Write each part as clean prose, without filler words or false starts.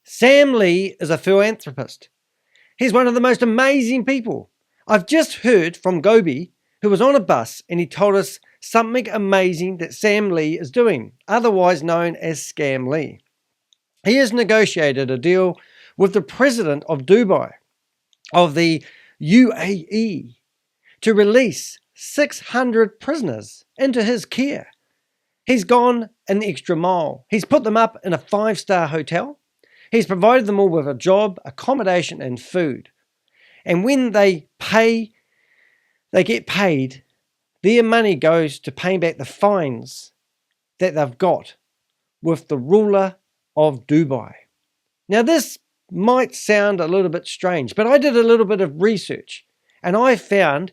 Sam Lee is a philanthropist. He's one of the most amazing people. I've just heard from Gobi, who was on a bus, and he told us something amazing that Sam Lee is doing, otherwise known as Scam Lee. He has negotiated a deal with the president of Dubai, of the UAE, to release 600 prisoners into his care. He's gone an extra mile. He's put them up in a 5-star hotel. He's provided them all with a job, accommodation, and food. And when they get paid, their money goes to paying back the fines that they've got with the ruler of Dubai. Now, this might sound a little bit strange, but I did a little bit of research and I found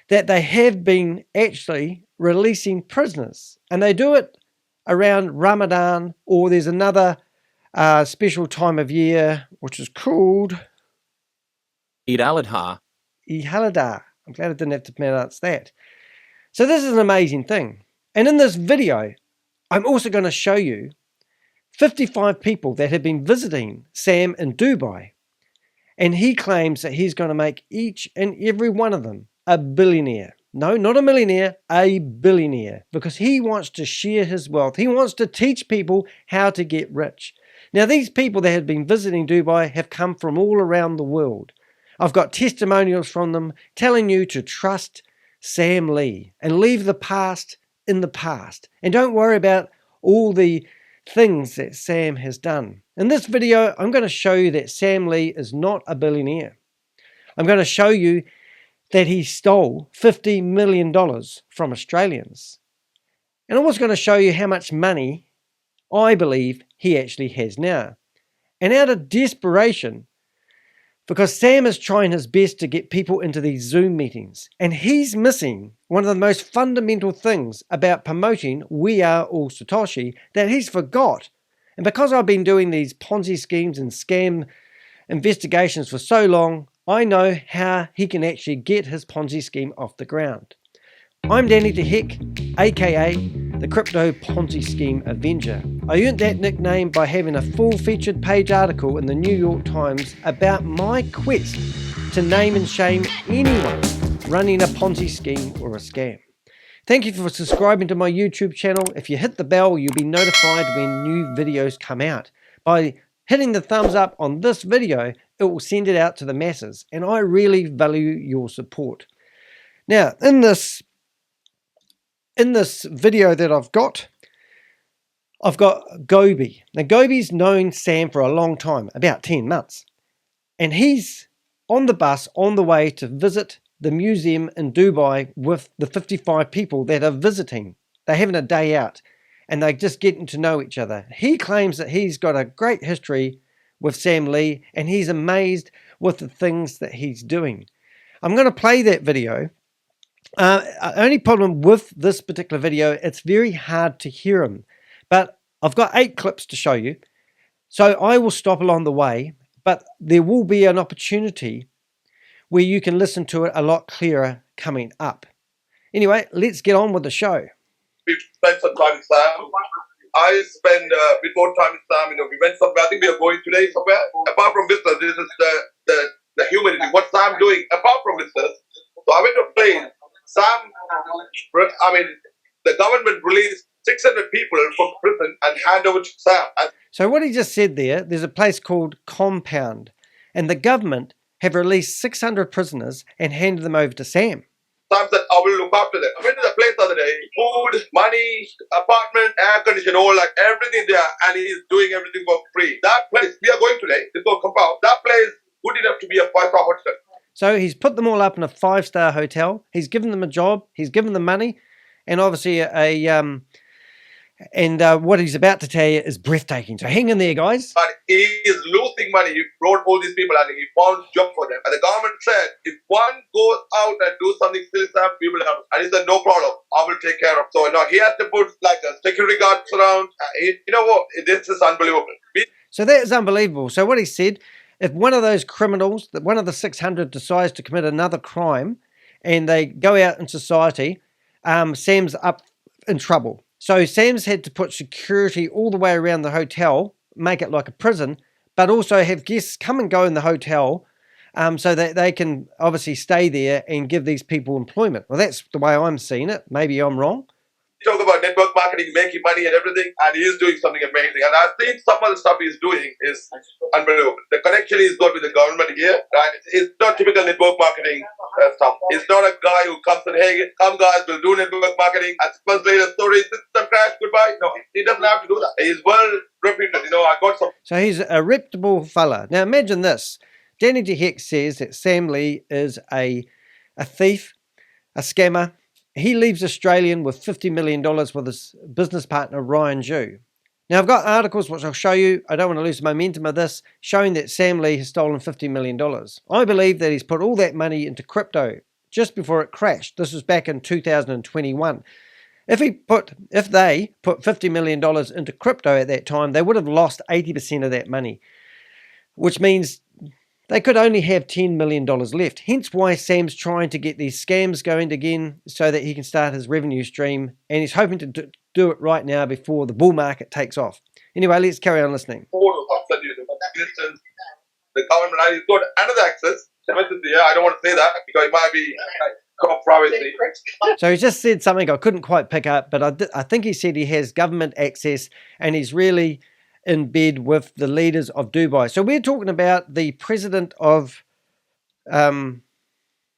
that they have been actually releasing prisoners, and they do it around Ramadan, or there's another special time of year which is called Eid al-Adha. Eid al-Adha. I'm glad I didn't have to pronounce that. So this is an amazing thing. And in this video, I'm also going to show you 55 people that have been visiting Sam in Dubai. And he claims that he's going to make each and every one of them a billionaire. No, not a millionaire, a billionaire. Because he wants to share his wealth. He wants to teach people how to get rich. Now, these people that have been visiting Dubai have come from all around the world. I've got testimonials from them telling you to trust Sam Lee and leave the past in the past. And don't worry about all the things that Sam has done. In this video, I'm going to show you that Sam Lee is not a billionaire. I'm going to show you that he stole $50 million from Australians. And I'm also going to show you how much money I believe he actually has now. And out of desperation, because Sam is trying his best to get people into these Zoom meetings, and he's missing one of the most fundamental things about promoting We Are All Satoshi that he's forgot. And because I've been doing these Ponzi schemes and scam investigations for so long, I know how he can actually get his Ponzi scheme off the ground. I'm Danny de Hek, aka the Crypto Ponzi Scheme Avenger. I earned that nickname by having a full featured page article in the New York Times about my quest to name and shame anyone running a Ponzi scheme or a scam. Thank you for subscribing to my YouTube channel. If you hit the bell, you'll be notified when new videos come out. By hitting the thumbs up on this video, it will send it out to the masses, and I really value your support. Now, in this video that I've got Gobi. Now, Gobi's known Sam for a long time, about 10 months. And he's on the bus on the way to visit the museum in Dubai with the 55 people that are visiting. They're having a day out and they're just getting to know each other. He claims that he's got a great history with Sam Lee and he's amazed with the things that he's doing. I'm going to play that video. Only problem with this particular video, it's very hard to hear him. But I've got 8 clips to show you. So I will stop along the way, but there will be an opportunity where you can listen to it a lot clearer coming up. Anyway, let's get on with the show. We spent some time in Sam. I spend a bit more time in Sam. We went somewhere. I think we are going today somewhere. Apart from business, this is the humanity. What Sam doing apart from business. So I went to a place. Sam, the government released 600 people from prison and hand over to Sam. So what he just said there's a place called Compound, and the government have released 600 prisoners and handed them over to Sam. Sam said, I will look after them. I went to the place the other day. Food, money, apartment, air conditioning, all like everything there, and he's doing everything for free. That place, we are going today, it's called Compound. That place good enough to be a 5-star hotel. So he's put them all up in a 5-star hotel. He's given them a job. He's given them money, and obviously what he's about to tell you is breathtaking. So hang in there, guys. But he is losing money. He brought all these people and he found a job for them. And the government said, if one goes out and do something silly stuff, we will have. And he said, no problem. I will take care of. So now he has to put like a security guards around. You know what? This is unbelievable. So that is unbelievable. So what he said, if one of those criminals, one of the 600 decides to commit another crime and they go out in society, Sam's up in trouble. So Sam's had to put security all the way around the hotel, make it like a prison, but also have guests come and go in the hotel so that they can obviously stay there and give these people employment. Well, that's the way I'm seeing it. Maybe I'm wrong. Talk about network marketing, making money and everything, and he is doing something amazing. And I think some of the stuff he's doing is unbelievable. The connection he's got with the government here, right? It's not typical network marketing stuff. It's not a guy who comes and, hey, come guys, we'll do network marketing. And months later, sorry, system crash, goodbye. No, he doesn't have to do that. He's well reputed. I got some. So he's a reputable fella. Now imagine this. Danny de Hek says that Sam Lee is a thief, a scammer. He leaves Australian with $50 million with his business partner, Ryan Zhu. Now, I've got articles which I'll show you. I don't want to lose the momentum of this, showing that Sam Lee has stolen $50 million. I believe that he's put all that money into crypto just before it crashed. This was back in 2021. If they put $50 million into crypto at that time, they would have lost 80% of that money, which means they could only have $10 million left. Hence why Sam's trying to get these scams going again so that he can start his revenue stream. And he's hoping to do it right now before the bull market takes off. Anyway, let's carry on listening. The government, and he's got another access. I don't want to say that because it might be privacy. So he just said something I couldn't quite pick up, but I think he said he has government access and he's really in bed with the leaders of Dubai. So we're talking about the president of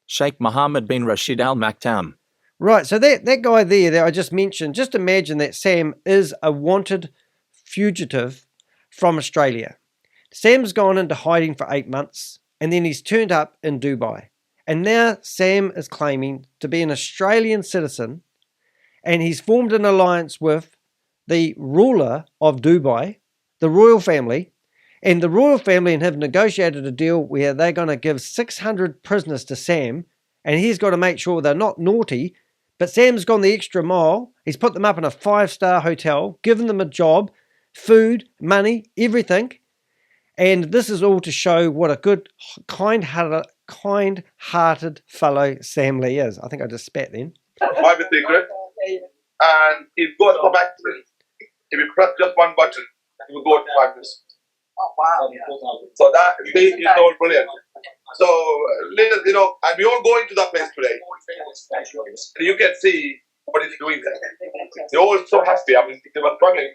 Sheikh Mohammed bin Rashid Al Maktoum. Right, so that guy there that I just mentioned, just imagine that Sam is a wanted fugitive from Australia. Sam's gone into hiding for 8 months and then he's turned up in Dubai. And now Sam is claiming to be an Australian citizen and he's formed an alliance with the ruler of Dubai, the royal family, and the royal family and have negotiated a deal where they're going to give 600 prisoners to Sam, and he's got to make sure they're not naughty, but Sam's gone the extra mile. He's put them up in a 5-star hotel, given them a job, food, money, everything, and this is all to show what a good, kind-hearted fellow Sam Lee is. I think I just spat then. Private secret, and he's got some access. If you press just one button, you go to 5 minutes. Oh, wow. So that is all brilliant. So, and we all going to that place today. You can see what he's doing there. They're all so happy. I mean, they were struggling.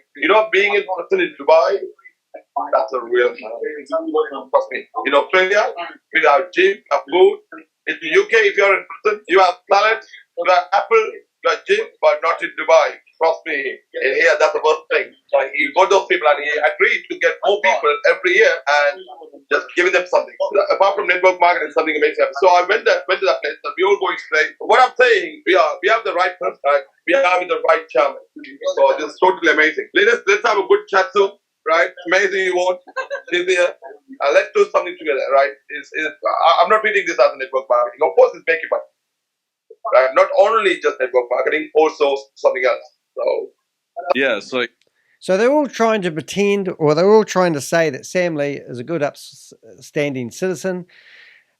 Being in person in Dubai, that's a real trust me. In Australia, we have gym, have food. In the UK, if you're in prison, you have salad, you have apple, you have gym, but not in Dubai. Trust me, here that's the worst thing. So he got those people and he agreed to get more people every year and just giving them something. Apart from network marketing, something amazing. So I went to that place and we all going straight. What I'm saying, we have the right person, right? We are with the right chairman. So this is totally amazing. Let's have a good chat soon, right? Amazing Yvonne. She's here. Let's do something together, right? I'm not treating this as a network marketing. Of course, it's making money. Right? Not only just network marketing, also something else. So they're all trying to pretend, or they're all trying to say that Sam Lee is a good upstanding citizen.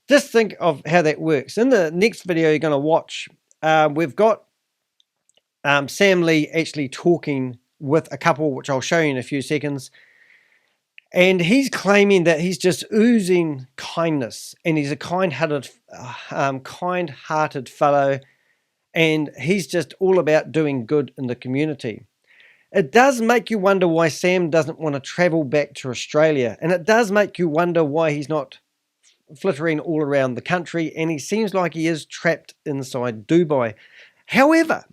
Just think of how that works. In the next video you're going to watch, we've got Sam Lee actually talking with a couple, which I'll show you in a few seconds. And he's claiming that he's just oozing kindness and he's a kind-hearted fellow. And he's just all about doing good in the community. It does make you wonder why Sam doesn't want to travel back to Australia. And it does make you wonder why he's not flittering all around the country. And he seems like he is trapped inside Dubai. However,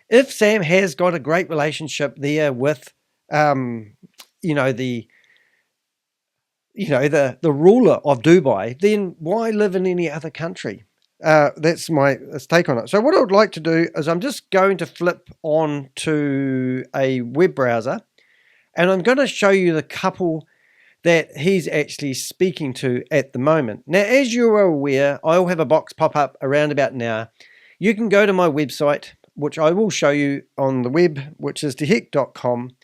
if Sam has got a great relationship there with, the ruler of Dubai, then why live in any other country? That's my take on it. So what I would like to do is I'm just going to flip on to a web browser and I'm going to show you the couple that he's actually speaking to at the moment. Now, as you are aware, I'll have a box pop up around about now. You can go to my website, which I will show you on the web, which is dehek.com.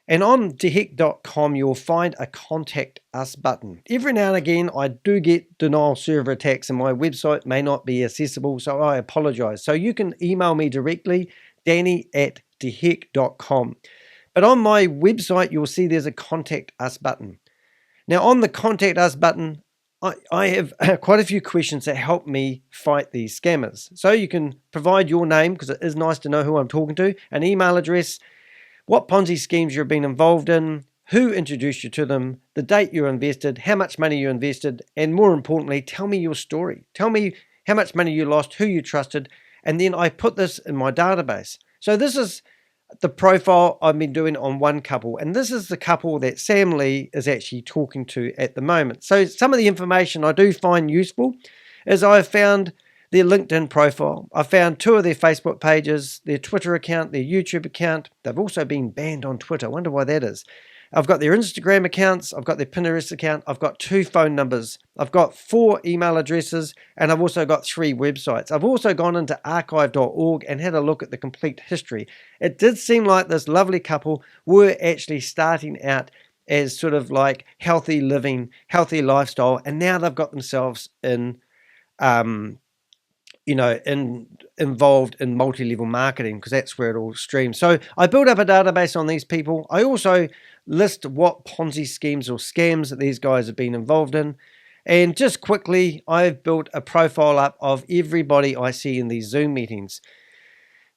And on dehek.com, you'll find a Contact Us button. Every now and again, I do get denial server attacks and my website may not be accessible, so I apologize. So you can email me directly, danny@dehek.com. But on my website, you'll see there's a Contact Us button. Now on the contact us button, I have quite a few questions that help me fight these scammers. So you can provide your name, because it is nice to know who I'm talking to, an email address, what Ponzi schemes you've been involved in, who introduced you to them, the date you invested, how much money you invested, and more importantly, tell me your story. Tell me how much money you lost, who you trusted, and then I put this in my database. So this is the profile I've been doing on one couple, and this is the couple that Sam Lee is actually talking to at the moment. So some of the information I do find useful is I've found their LinkedIn profile. I found 2 of their Facebook pages, their Twitter account, their YouTube account. They've also been banned on Twitter. I wonder why that is. I've got their Instagram accounts, I've got their Pinterest account, I've got 2 phone numbers, I've got 4 email addresses, and I've also got 3 websites. I've also gone into archive.org and had a look at the complete history. It did seem like this lovely couple were actually starting out as sort of like healthy living, healthy lifestyle, and now they've got themselves in involved in multi-level marketing, because that's where it all streams. So I built up a database on these people. I also list what Ponzi schemes or scams that these guys have been involved in. And just quickly, I've built a profile up of everybody I see in these Zoom meetings.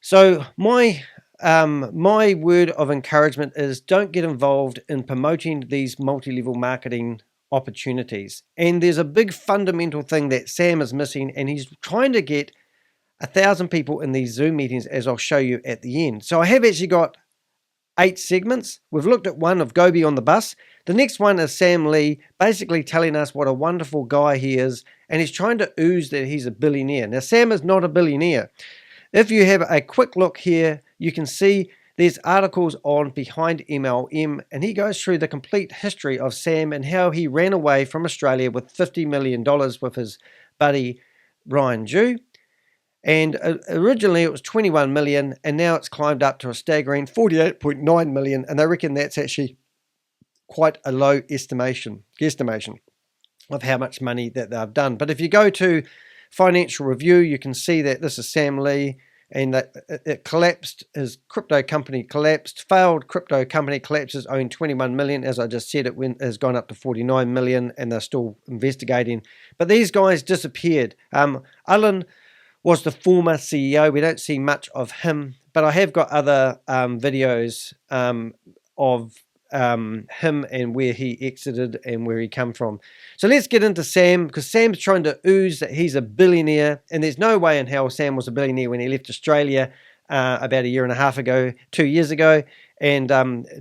So my word of encouragement is don't get involved in promoting these multi-level marketing opportunities. And there's a big fundamental thing that Sam is missing, and he's trying to get 1,000 people in these Zoom meetings, as I'll show you at the end. So I have actually got 8 segments. We've looked at one of Gobi on the bus. The next one is Sam Lee basically telling us what a wonderful guy he is, and he's trying to ooze that he's a billionaire. Now, Sam is not a billionaire. If you have a quick look here, you can see there's articles on Behind MLM, and he goes through the complete history of Sam and how he ran away from Australia with $50 million with his buddy Ryan Jew. And originally it was 21 million, and now it's climbed up to a staggering 48.9 million, and they reckon that's actually quite a low guesstimation of how much money that they've done. But if you go to Financial Review, you can see that this is Sam Lee, and that it collapsed, his crypto company collapsed, failed crypto company collapses, owned 21 million. As I just said, it has gone up to 49 million, and they're still investigating. But these guys disappeared. Alan was the former CEO. We don't see much of him, but I have got other videos of him and where he exited and where he come from. So let's get into Sam, because Sam's trying to ooze that he's a billionaire, and there's no way in hell Sam was a billionaire when he left Australia about 1.5 years ago, 2 years ago, and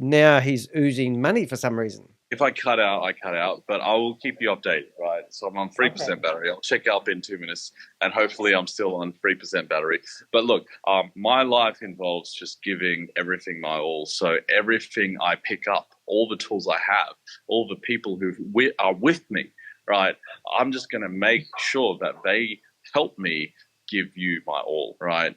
now he's oozing money for some reason. If I cut out, I cut out, but I will keep you updated, right? So I'm on 3% battery. I'll check out in 2 minutes, and hopefully I'm still on 3% battery. But look, my life involves just giving everything my all. So everything I pick up, all the tools I have, all the people who are with me, right? I'm just going to make sure that they help me give you my all, right?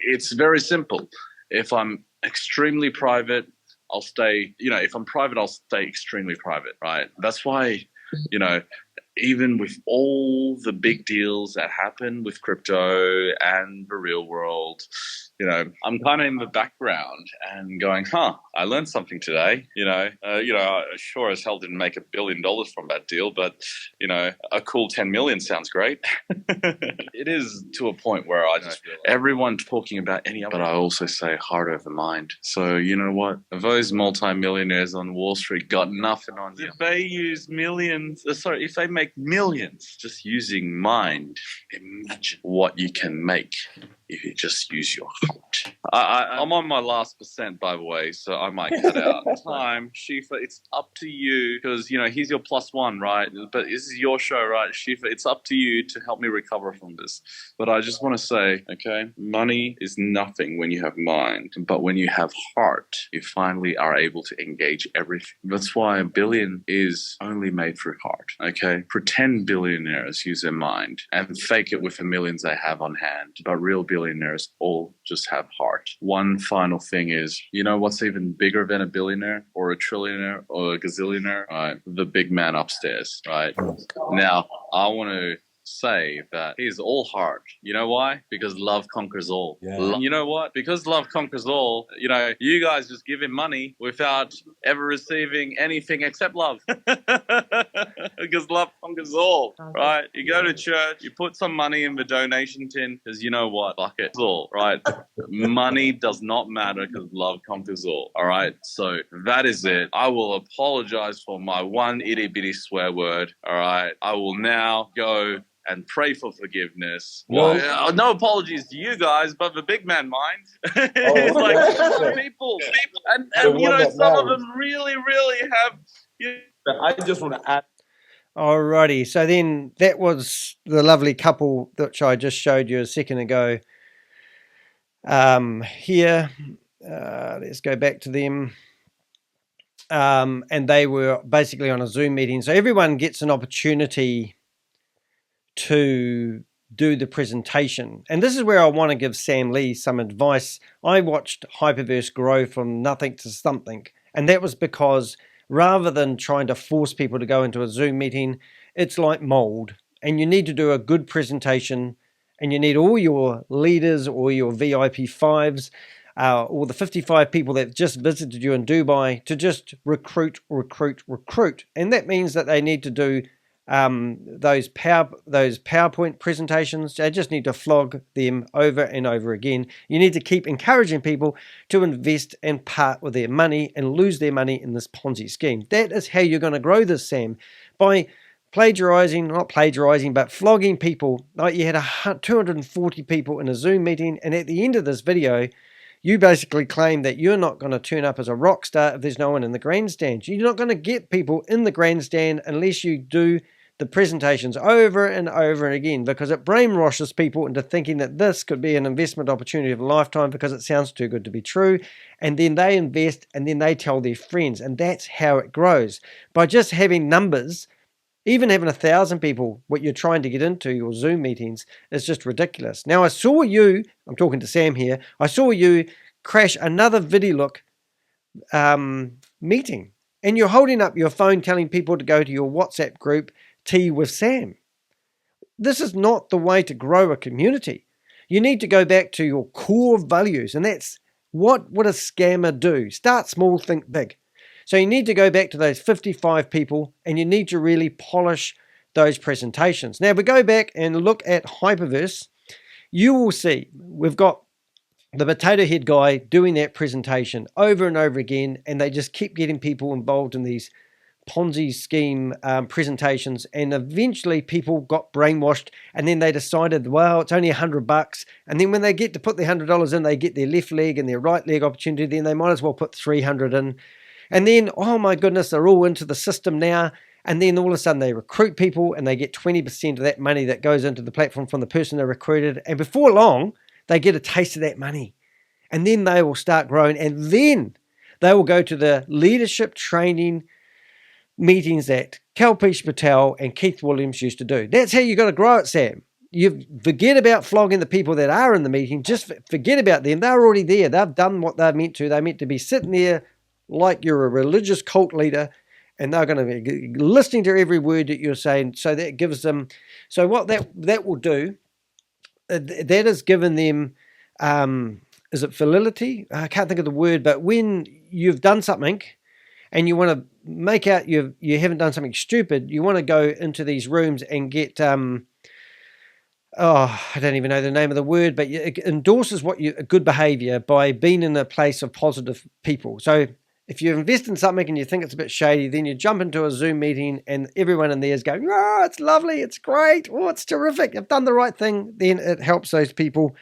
It's very simple. If I'm extremely private, I'll stay, if I'm private, I'll stay extremely private, right? That's why, even with all the big deals that happen with crypto and the real world, I'm kind of in the background and going, I learned something today. Sure as hell didn't make $1 billion from that deal, but, a cool 10 million sounds great. It is to a point where I just realize everyone talking about any other, but I also say heart over mind. So you know what? Those multi-millionaires on Wall Street got nothing on you. If they use if they make millions just using mind, imagine what you can make if you just use your heart. I'm on my last percent, by the way, so I might cut out time. Shifa, it's up to you, because, he's your +1, right? But this is your show, right? Shifa, it's up to you to help me recover from this. But I just want to say, okay, money is nothing when you have mind, but when you have heart, you finally are able to engage everything. That's why $1 billion is only made through heart, okay? Pretend billionaires use their mind and fake it with the millions they have on hand, but real billionaires all just have heart. One final thing is, what's even bigger than a billionaire or a trillionaire or a gazillionaire? Right, the big man upstairs, right? Now, I want to say that he's all heart. You know why? Because love conquers all. Yeah. You know what? Because love conquers all, you guys just give him money without ever receiving anything except love. Because love conquers all, right? You go to church, you put some money in the donation tin, because you know what? Fuck it. It's all, right? Money does not matter because love conquers all right? So that is it. I will apologize for my one itty bitty swear word, all right? I will now go and pray for forgiveness. Well, no apologies to you guys, but the big man mind. It's like people. And some of them really, really have... I just want to add. Alrighty, so then that was the lovely couple which I just showed you a second ago. Here, let's go back to them. And they were basically on a Zoom meeting. So everyone gets an opportunity to do the presentation. And this is where I want to give Sam Lee some advice. I watched Hyperverse grow from nothing to something. And that was because rather than trying to force people to go into a Zoom meeting, it's like mold. And you need to do a good presentation. And you need all your leaders or your VIP fives, or the 55 people that just visited you in Dubai to just recruit. And that means that they need to do those PowerPoint presentations. They just need to flog them over and over again. You need to keep encouraging people to invest and part with their money and lose their money in this Ponzi scheme. That is how you're going to grow this, Sam, by not plagiarizing, but flogging people. Like you had 240 people in a Zoom meeting, and at the end of this video, you basically claim that you're not going to turn up as a rock star if there's no one in the grandstand. You're not going to get people in the grandstand unless you do the presentations over and over and again, because it brainwashes people into thinking that this could be an investment opportunity of a lifetime because it sounds too good to be true. And then they invest and then they tell their friends. And that's how it grows. By just having numbers, even having 1,000 people, what you're trying to get into your Zoom meetings is just ridiculous. Now, I saw you, I'm talking to Sam here, I saw you crash another VideoLook meeting. And you're holding up your phone telling people to go to your WhatsApp group, Tea with Sam. This is not the way to grow a community. You need to go back to your core values. And that's what would a scammer do? Start small, think big. So you need to go back to those 55 people and you need to really polish those presentations. Now, if we go back and look at Hyperverse, you will see we've got the potato head guy doing that presentation over and over again, and they just keep getting people involved in these Ponzi scheme presentations, and eventually people got brainwashed, and then they decided, well, it's only $100, and then when they get to put their $100 in, they get their left leg and their right leg opportunity, then they might as well put 300 in. And then, oh my goodness, they're all into the system now. And then all of a sudden they recruit people and they get 20% of that money that goes into the platform from the person they recruited. And before long, they get a taste of that money. And then they will start growing. And then they will go to the leadership training meetings that Kalpesh Patel and Keith Williams used to do. That's how you got to grow it, Sam. You forget about flogging the people that are in the meeting. Just forget about them. They're already there. They've done what they're meant to. They're meant to be sitting there like you're a religious cult leader, and they're going to be listening to every word that you're saying. So that gives them, so what that will do, that has given them, is it fidelity? I can't think of the word, but when you've done something and you want to make out you haven't done something stupid, you want to go into these rooms and get, I don't even know the name of the word, but it endorses good behavior by being in a place of positive people. So if you invest in something and you think it's a bit shady, then you jump into a Zoom meeting and everyone in there is going, oh, it's lovely, it's great, oh, it's terrific, you've done the right thing. Then it helps those people.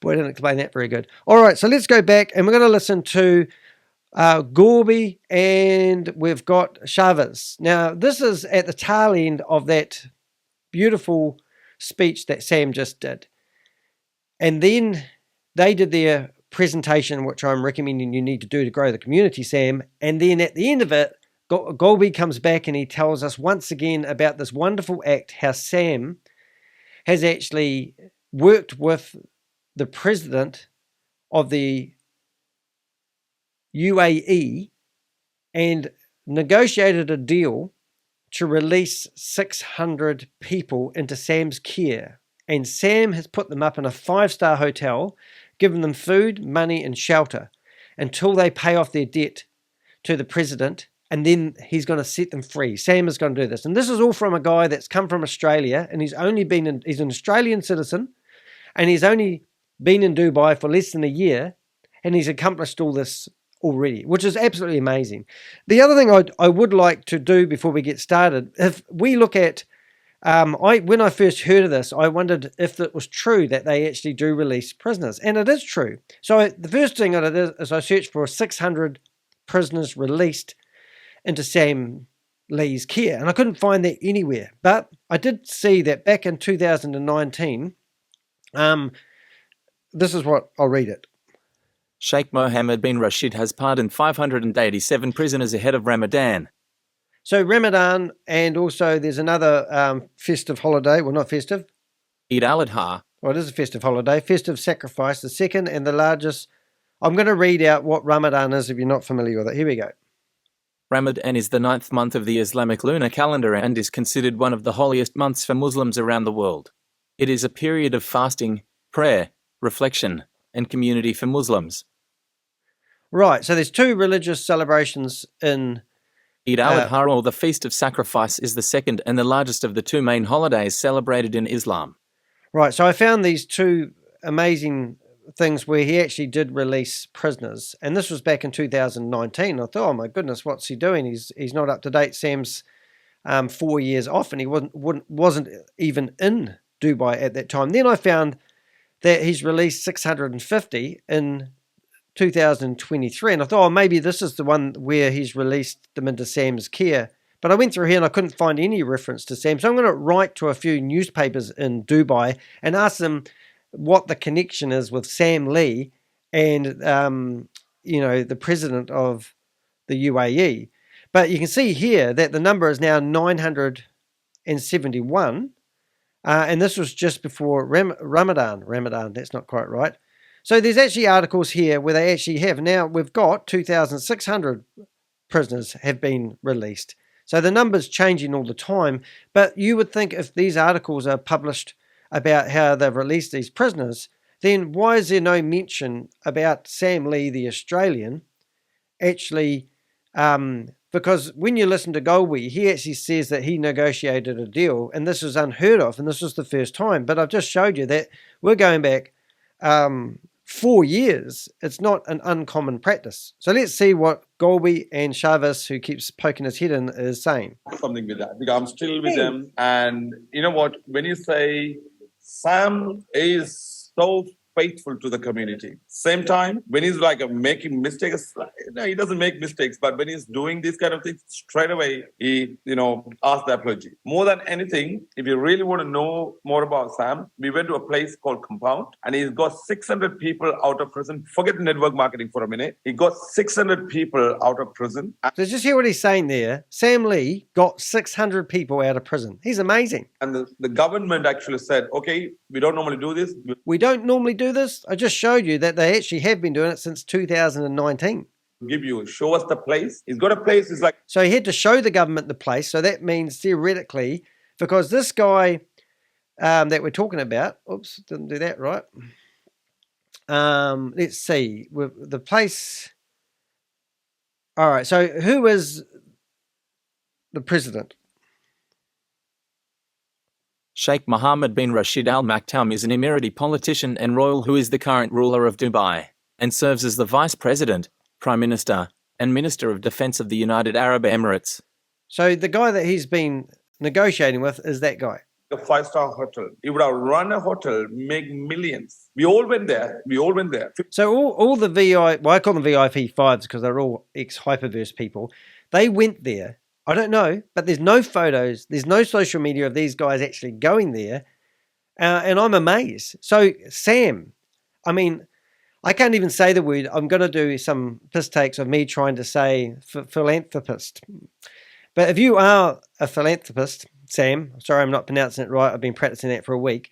Boy, I didn't explain that very good. All right, so let's go back and we're going to listen to Gobi, and we've got Shavez. Now, this is at the tail end of that beautiful speech that Sam just did. And then they did their presentation, which I'm recommending you need to do to grow the community, Sam. And then at the end of it, Gobi comes back and he tells us once again about this wonderful act, how Sam has actually worked with the president of the UAE and negotiated a deal to release 600 people into Sam's care. And Sam has put them up in a 5-star hotel, given them food, money, and shelter until they pay off their debt to the president, and then he's going to set them free. Sam is going to do this. And this is all from a guy that's come from Australia, and he's an Australian citizen, and he's only been in Dubai for less than a year, and he's accomplished all this already, which is absolutely amazing. The other thing I would like to do before we get started, if we look at, when I first heard of this, I wondered if it was true that they actually do release prisoners, and it is true. So the first thing I did is I searched for 600 prisoners released into Sam Lee's care, and I couldn't find that anywhere. But I did see that back in 2019, this is what, I'll read it. Sheikh Mohammed bin Rashid has pardoned 587 prisoners ahead of Ramadan. So Ramadan, and also there's another festive holiday, well, not festive. Eid al-Adha. Well, it is a festive holiday, festive sacrifice, the second and the largest. I'm going to read out what Ramadan is if you're not familiar with it. Here we go. Ramadan is the 9th month of the Islamic lunar calendar and is considered one of the holiest months for Muslims around the world. It is a period of fasting, prayer, reflection, and community for Muslims. Right, so there's 2 religious celebrations in Eid al-Adha, or the Feast of Sacrifice, is the second and the largest of the 2 main holidays celebrated in Islam. Right, so I found these 2 amazing things where he actually did release prisoners, and this was back in 2019. I thought, oh my goodness, what's he doing? He's not up to date. Sam's 4 years off, and he wasn't even in Dubai at that time. Then I found that he's released 650 in 2023, and I thought, oh, maybe this is the one where he's released them into Sam's care. But I went through here and I couldn't find any reference to Sam, so I'm going to write to a few newspapers in Dubai and ask them what the connection is with Sam Lee and the president of the UAE. But you can see here that the number is now 971, and this was just before Ramadan. That's not quite right. So there's actually articles here where they actually have. Now we've got 2,600 prisoners have been released. So the number's changing all the time. But you would think if these articles are published about how they've released these prisoners, then why is there no mention about Sam Lee, the Australian, actually, because when you listen to Gobi, he actually says that he negotiated a deal, and this is unheard of, and this was the first time. But I've just showed you that we're going back 4 years. It's not an uncommon practice. So let's see what Gobi and Shavez, who keeps poking his head in, is saying. Something with that, because I'm still with them. And you know what? When you say Sam is so faithful to the community, same time, when he's making mistakes, no, he doesn't make mistakes, but when he's doing these kind of things, straight away, he, asks the apology. More than anything, if you really want to know more about Sam, we went to a place called Compound, and he's got 600 people out of prison. Forget network marketing for a minute. He got 600 people out of prison. So just hear what he's saying there. Sam Lee got 600 people out of prison. He's amazing. And the government actually said, okay, we don't normally do this. We don't normally do this. I just showed you that they actually have been doing it since 2019. Show us the place. He's got a place. It's like, so he had to show the government the place. So that means theoretically, because this guy that we're talking about, oops, didn't do that right. Let's see, with the place. All right. So who is the president? Sheikh Mohammed bin Rashid Al Maktoum is an Emirati politician and royal who is the current ruler of Dubai and serves as the Vice President, Prime Minister, and Minister of Defense of the United Arab Emirates. So the guy that he's been negotiating with is that guy. A 5-star hotel. He would have run a hotel, make millions. We all went there. So all the I call them VIP 5s because they're all ex-Hyperverse people. They went there. I don't know, but there's no photos, there's no social media of these guys actually going there, and I'm amazed. So Sam, I mean, I can't even say the word. I'm going to do some piss takes of me trying to say philanthropist. But if you are a philanthropist, Sam, sorry I'm not pronouncing it right, I've been practicing that for a week,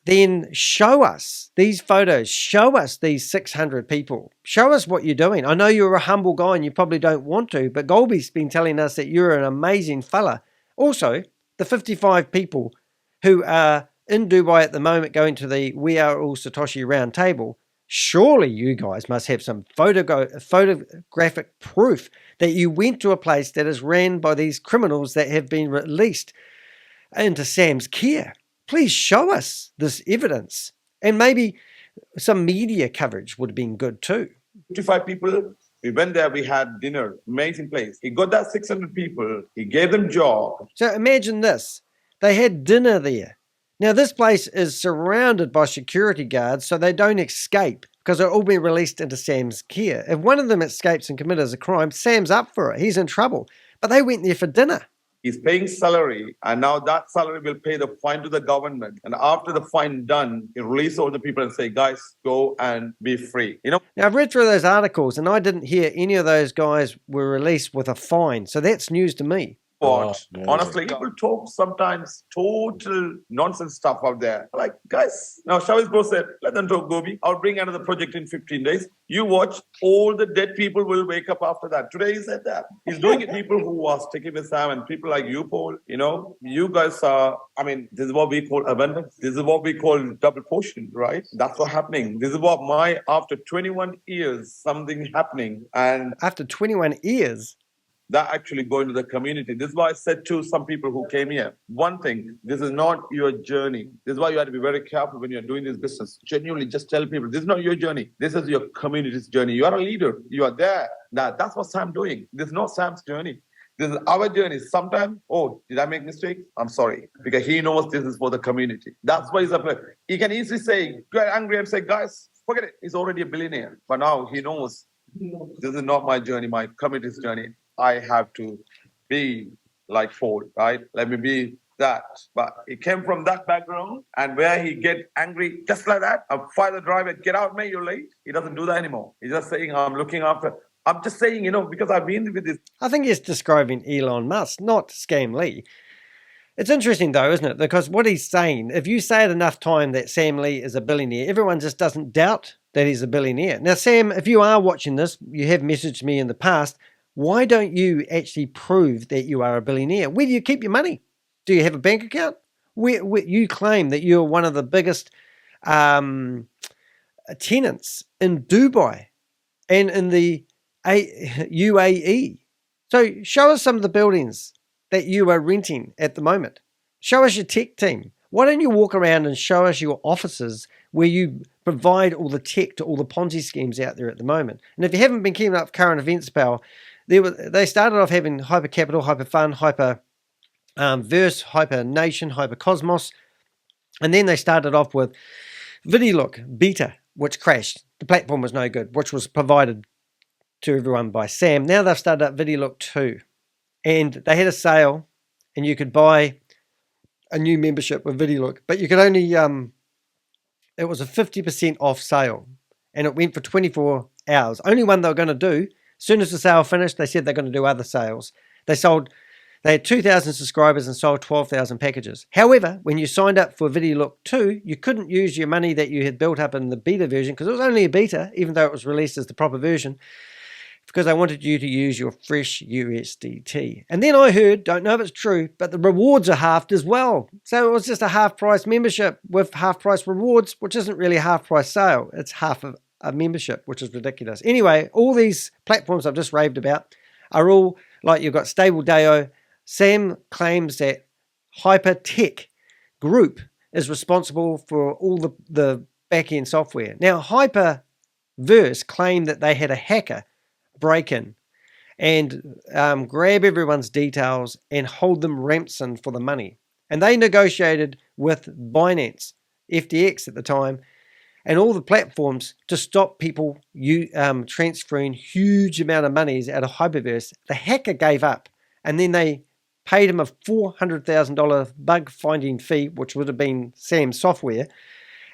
then show us these photos, show us these 600 people, show us what you're doing. I know you're a humble guy and you probably don't want to, but Gobi's been telling us that you're an amazing fella Also, the 55 people who are in Dubai at the moment going to the We Are All Satoshi round table, surely you guys must have some photographic proof that you went to a place that is ran by these criminals that have been released into Sam's care. Please show us this evidence. And maybe some media coverage would have been good too. 55 people. We went there, we had dinner, amazing place. He got that 600 people, he gave them job. So imagine this. They had dinner there. Now this place is surrounded by security guards so they don't escape because they're all being released into Sam's care. If one of them escapes and commits a crime, Sam's up for it. He's in trouble. But they went there for dinner. He's paying salary, and now that salary will pay the fine to the government. And after the fine done, he release all the people and say, guys, go and be free. You know? Now, I've read through those articles, and I didn't hear any of those guys were released with a fine. So that's news to me. But honestly, people talk sometimes total nonsense stuff out there. Like, guys, now Chavez bro said, let them talk Gobi. I'll bring another project in 15 days. You watch, all the dead people will wake up after that. Today he said that. He's doing it. People who are sticking with Sam and people like you, Paul, you know, you guys are, I mean, this is what we call abundance. This is what we call double portion, right? That's what's happening. This is what after 21 years, something happening. And after 21 years, that actually go into the community. This is why I said to some people who came here, one thing, this is not your journey. This is why you have to be very careful when you're doing this business. Genuinely, just tell people, this is not your journey. This is your community's journey. You are a leader. You are there. That's what Sam's doing. This is not Sam's journey. This is our journey. Sometimes, oh, did I make mistakes? I'm sorry. Because he knows this is for the community. That's why he's a player. He can easily say, get angry and say, guys, forget it. He's already a billionaire. But now he knows this is not my journey, my community's journey. I have to be like Paul, right? Let me be that. But he came from that background, and where he get angry just like that, I'll fire the driver, get out, mate, you're late. He doesn't do that anymore. He's just saying, I'm looking after. I'm just saying, you know, because I've been with this. I think he's describing Elon Musk, not Scam Lee. It's interesting though, isn't it? Because what he's saying, if you say it enough time that Sam Lee is a billionaire, everyone just doesn't doubt that he's a billionaire. Now, Sam, if you are watching this, you have messaged me in the past, why don't you actually prove that you are a billionaire? Where do you keep your money? Do you have a bank account? Where you claim that you're one of the biggest tenants in Dubai and in the UAE. So show us some of the buildings that you are renting at the moment. Show us your tech team. Why don't you walk around and show us your offices where you provide all the tech to all the Ponzi schemes out there at the moment? And if you haven't been keeping up current events, pal, they started off having Hyper Capital, Hyper Fun, Hyper Verse, Hyper Nation, Hyper Cosmos, and then they started off with VideoLook Beta, which crashed. The platform was no good, which was provided to everyone by Sam. Now they've started up VideoLook 2, and they had a sale, and you could buy a new membership with VideoLook, but you could only it was a 50% off sale, and it went for 24 hours. Only one they were going to do. As soon as the sale finished, they said they're going to do other sales. They had 2,000 subscribers and sold 12,000 packages. However, when you signed up for VideoLook 2, you couldn't use your money that you had built up in the beta version, because it was only a beta, even though it was released as the proper version, because they wanted you to use your fresh USDT. And then I heard, don't know if it's true, but the rewards are halved as well. So it was just a half-price membership with half-price rewards, which isn't really a half-price sale. It's half of a membership, which is ridiculous. Anyway, all these platforms I've just raved about are all like you've got Stable Deo. Sam claims that Hypertech Group is responsible for all the back-end software. Now, Hyperverse claimed that they had a hacker break in and grab everyone's details and hold them ransom for the money. And they negotiated with Binance, FTX at the time, and all the platforms to stop people transferring huge amount of monies out of Hyperverse. The hacker gave up, and then they paid him a $400,000 bug finding fee, which would have been Sam's software,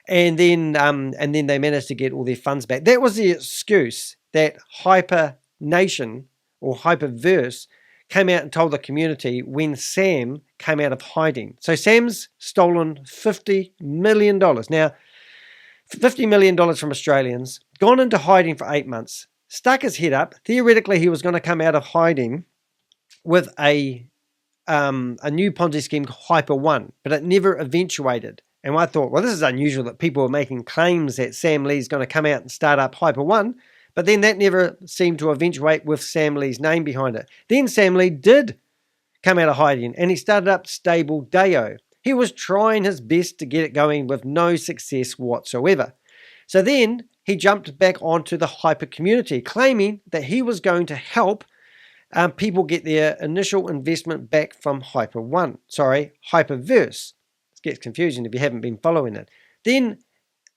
and then they managed to get all their funds back. That was the excuse that Hyper Nation or Hyperverse came out and told the community when Sam came out of hiding. So Sam's stolen $50 million. Now, $50 million from Australians, gone into hiding for 8 months, stuck his head up. Theoretically, he was going to come out of hiding with a a new Ponzi scheme called HyperOne, but it never eventuated. And I thought, well, this is unusual that people are making claims that Sam Lee's going to come out and start up HyperOne, but then that never seemed to eventuate with Sam Lee's name behind it. Then Sam Lee did come out of hiding and he started up Stable.io. He was trying his best to get it going with no success whatsoever. So then he jumped back onto the Hyper community, claiming that he was going to help people get their initial investment back from HyperOne. Sorry, Hyperverse. It gets confusing if you haven't been following it. Then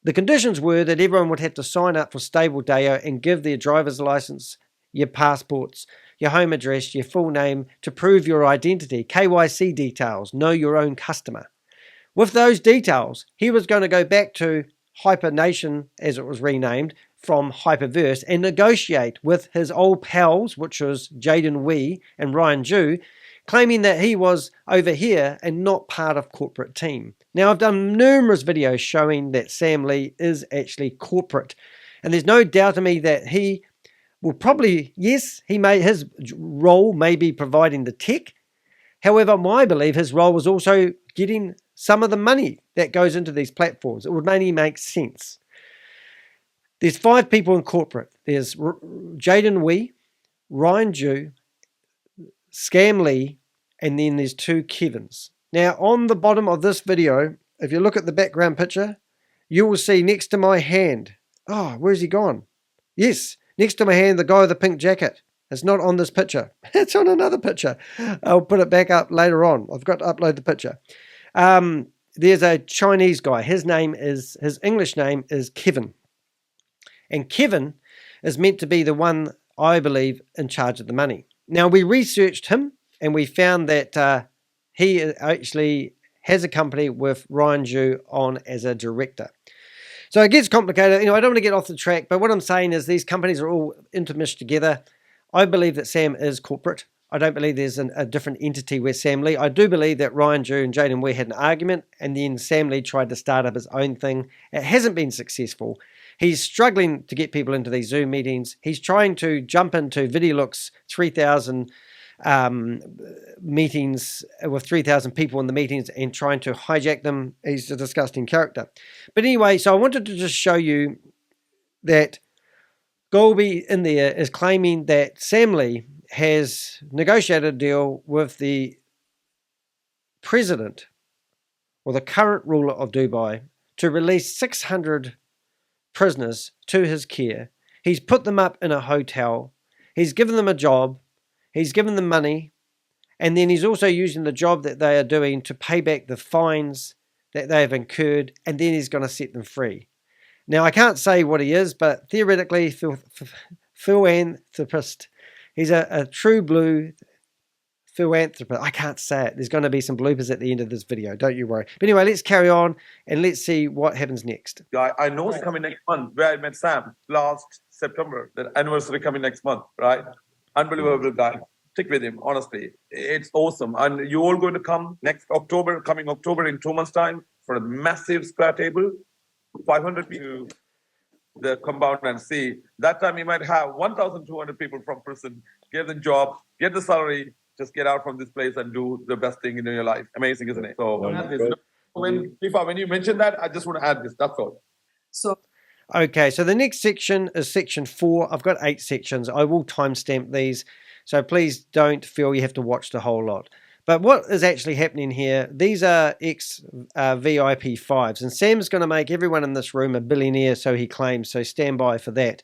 the conditions were that everyone would have to sign up for Stable.io and give their driver's license, your passports, your home address, your full name to prove your identity, KYC details, know your own customer. With those details, he was going to go back to Hyper Nation, as it was renamed, from Hyperverse and negotiate with his old pals, which was Jaden Wee and Ryan Ju, claiming that he was over here and not part of corporate team. Now, I've done numerous videos showing that Sam Lee is actually corporate, and there's no doubt to me that he will probably, yes, his role may be providing the tech. However, I believe his role was also getting some of the money that goes into these platforms. It would mainly make sense. There's 5 people in corporate. There's Jaden Wee, Ryan Ju, Scam Lee, and then there's 2 Kevins. Now, on the bottom of this video, if you look at the background picture, you will see next to my hand. Oh, where's he gone? Yes, next to my hand, the guy with the pink jacket. It's not on this picture. It's on another picture. I'll put it back up later on. I've got to upload the picture. There's a Chinese guy. His English name is Kevin. And Kevin is meant to be the one, I believe, in charge of the money. Now, we researched him and we found that he actually has a company with Ryan Ju on as a director. So it gets complicated. I don't want to get off the track, but what I'm saying is these companies are all intermeshed together. I believe that Sam is corporate. I don't believe there's a different entity with Sam Lee. I do believe that Ryan Ju and Jaden Wee had an argument, and then Sam Lee tried to start up his own thing. It hasn't been successful. He's struggling to get people into these Zoom meetings. He's trying to jump into VideoLook's 3,000 meetings with 3,000 people in the meetings and trying to hijack them. He's a disgusting character. But anyway, so I wanted to just show you that Gobi in there is claiming that Sam Lee has negotiated a deal with the president or the current ruler of Dubai to release 600 prisoners to his care. He's put them up in a hotel. He's given them a job. He's given them money. And then he's also using the job that they are doing to pay back the fines that they have incurred. And then he's going to set them free. Now, I can't say what he is, but theoretically, philanthropist. He's a true blue philanthropist. I can't say it. There's going to be some bloopers at the end of this video. Don't you worry. But anyway, let's carry on and let's see what happens next. I know it's coming next month, where I met Sam last September. The anniversary coming next month, right? Unbelievable guy. Stick with him, honestly. It's awesome. And you all going to come coming October in 2 months' time for a massive square table, 500 people. The compound and see. That time you might have 1,200 people from prison, get the job, get the salary, just get out from this place and do the best thing in your life. Amazing, isn't it? So when you mentioned that, I just want to add this. That's all. Okay, so the next section is section 4. I've got 8 sections. I will timestamp these, so please don't feel you have to watch the whole lot. But what is actually happening here, these are ex-VIP 5s, and Sam's going to make everyone in this room a billionaire, so he claims, so stand by for that.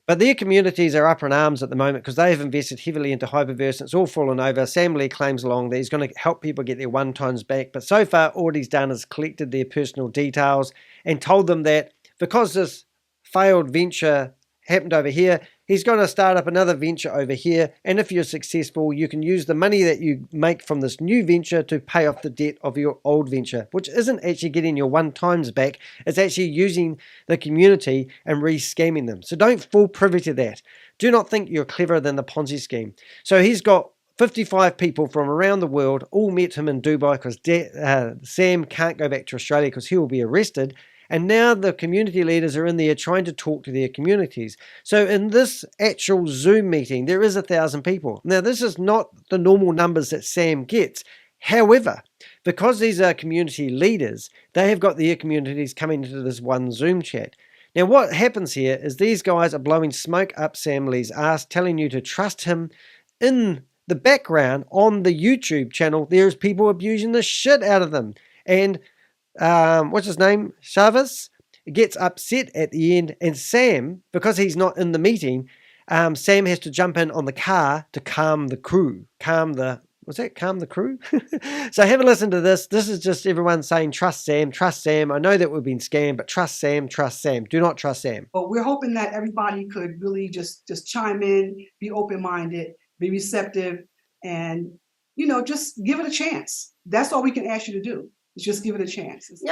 But their communities are up in arms at the moment because they've invested heavily into Hyperverse, and it's all fallen over. Sam Lee claims along that he's going to help people get their one-times back, but so far all he's done is collected their personal details and told them that because this failed venture happened over here, he's going to start up another venture over here, and if you're successful, you can use the money that you make from this new venture to pay off the debt of your old venture, which isn't actually getting your one-times back. It's actually using the community and re-scamming them. So don't fall privy to that. Do not think you're cleverer than the Ponzi scheme. So he's got 55 people from around the world all met him in Dubai because Sam can't go back to Australia because he will be arrested. And now the community leaders are in there trying to talk to their communities. So in this actual Zoom meeting, there is 1,000 people. Now, this is not the normal numbers that Sam gets. However, because these are community leaders, they have got their communities coming into this one Zoom chat. Now, what happens here is these guys are blowing smoke up Sam Lee's ass, telling you to trust him. In the background on the YouTube channel, there's people abusing the shit out of them. And what's his name? Shavez gets upset at the end, and Sam, because he's not in the meeting, Sam has to jump in on the car to calm the crew. Calm the crew? So have a listen to this. This is just everyone saying, trust Sam, trust Sam. I know that we've been scammed, but trust Sam, trust Sam. Do not trust Sam. But we're hoping that everybody could really just chime in, be open-minded, be receptive, and, just give it a chance. That's all we can ask you to do. Is just give it a chance. So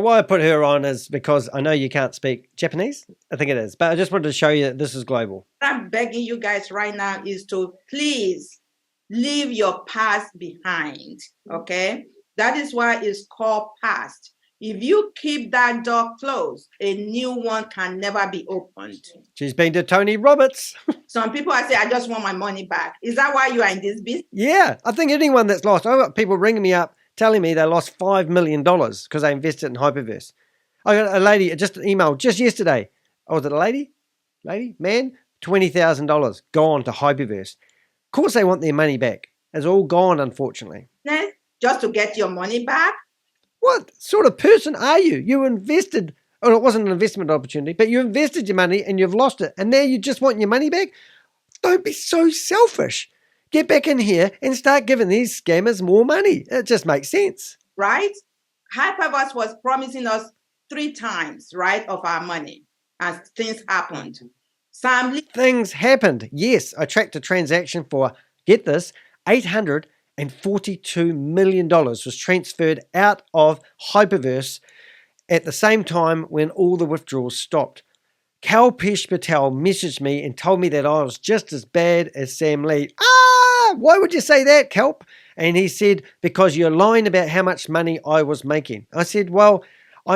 why I put her on is because I know you can't speak Japanese. I think it is. But I just wanted to show you that this is global. What I'm begging you guys right now is to please leave your past behind, okay? That is why it's called past. If you keep that door closed, a new one can never be opened. She's been to Tony Roberts. Some people I say, I just want my money back. Is that why you are in this business? Yeah, I think anyone that's lost, I've got people ringing me up telling me they lost $5 million because they invested in Hyperverse. I got a lady, just an email just yesterday. Oh, was it a lady? Man? $20,000 gone to Hyperverse. Of course they want their money back. It's all gone, unfortunately. Just to get your money back? What sort of person are you? You invested, it wasn't an investment opportunity, but you invested your money and you've lost it. And now you just want your money back? Don't be so selfish. Get back in here and start giving these scammers more money. It just makes sense. Right? Hyperverse was promising us 3 times, right, of our money. And things happened. Things happened. Yes, I tracked a transaction for, get this, $842 million was transferred out of Hyperverse at the same time when all the withdrawals stopped. Kalpesh Patel messaged me and told me that I was just as bad as Sam Lee. Why would you say that, Kelp? And he said, because you're lying about how much money I was making. I said,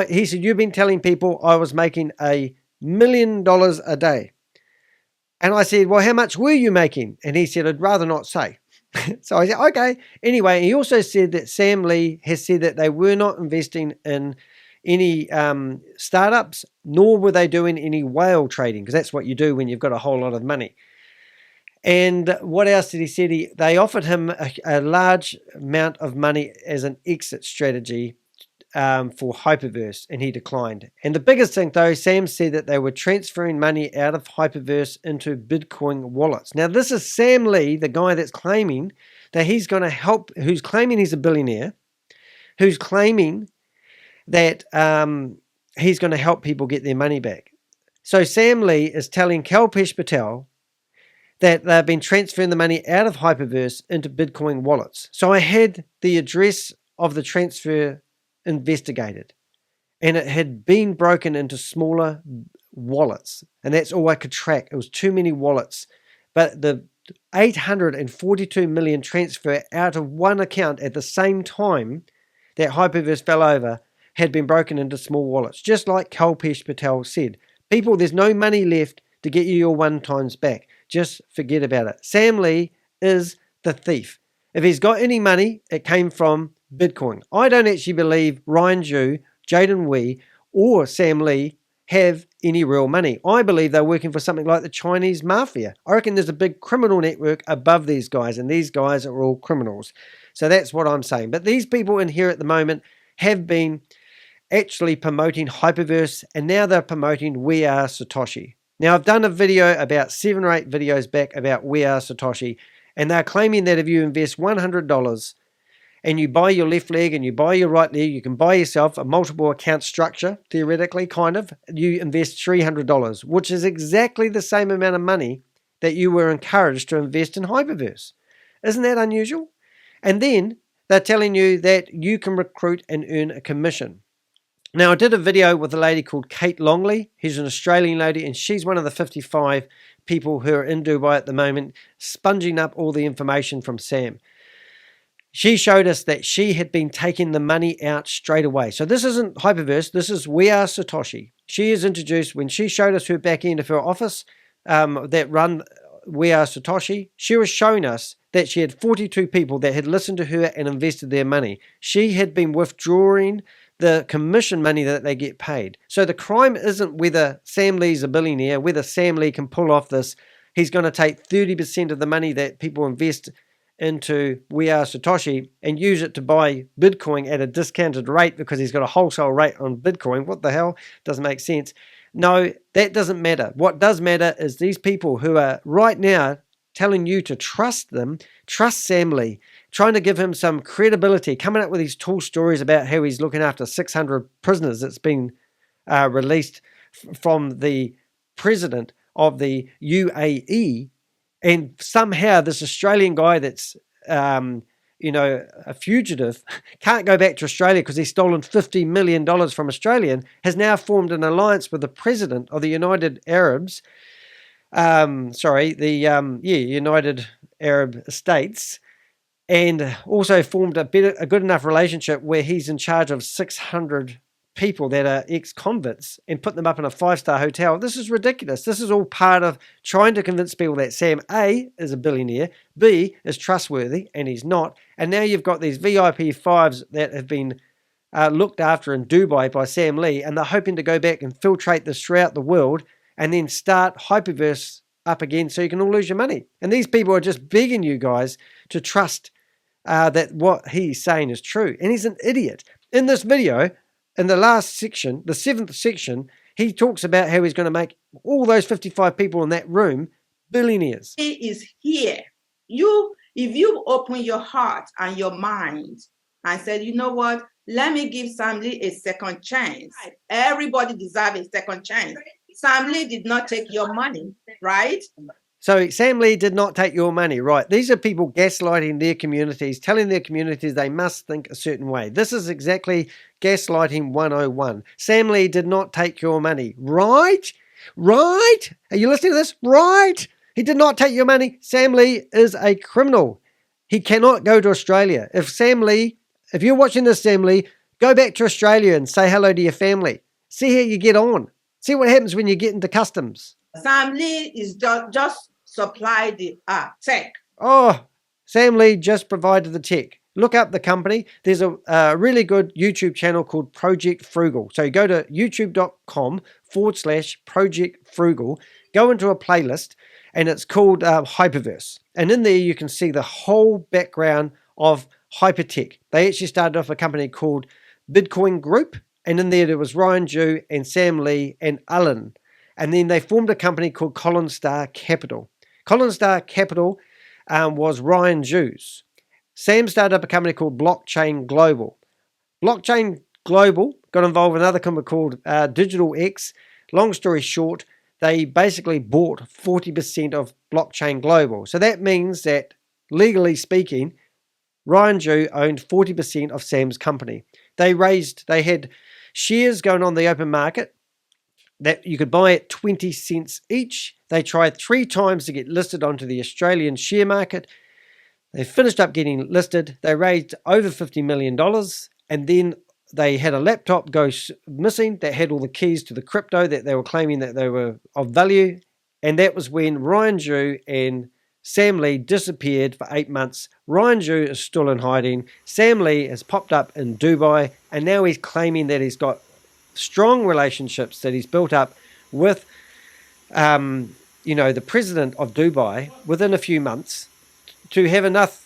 he said, you've been telling people I was making $1 million a day. And I said, well, how much were you making? And he said, I'd rather not say. So I said, okay. Anyway, he also said that Sam Lee has said that they were not investing in any startups, nor were they doing any whale trading, because that's what you do when you've got a whole lot of money. And what else did he say? They offered him a large amount of money as an exit strategy for Hyperverse, and he declined. And the biggest thing, though, Sam said that they were transferring money out of Hyperverse into Bitcoin wallets. Now, this is Sam Lee, the guy that's claiming that he's going to help, who's claiming he's a billionaire, who's claiming that he's going to help people get their money back. So Sam Lee is telling Kalpesh Patel that they've been transferring the money out of Hyperverse into Bitcoin wallets. So I had the address of the transfer investigated, and it had been broken into smaller wallets, and that's all I could track. It was too many wallets, but the 842 million transfer out of one account at the same time that Hyperverse fell over had been broken into small wallets, just like Kalpesh Patel said. People, there's no money left to get you your one times back. Just forget about it. Sam Lee is the thief. If he's got any money, it came from Bitcoin. I don't actually believe Ryan Zhu, Jaden Wee, or Sam Lee have any real money. I believe they're working for something like the Chinese mafia. I reckon there's a big criminal network above these guys, and these guys are all criminals. So that's what I'm saying. But these people in here at the moment have been actually promoting Hyperverse, and now they're promoting We Are Satoshi. Now, I've done a video about 7 or 8 videos back about We Are Satoshi, and they're claiming that if you invest $100 and you buy your left leg and you buy your right leg, you can buy yourself a multiple account structure, theoretically, kind of. You invest $300, which is exactly the same amount of money that you were encouraged to invest in Hyperverse. Isn't that unusual? And then they're telling you that you can recruit and earn a commission. Now, I did a video with a lady called Kate Longley, who's an Australian lady, and she's one of the 55 people who are in Dubai at the moment, sponging up all the information from Sam. She showed us that she had been taking the money out straight away. So this isn't Hyperverse, this is We Are Satoshi. She is introduced, when she showed us her back end of her office that run We Are Satoshi, she was showing us that she had 42 people that had listened to her and invested their money. She had been withdrawing the commission money that they get paid. So the crime isn't whether Sam Lee's a billionaire, whether Sam Lee can pull off this. He's going to take 30% of the money that people invest into We Are Satoshi and use it to buy Bitcoin at a discounted rate because he's got a wholesale rate on Bitcoin. What the hell? Doesn't make sense. No, that doesn't matter. What does matter is these people who are right now telling you to trust them, trust Sam Lee, trying to give him some credibility, coming up with these tall stories about how he's looking after 600 prisoners that's been released from the president of the UAE. And somehow this Australian guy that's, a fugitive can't go back to Australia because he's stolen $50 million from Australian, has now formed an alliance with the president of the United Arabs, United Arab States, and also formed a good enough relationship where he's in charge of 600 people that are ex-convicts and put them up in a 5-star hotel. This is ridiculous. This is all part of trying to convince people that Sam A is a billionaire, B is trustworthy, and he's not. And now you've got these VIP 5s that have been looked after in Dubai by Sam Lee, and they're hoping to go back and filtrate this throughout the world and then start Hyperverse up again so you can all lose your money. And these people are just begging you guys to trust that what he's saying is true. And he's an idiot. In this video, in the last section, the 7th section, he talks about how he's going to make all those 55 people in that room billionaires. He is here. If you open your heart and your mind and said, you know what, let me give Sam Lee a second chance. Everybody deserves a second chance. Sam Lee did not take your money, right? So Sam Lee did not take your money, right? These are people gaslighting their communities, telling their communities they must think a certain way. This is exactly gaslighting 101. Sam Lee did not take your money, right? Right? Are you listening to this? Right? He did not take your money. Sam Lee is a criminal. He cannot go to Australia. If you're watching this, Sam Lee, go back to Australia and say hello to your family. See how you get on. See what happens when you get into customs. Sam Lee is just supply the tech. Oh, Sam Lee just provided the tech. Look up the company. There's a really good YouTube channel called Project Frugal. So you go to youtube.com/Project Frugal, go into a playlist, and it's called Hyperverse. And in there you can see the whole background of Hypertech. They actually started off a company called Bitcoin Group, and in there was Ryan Jew and Sam Lee and Alan. And then they formed a company called Colin Star Capital. Colin Star Capital was Ryan Jew's. Sam started up a company called Blockchain Global. Blockchain Global got involved with another company called Digital X. Long story short, they basically bought 40% of Blockchain Global. So that means that, legally speaking, Ryan Jew owned 40% of Sam's company. They had shares going on the open market that you could buy at 20 cents each. They tried 3 times to get listed onto the Australian share market. They finished up getting listed. They raised over $50 million, and then they had a laptop go missing that had all the keys to the crypto that they were claiming that they were of value. And that was when Ryan Jew and Sam Lee disappeared for 8 months. Ryan Jew is still in hiding. Sam Lee has popped up in Dubai, and now he's claiming that he's got strong relationships that he's built up with, the president of Dubai within a few months to have enough,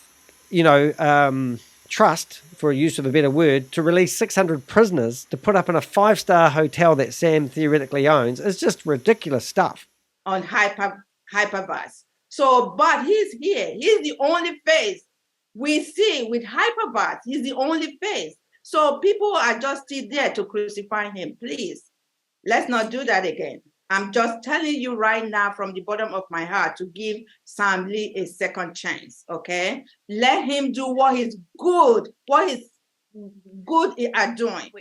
trust, for use of a better word, to release 600 prisoners to put up in a 5-star hotel that Sam theoretically owns. It's just ridiculous stuff. On Hyperverse. So, but he's here. He's the only face we see with Hyperverse. He's the only face. So people are just still there to crucify him. Please, let's not do that again. I'm just telling you right now from the bottom of my heart to give Sam Lee a second chance, okay? Let him do what he's good at doing.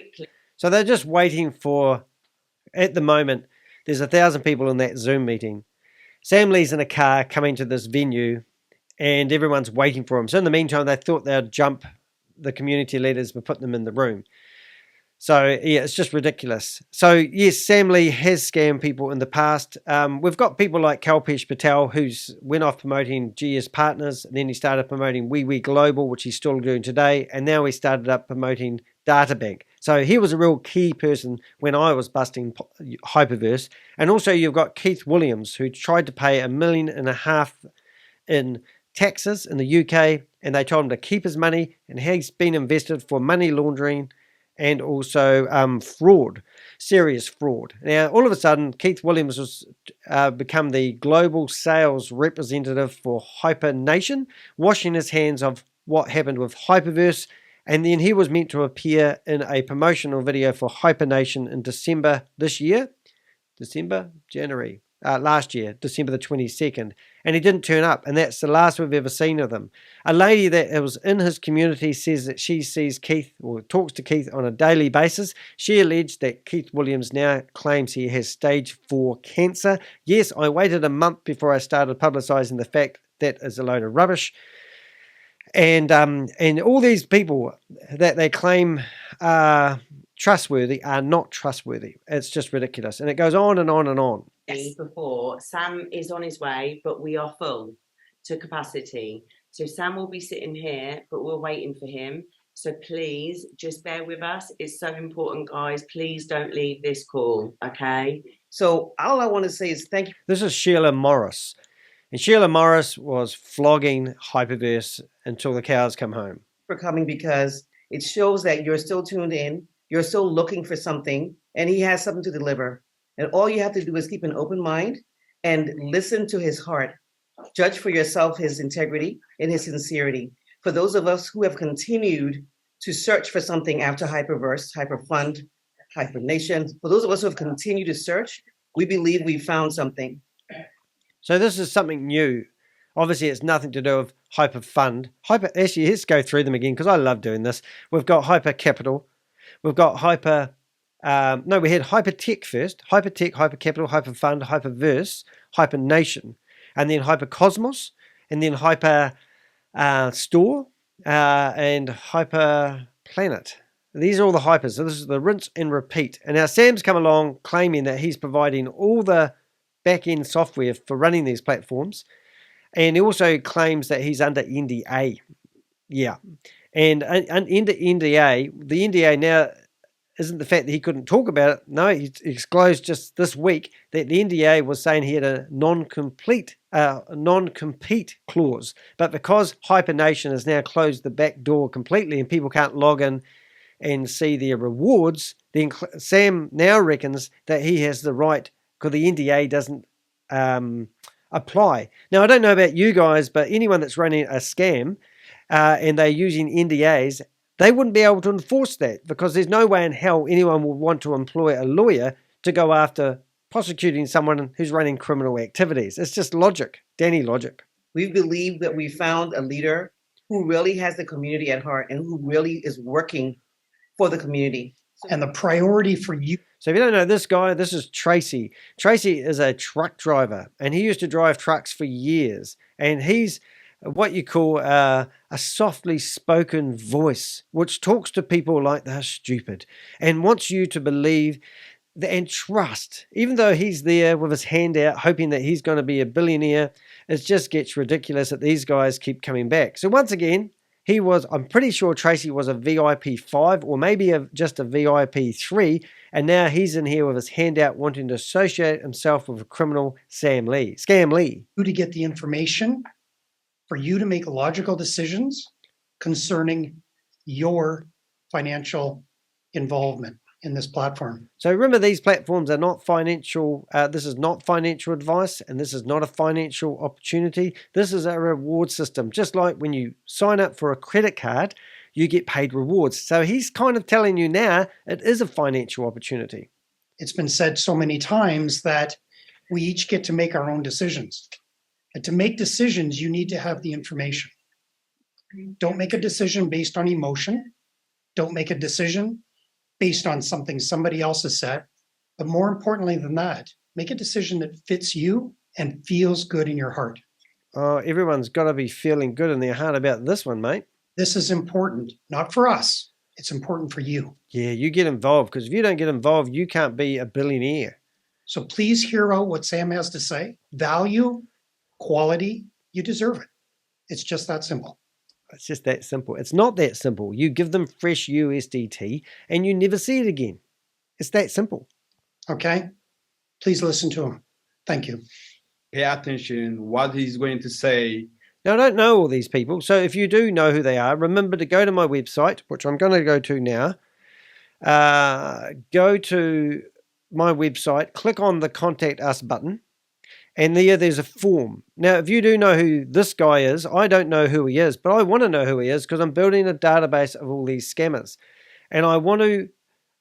So they're just waiting for, at the moment, there's 1,000 people in that Zoom meeting. Sam Lee's in a car coming to this venue and everyone's waiting for him. So in the meantime, they thought they'd jump the community leaders but put them in the room. So yeah, it's just ridiculous. So yes, Sam Lee has scammed people in the past. We've got people like Kalpesh Patel, who's went off promoting GS Partners, and then he started promoting wewe.Global, which he's still doing today, and now he started up promoting Databank. So he was a real key person when I was busting Hyperverse. And also you've got Keith Williams, who tried to pay $1.5 million in taxes in the UK, and they told him to keep his money, and he's been invested for money laundering and also fraud, serious fraud. Now, all of a sudden, Keith Williams was become the global sales representative for HyperNation, washing his hands of what happened with Hyperverse, and then he was meant to appear in a promotional video for HyperNation in December this year. January. Last year, December the 22nd, and he didn't turn up, and that's the last we've ever seen of him. A lady that was in his community says that she sees Keith, or talks to Keith on a daily basis. She alleged that Keith Williams now claims he has stage 4 cancer. Yes, I waited a month before I started publicising the fact that is a load of rubbish. And all these people that they claim trustworthy are not trustworthy. It's just ridiculous, and it goes on and on and on. Before Sam is on his way, but we are full to capacity. So Sam will be sitting here, but we're waiting for him. So please just bear with us. It's so important, guys. Please don't leave this call, okay? So all I want to say is thank you. This is Sheila Morris. And Sheila Morris was flogging Hyperverse until the cows come home. For coming, because it shows that you're still tuned in. You're still looking for something, and he has something to deliver. And all you have to do is keep an open mind and listen to his heart. Judge for yourself his integrity and his sincerity. For those of us who have continued to search for something after Hyperverse, Hyperfund, Hypernation, for those of us who have continued to search, we believe we found something. So this is something new. Obviously, it's nothing to do with Hyperfund. Actually, let's go through them again because I love doing this. We've got Hyper Capital. We've got we had Hypertech first. Hypertech, Hypercapital, Hyperfund, Hyperverse, Hypernation, and then Hypercosmos, and then Hyper Store, and Hyperplanet. These are all the hypers. So this is the rinse and repeat. And now Sam's come along claiming that he's providing all the back-end software for running these platforms. And he also claims that he's under NDA. Yeah. And under NDA, the NDA now isn't the fact that he couldn't talk about it. No, he disclosed just this week that the NDA was saying he had a non-compete clause. But because Hypernation has now closed the back door completely and people can't log in and see their rewards, then Sam now reckons that he has the right because the NDA doesn't apply. Now, I don't know about you guys, but anyone that's running a scam and they're using NDAs, they wouldn't be able to enforce that because there's no way in hell anyone would want to employ a lawyer to go after prosecuting someone who's running criminal activities. It's just logic, Danny logic. We believe that we found a leader who really has the community at heart and who really is working for the community. And the priority for you. So if you don't know this guy, this is Tracy. Tracy is a truck driver and he used to drive trucks for years. And he's what you call a softly spoken voice, which talks to people like they're stupid and wants you to believe and trust, even though he's there with his hand out, hoping that he's going to be a billionaire. It just gets ridiculous that these guys keep coming back. So once again, I'm pretty sure Tracy was a VIP 5 or maybe just a VIP 3. And now he's in here with his hand out wanting to associate himself with a criminal Scam Lee. To get the information for you to make logical decisions concerning your financial involvement in this platform. So remember, these platforms are not financial. This is not financial advice, and this is not a financial opportunity. This is a reward system. Just like when you sign up for a credit card, you get paid rewards. So he's kind of telling you now it is a financial opportunity. It's been said so many times that we each get to make our own decisions. And to make decisions, you need to have the information. Don't make a decision based on emotion. Don't make a decision based on something somebody else has said. But more importantly than that, make a decision that fits you and feels good in your heart. Oh, everyone's got to be feeling good in their heart about this one, mate. This is important, not for us. It's important for you. Yeah, you get involved, because if you don't get involved, you can't be a billionaire. So please hear out what Sam has to say. Value, quality, you deserve it. It's just that simple. It's just that simple. It's not that simple. You give them fresh USDT and you never see it again. It's that simple. Okay? Please listen to him. Thank you. Pay attention what he's going to say. Now, I don't know all these people, so if you do know who they are, remember to go to my website, which I'm going to go to now. Go to my website, click on the Contact Us button, and there's a form. Now, if you do know who this guy is, I don't know who he is, but I want to know who he is because I'm building a database of all these scammers. And I want to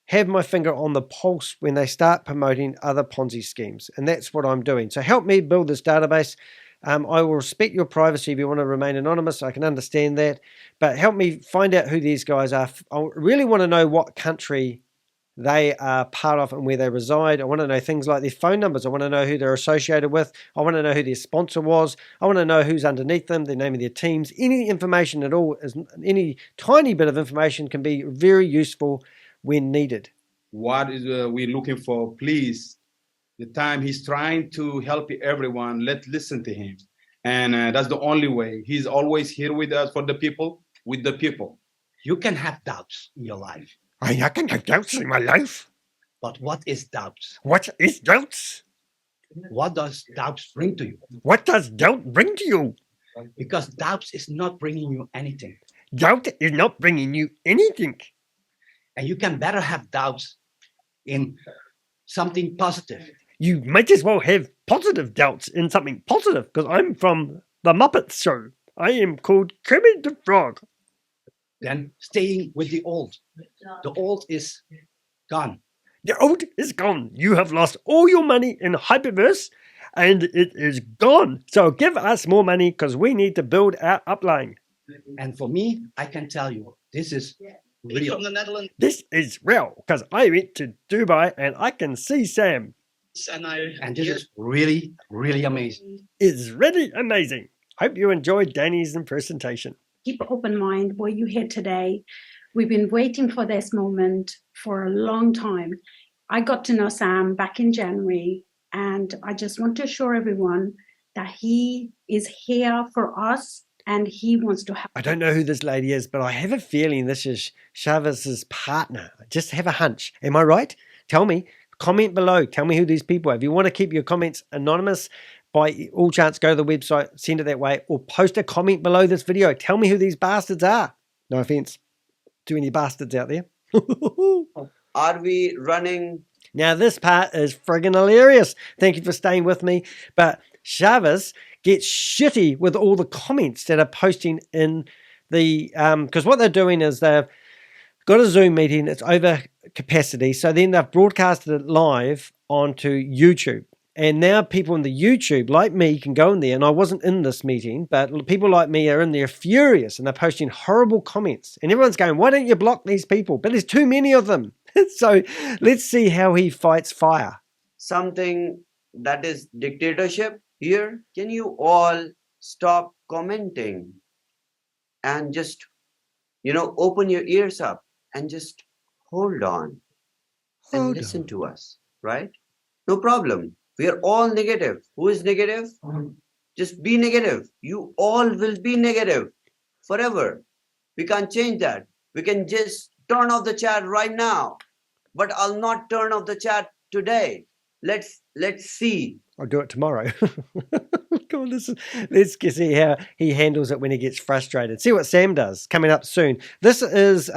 have my finger on the pulse when they start promoting other Ponzi schemes. And that's what I'm doing. So help me build this database. I will respect your privacy if you want to remain anonymous. I can understand that. But help me find out who these guys are. I really want to know what country they are part of and where they reside. I want to know things like their phone numbers. I want to know who they're associated with. I want to know who their sponsor was. I want to know who's underneath them, the name of their teams. Any information at all, any tiny bit of information can be very useful when needed. What is we looking for? Please, the time he's trying to help everyone, let's listen to him. And that's the only way. He's always here with us for the people, with the people. You can have doubts in your life. I can have doubts in my life. But what is doubts? What is doubts? What does doubts bring to you? What does doubt bring to you? Because doubts is not bringing you anything. Doubt is not bringing you anything. And you can better have doubts in something positive. You might as well have positive doubts in something positive, because I'm from the Muppets show. I am called Kermit the Frog. Then staying with the old. The old is gone. The old is gone. You have lost all your money in Hyperverse, and it is gone. So give us more money, because we need to build our upline. And for me, I can tell you, this is real. From the Netherlands. This is real, because I went to Dubai and I can see Sam. And this is really, really amazing. It's really amazing. Hope you enjoyed Danny's presentation. Keep an open mind where you're here today. We've been waiting for this moment for a long time. I got to know Sam back in January, and I just want to assure everyone that he is here for us and he wants to help. I don't know who this lady is, but I have a feeling this is Chavez's partner. I just have a hunch. Am I right? Tell me. Comment below. Tell me who these people are. If you want to keep your comments anonymous, by all chance, go to the website, send it that way, or post a comment below this video. Tell me who these bastards are. No offense to any bastards out there. Are we running? Now, this part is friggin' hilarious. Thank you for staying with me. But Chavez gets shitty with all the comments that are posting in the... Because what they're doing is they've got a Zoom meeting. It's over capacity. So then they've broadcasted it live onto YouTube. And now people in the YouTube, like me, can go in there, and I wasn't in this meeting, but people like me are in there furious, and they're posting horrible comments. And everyone's going, why don't you block these people? But there's too many of them. So let's see how he fights fire. Something that is dictatorship here. Can you all stop commenting and just, open your ears up and just hold on and listen to us, right? No problem. We are all negative. Who is negative? Just be negative. You all will be negative forever. We can't change that. We can just turn off the chat right now. But I'll not turn off the chat today. Let's see. I'll do it tomorrow. Come on, let's see how he handles it when he gets frustrated. See what Sam does coming up soon. This is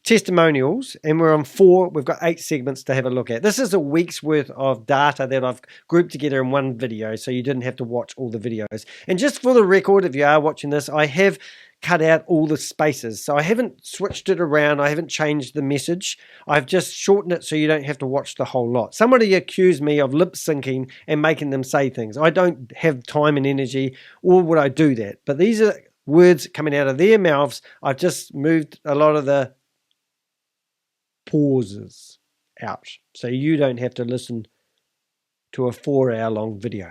testimonials, and we're on 4. We've got 8 segments to have a look at. This is a week's worth of data that I've grouped together in one video, so you didn't have to watch all the videos. And just for the record, if you are watching this, I have cut out all the spaces. So I haven't switched it around. I haven't changed the message. I've just shortened it so you don't have to watch the whole lot. Somebody accused me of lip syncing and making them say things. I don't have time and energy, or would I do that? But these are words coming out of their mouths. I've just moved a lot of the pauses out, so you don't have to listen to a 4-hour-long video.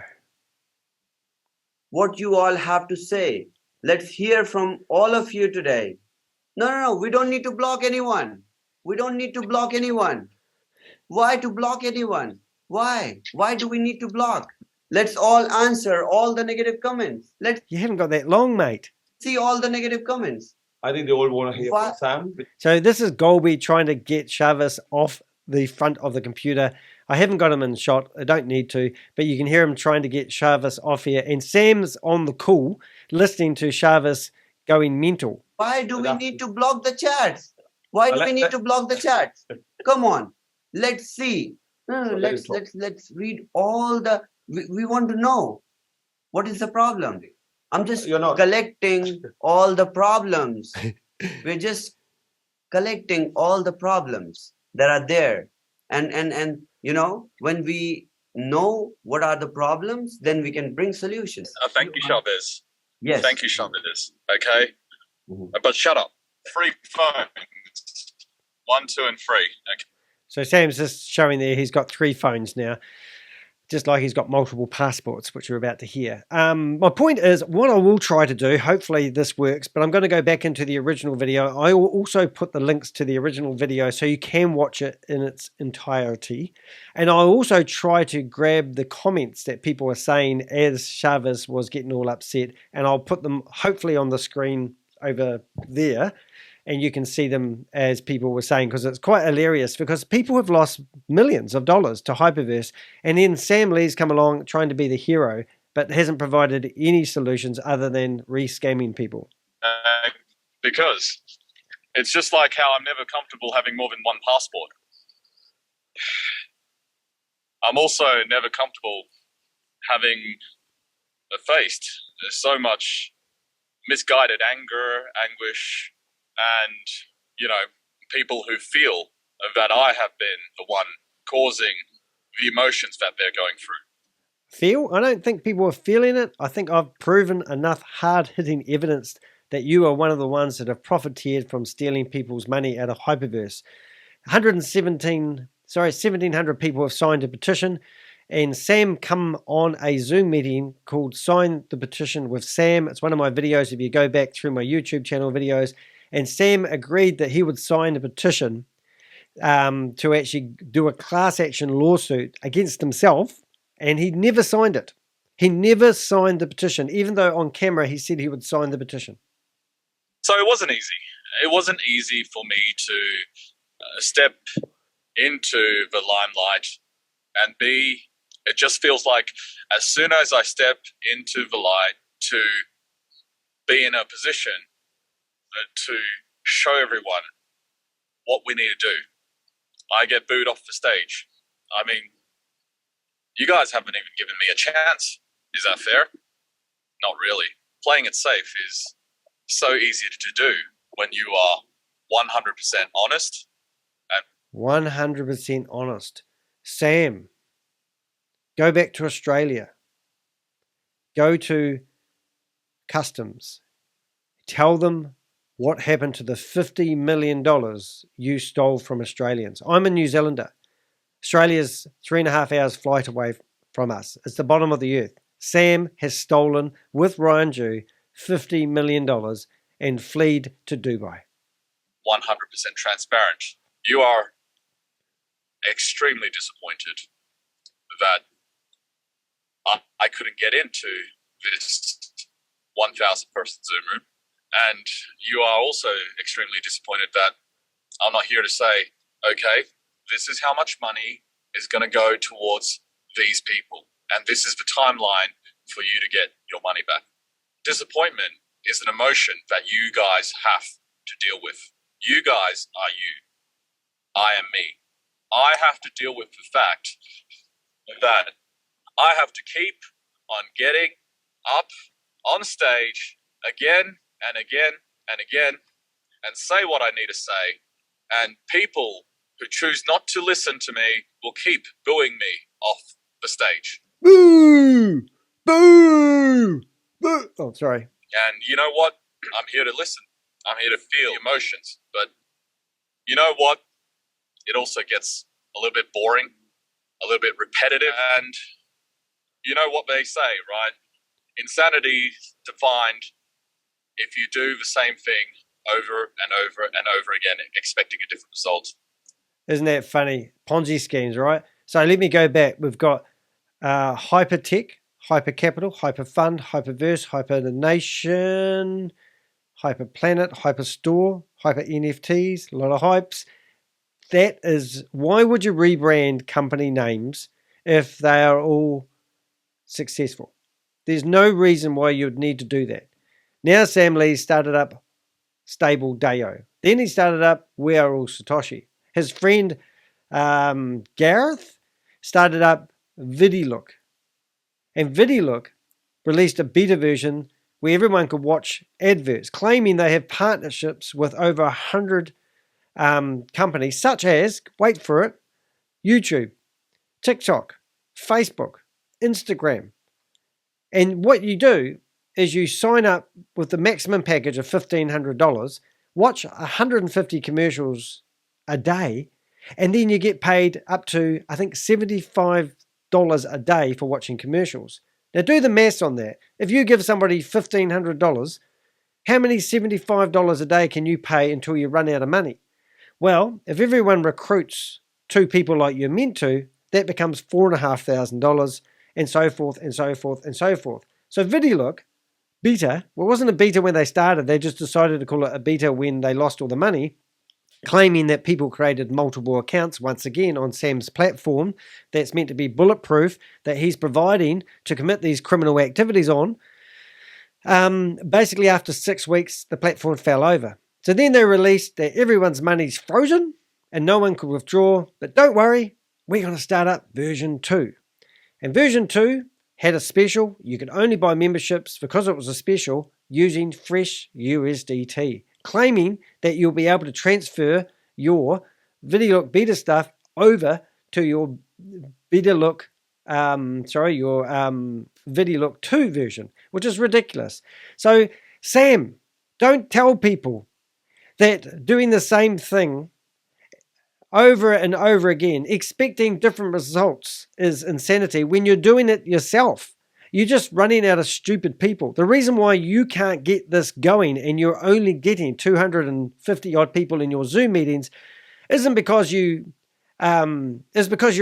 What you all have to say. Let's hear from all of you today. No, we don't need to block anyone. We don't need to block anyone. Why to block anyone? Why? Why do we need to block? Let's all answer all the negative comments. Let's You haven't got that long, mate. see all the negative comments. I think they all want to hear from Sam. So this is Gobi trying to get Chavez off the front of the computer. I haven't got him in shot. I don't need to, but you can hear him trying to get Chavez off here. And Sam's on the call listening to Chavez going mental. Why do we need to block the chats? Why do we need to block the chats? Come on, let's see. Let's read all the. We want to know what is the problem. I'm just collecting all the problems. We're just collecting all the problems that are there, and you know, when we know what are the problems, then we can bring solutions. Thank you, Shavez. Yes. Thank you, Shavez. Okay. But shut up. Free phones. 1, 2, and 3. Okay. So Sam's just showing there he's got 3 phones now, just like he's got multiple passports, which we're about to hear. My point is, what I will try to do, hopefully this works, but I'm going to go back into the original video. I will also put the links to the original video so you can watch it in its entirety. And I'll also try to grab the comments that people were saying as Chavez was getting all upset, and I'll put them hopefully on the screen over there, and you can see them as people were saying, because it's quite hilarious, because people have lost millions of dollars to Hyperverse, and then Sam Lee's come along trying to be the hero, but hasn't provided any solutions other than re-scamming people. Because it's just like how I'm never comfortable having more than one passport. I'm also never comfortable having faced so much misguided anger, anguish, and, you know, people who feel that I have been the one causing the emotions that they're going through. Feel? I don't think people are feeling it. I think I've proven enough hard-hitting evidence that you are one of the ones that have profiteered from stealing people's money out of Hyperverse. 1,700 people have signed a petition, and Sam come on a Zoom meeting called Sign the Petition with Sam. It's one of my videos if you go back through my YouTube channel videos. And Sam agreed that he would sign a petition to actually do a class action lawsuit against himself, and he never signed it. He never signed the petition, even though on camera he said he would sign the petition. So it wasn't easy. It wasn't easy for me to step into the limelight and it just feels like as soon as I step into the light to be in a position to show everyone what we need to do, I get booed off the stage. I mean, you guys haven't even given me a chance. Is that fair? Not really. Playing it safe is so easy to do when you are 100% honest. 100% honest. Sam, go back to Australia. Go to customs. Tell them what happened to the $50 million you stole from Australians. I'm a New Zealander. Australia's 3.5 hours flight away from us. It's the bottom of the earth. Sam has stolen, with Ryan Jew, $50 million and fled to Dubai. 100% transparent. You are extremely disappointed that I couldn't get into this 1,000 person Zoom room. And you are also extremely disappointed that I'm not here to say, okay, this is how much money is going to go towards these people. And this is the timeline for you to get your money back. Disappointment is an emotion that you guys have to deal with. You guys are you. I am me. I have to deal with the fact that I have to keep on getting up on stage again and again and again and say what I need to say. And people who choose not to listen to me will keep booing me off the stage. Boo! Boo! Boo! Oh, sorry. And you know what? I'm here to listen. I'm here to feel emotions. But you know what? it also gets a little bit boring, a little bit repetitive. And you know what they say, right? Insanity is defined if you do the same thing over and over and over again, expecting a different result. Isn't that funny? Ponzi schemes, right? So let me go back. We've got hypertech, hypercapital, hyperfund, hyperverse, hypernation, hyperplanet, hyperstore, hyper NFTs, a lot of hypes. That is, why would you rebrand company names if they are all successful? There's no reason why you would need to do that. Now Sam Lee started up Stable Dayo. Then he started up We Are All Satoshi. His friend Gareth started up VidiLook. And VidiLook released a beta version where everyone could watch adverts, claiming they have partnerships with over 100 companies such as, wait for it, YouTube, TikTok, Facebook, Instagram. And what you do is you sign up with the maximum package of $1,500, watch 150 commercials a day, and then you get paid up to, I think, $75 a day for watching commercials. Now do the maths on that. If you give somebody $1,500, how many $75 a day can you pay until you run out of money? Well, if everyone recruits 2 people like you're meant to, that becomes $4,500, and so forth and so forth and so forth. So VidiLook, beta, well, it wasn't a beta when they started. They just decided to call it a beta when they lost all the money, claiming that people created multiple accounts once again on Sam's platform that's meant to be bulletproof, that he's providing to commit these criminal activities on. Basically, after 6 weeks, the platform fell over. So then they released that everyone's money's frozen and no one could withdraw. But don't worry, we're going to start up version 2. And version 2 had a special. You could only buy memberships because it was a special using fresh USDT, claiming that you'll be able to transfer your VidiLook beta stuff over to your VidiLook, VidiLook 2 version, which is ridiculous. So, Sam, don't tell people that doing the same thing over and over again, expecting different results, is insanity when you're doing it yourself. You're just running out of stupid people. The reason why you can't get this going and you're only getting 250 odd people in your Zoom meetings isn't because is because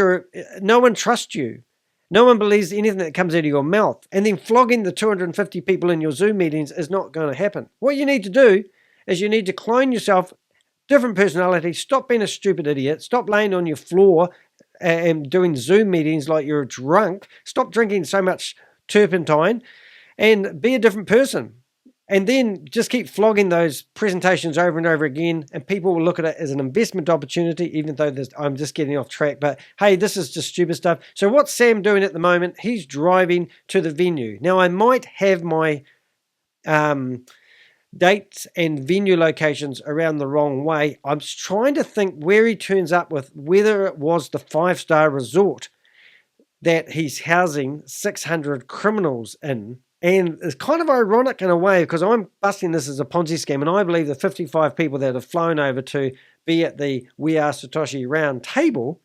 no one trusts you. No one believes anything that comes out of your mouth. And then flogging the 250 people in your Zoom meetings is not going to happen. What you need to do is you need to clone yourself, different personality, stop being a stupid idiot, stop laying on your floor and doing Zoom meetings like you're drunk, stop drinking so much turpentine, and be a different person. And then just keep flogging those presentations over and over again, and people will look at it as an investment opportunity, even though I'm just getting off track. But hey, this is just stupid stuff. So what's Sam doing at the moment? He's driving to the venue. Now, I might have my dates and venue locations around the wrong way. I'm trying to think where he turns up with, whether it was the 5-star resort that he's housing 600 criminals in. And it's kind of ironic in a way, because I'm busting this as a Ponzi scheme, and I believe the 55 people that have flown over to be at the We Are Satoshi round table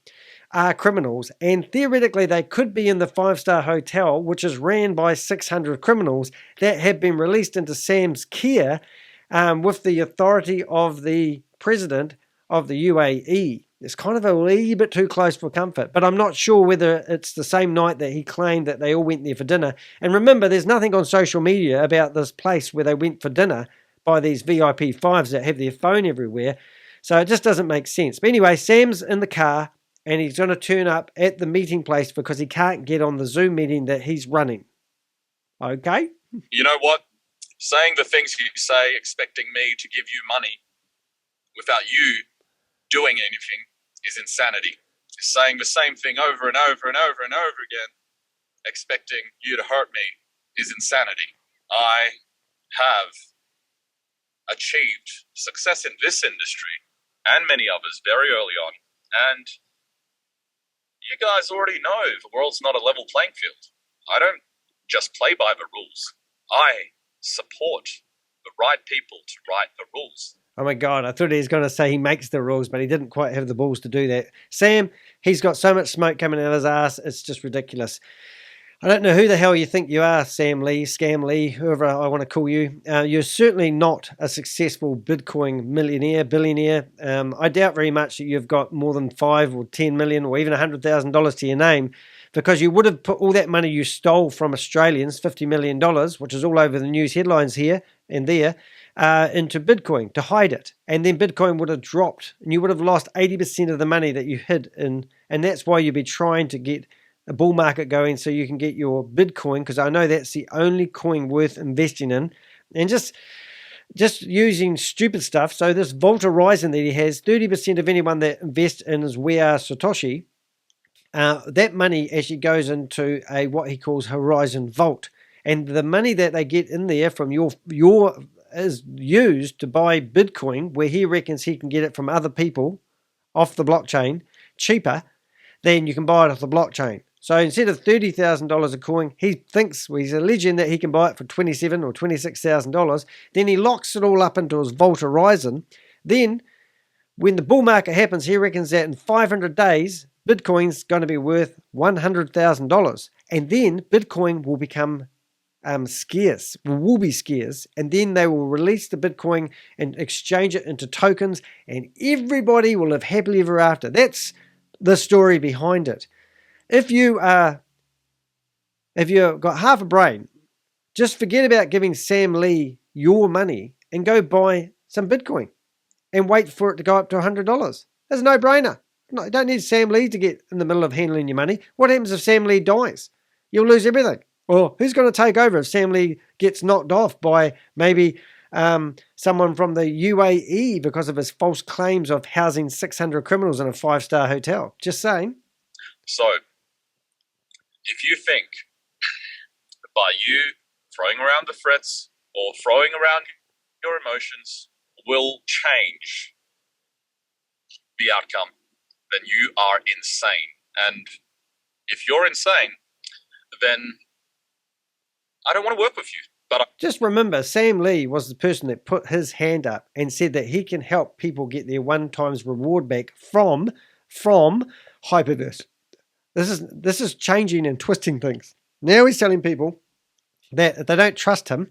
are criminals, and theoretically they could be in the 5-star hotel, which is ran by 600 criminals that have been released into Sam's care with the authority of the president of the UAE. It's kind of a wee bit too close for comfort, but I'm not sure whether it's the same night that he claimed that they all went there for dinner. And remember, there's nothing on social media about this place where they went for dinner by these VIP 5s that have their phone everywhere. So it just doesn't make sense. But anyway, Sam's in the car, and he's going to turn up at the meeting place because he can't get on the Zoom meeting that he's running. Okay? You know what? Saying the things you say, expecting me to give you money without you doing anything is insanity. Saying the same thing over and over and over and over again, expecting you to hurt me, is insanity. I have achieved success in this industry and many others very early on, and you guys already know the world's not a level playing field. I don't just play by the rules. I support the right people to write the rules. Oh my God, I thought he was going to say he makes the rules, but he didn't quite have the balls to do that. Sam, he's got so much smoke coming out of his ass, it's just ridiculous. I don't know who the hell you think you are, Sam Lee, Scam Lee, whoever I want to call you. You're certainly not a successful Bitcoin millionaire, billionaire. I doubt very much that you've got more than 5 or 10 million or even $100,000 to your name, because you would have put all that money you stole from Australians, $50 million, which is all over the news headlines here and there, into Bitcoin to hide it. And then Bitcoin would have dropped and you would have lost 80% of the money that you hid in. And that's why you'd be trying to get a bull market going so you can get your Bitcoin, because I know that's the only coin worth investing in. And just using stupid stuff. So this Vault Horizon that he has, 30% of anyone that invests in his wewe.Satoshi, that money actually goes into a what he calls Horizon Vault. And the money that they get in there from your is used to buy Bitcoin, where he reckons he can get it from other people off the blockchain cheaper than you can buy it off the blockchain. So instead of $30,000 a coin, he thinks, well, he's alleging that he can buy it for $27,000 or $26,000. Then he locks it all up into his Vault Horizon. Then when the bull market happens, he reckons that in 500 days, Bitcoin's going to be worth $100,000. And then Bitcoin will become scarce, will be scarce, and then they will release the Bitcoin and exchange it into tokens, and everybody will live happily ever after. That's the story behind it. If you've got half a brain, just forget about giving Sam Lee your money and go buy some Bitcoin and wait for it to go up to $100. That's a no-brainer. No, you don't need Sam Lee to get in the middle of handling your money. What happens if Sam Lee dies? You'll lose everything. Well, who's going to take over if Sam Lee gets knocked off by maybe someone from the UAE because of his false claims of housing 600 criminals in a 5-star hotel? Just saying. So, if you think that by you throwing around the threats or throwing around your emotions will change the outcome, then you are insane. And if you're insane, then I don't want to work with you. But just remember, Sam Lee was the person that put his hand up and said that he can help people get their one-time reward back from Hyperverse. This is changing and twisting things. Now he's telling people that if they don't trust him,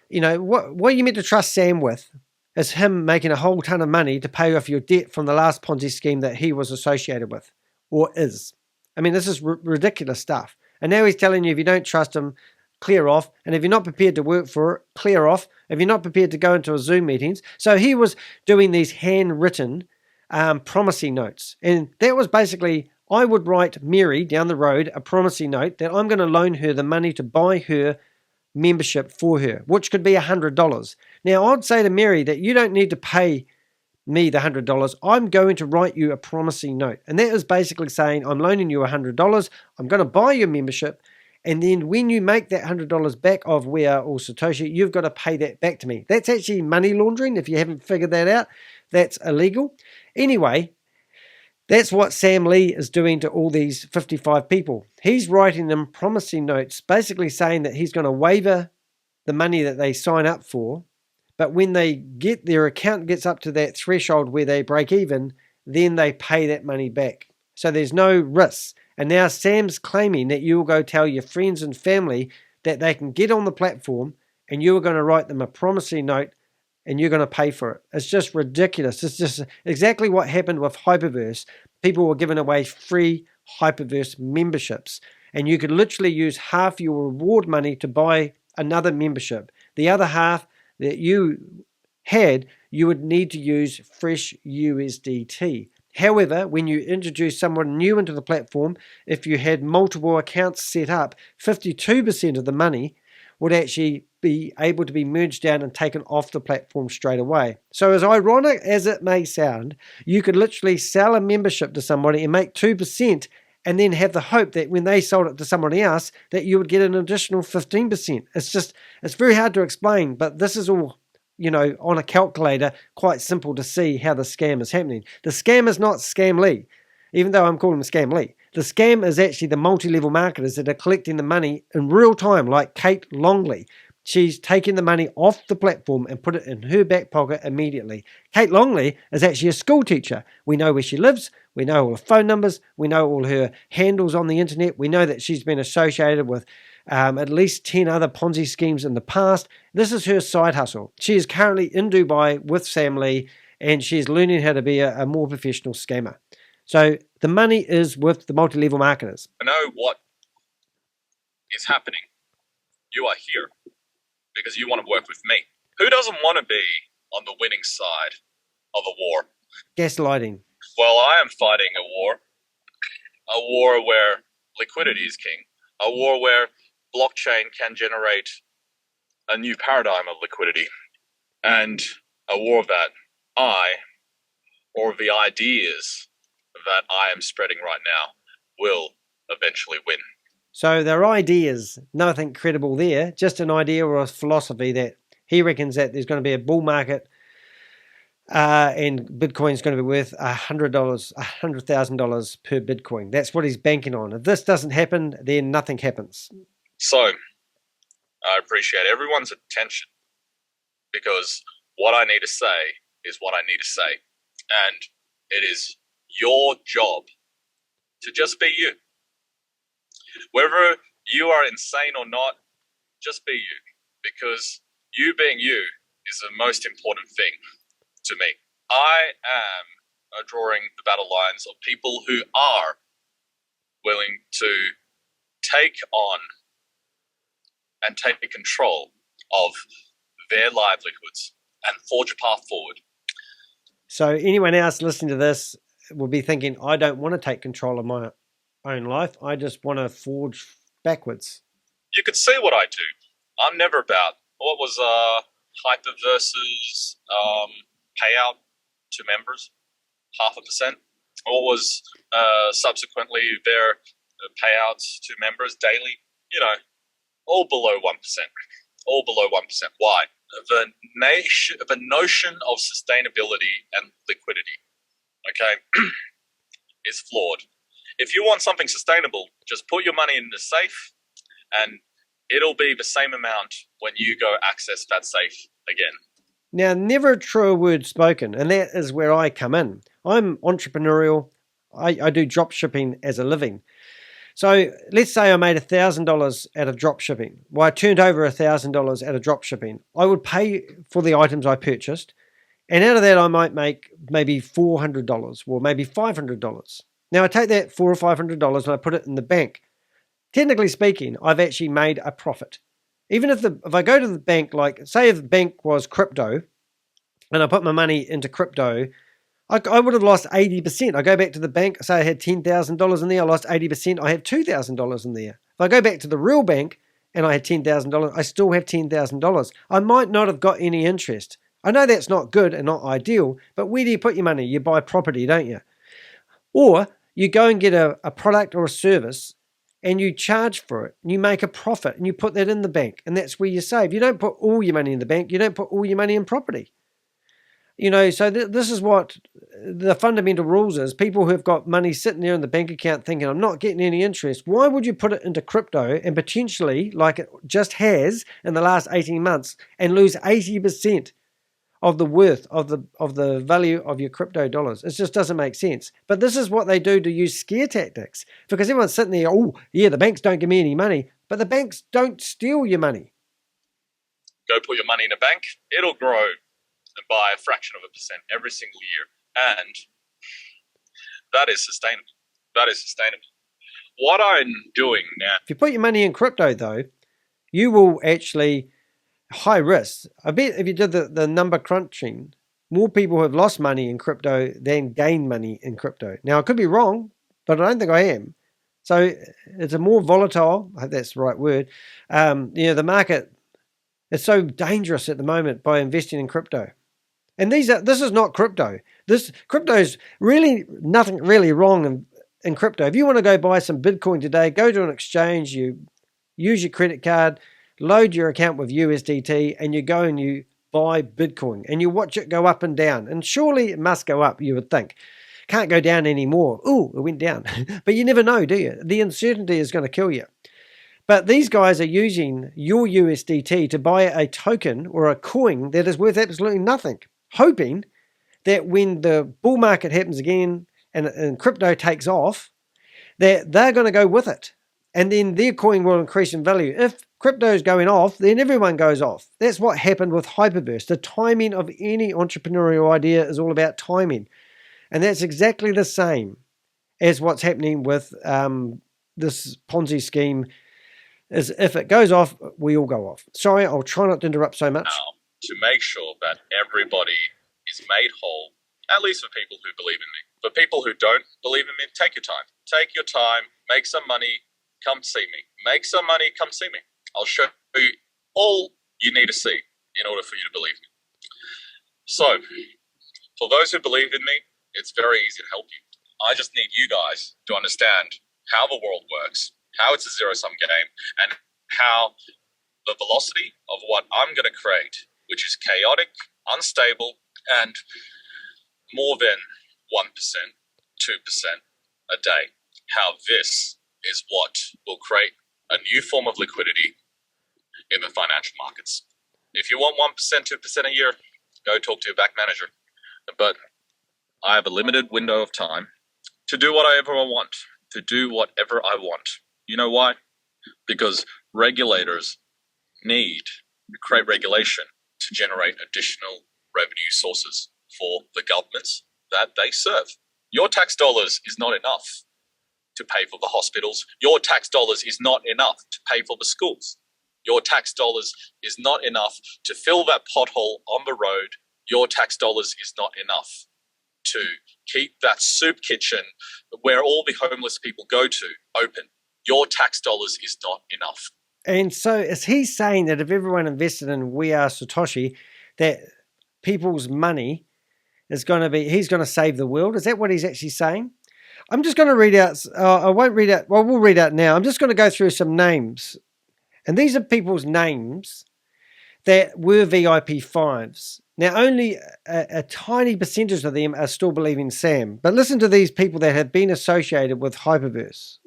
you know, what you meant to trust Sam with is him making a whole ton of money to pay off your debt from the last Ponzi scheme that he was associated with, or is. I mean, this is ridiculous stuff. And now he's telling you if you don't trust him, clear off. And if you're not prepared to work for it, clear off. If you're not prepared to go into a Zoom meetings. So he was doing these handwritten promissory notes. And that was basically, I would write Mary down the road a promissory note that I'm going to loan her the money to buy her membership for her, which could be $100. Now, I'd say to Mary that you don't need to pay me the $100. I'm going to write you a promissory note. And that is basically saying, I'm loaning you $100. I'm going to buy your membership. And then when you make that $100 back of Are All Satoshi, you've got to pay that back to me. That's actually money laundering. If you haven't figured that out, that's illegal. Anyway, that's what Sam Lee is doing to all these 55 people. He's writing them promissory notes, basically saying that he's going to waiver the money that they sign up for. But when they get their account gets up to that threshold where they break even, then they pay that money back. So there's no risk. And now Sam's claiming that you will go tell your friends and family that they can get on the platform and you are going to write them a promissory note and you're going to pay for it. It's just ridiculous. It's just exactly what happened with Hyperverse. People were giving away free Hyperverse memberships. And you could literally use half your reward money to buy another membership. The other half that you had, you would need to use fresh USDT. However, when you introduce someone new into the platform, if you had multiple accounts set up, 52% of the money would actually be able to be merged down and taken off the platform straight away. So as ironic as it may sound, you could literally sell a membership to somebody and make 2% and then have the hope that when they sold it to somebody else, that you would get an additional 15%. It's very hard to explain, but this is all, you know, on a calculator, quite simple to see how the scam is happening. The scam is not Scam Lee, even though I'm calling him Scam Lee. The scam is actually the multi-level marketers that are collecting the money in real time, like Kate Longley. she's taken the money off the platform and put it in her back pocket immediately. Kate Longley is actually a school teacher. We know where she lives. We know all her phone numbers. We know all her handles on the internet. We know that she's been associated with at least 10 other Ponzi schemes in the past. This is her side hustle. She is currently in Dubai with Sam Lee, and she's learning how to be a more professional scammer. So the money is with the multi-level marketers. I know what is happening. You are here because you want to work with me. Who doesn't want to be on the winning side of a war? Gaslighting. Well, I am fighting a war where liquidity is king, a war where blockchain can generate a new paradigm of liquidity, and a war that or the ideas that I am spreading right now will eventually win. So their ideas, nothing credible there, just an idea or a philosophy that he reckons that there's going to be a bull market and Bitcoin's going to be worth $100,000 per Bitcoin. That's what he's banking on. If this doesn't happen, then nothing happens. So I appreciate everyone's attention, because what I need to say is what I need to say. And it is your job to just be you. Whether you are insane or not, just be you. Because you being you is the most important thing to me. I am drawing the battle lines of people who are willing to take on and take control of their livelihoods and forge a path forward. So anyone else listening to this will be thinking, I don't want to take control of my own life. I just want to forge backwards. You could see what I do. I'm never about what was hyper versus payout to members, 0.5%. What was subsequently their payouts to members daily, all below 1%. All below 1%. Why? The notion of sustainability and liquidity, okay, is flawed. If you want something sustainable, just put your money in the safe and it'll be the same amount when you go access that safe again. Now, never a truer word spoken, and that is where I come in. I'm entrepreneurial. I do drop shipping as a living. So let's say I made $1,000 out of drop shipping. Well, I turned over $1,000 out of drop shipping. I would pay for the items I purchased, and out of that I might make maybe $400 or maybe $500. Now I take that $400 or $500 and I put it in the bank. Technically speaking, I've actually made a profit. Even if I go to the bank, like say if the bank was crypto, and I put my money into crypto, I would have lost 80%. I go back to the bank, say I had $10,000 in there, I lost 80%, I have $2,000 in there. If I go back to the real bank and I had $10,000, I still have $10,000. I might not have got any interest. I know that's not good and not ideal, but where do you put your money? You buy property, don't you? Or you go and get a product or a service and you charge for it and you make a profit and you put that in the bank, and that's where you save. You don't put all your money in the bank, you don't put all your money in property. So this is what the fundamental rules is. People who have got money sitting there in the bank account thinking, I'm not getting any interest. Why would you put it into crypto and potentially, like it just has in the last 18 months, and lose 80% of the worth of the value of your crypto dollars? It just doesn't make sense. But this is what they do to use scare tactics, because everyone's sitting there, oh, yeah, the banks don't give me any money, but the banks don't steal your money. Go put your money in a bank, it'll grow by a fraction of a percent every single year. And that is sustainable. That is sustainable. What I'm doing now... If you put your money in crypto, though, you will actually... high risk. I bet if you did the number crunching, more people have lost money in crypto than gained money in crypto. Now, I could be wrong, but I don't think I am. So it's a more volatile, I hope that's the right word. The market is so dangerous at the moment by investing in crypto. And this is not crypto. Crypto is really nothing really wrong in crypto. If you want to go buy some Bitcoin today, go to an exchange, you use your credit card, load your account with USDT, and you go and you buy Bitcoin and you watch it go up and down. And surely it must go up, you would think. Can't go down anymore. Ooh, it went down. But you never know, do you? The uncertainty is going to kill you. But these guys are using your USDT to buy a token or a coin that is worth absolutely nothing, hoping that when the bull market happens again and crypto takes off, that they're going to go with it. And then their coin will increase in value. If crypto is going off, then everyone goes off. That's what happened with Hyperverse. The timing of any entrepreneurial idea is all about timing. And that's exactly the same as what's happening with this Ponzi scheme. Is if it goes off, we all go off. Sorry, I'll try not to interrupt so much. Now, to make sure that everybody is made whole, at least for people who believe in me. For people who don't believe in me, take your time. Take your time, make some money, come see me. Make some money, come see me. I'll show you all you need to see in order for you to believe me. So, for those who believe in me, it's very easy to help you. I just need you guys to understand how the world works, how it's a zero-sum game, and how the velocity of what I'm going to create, which is chaotic, unstable, and more than 1%, 2% a day, how this is what will create a new form of liquidity in the financial markets. If you want 1%, 2% a year, go talk to your back manager. But I have a limited window of time to do whatever I want, to do whatever I want. You know why? Because regulators need to create regulation to generate additional revenue sources for the governments that they serve. Your tax dollars is not enough to pay for the hospitals. Your tax dollars is not enough to pay for the schools. Your tax dollars is not enough to fill that pothole on the road. Your tax dollars is not enough to keep that soup kitchen where all the homeless people go to open. Your tax dollars is not enough. And so is he saying that if everyone invested in We Are Satoshi, that people's money is going to be, he's going to save the world? Is that what he's actually saying? I'm just going to read out, I won't read out, well, we'll read out now. I'm just going to go through some names. And these are people's names that were VIP5s. Now, only a tiny percentage of them are still believing Sam. But listen to these people that have been associated with Hyperverse.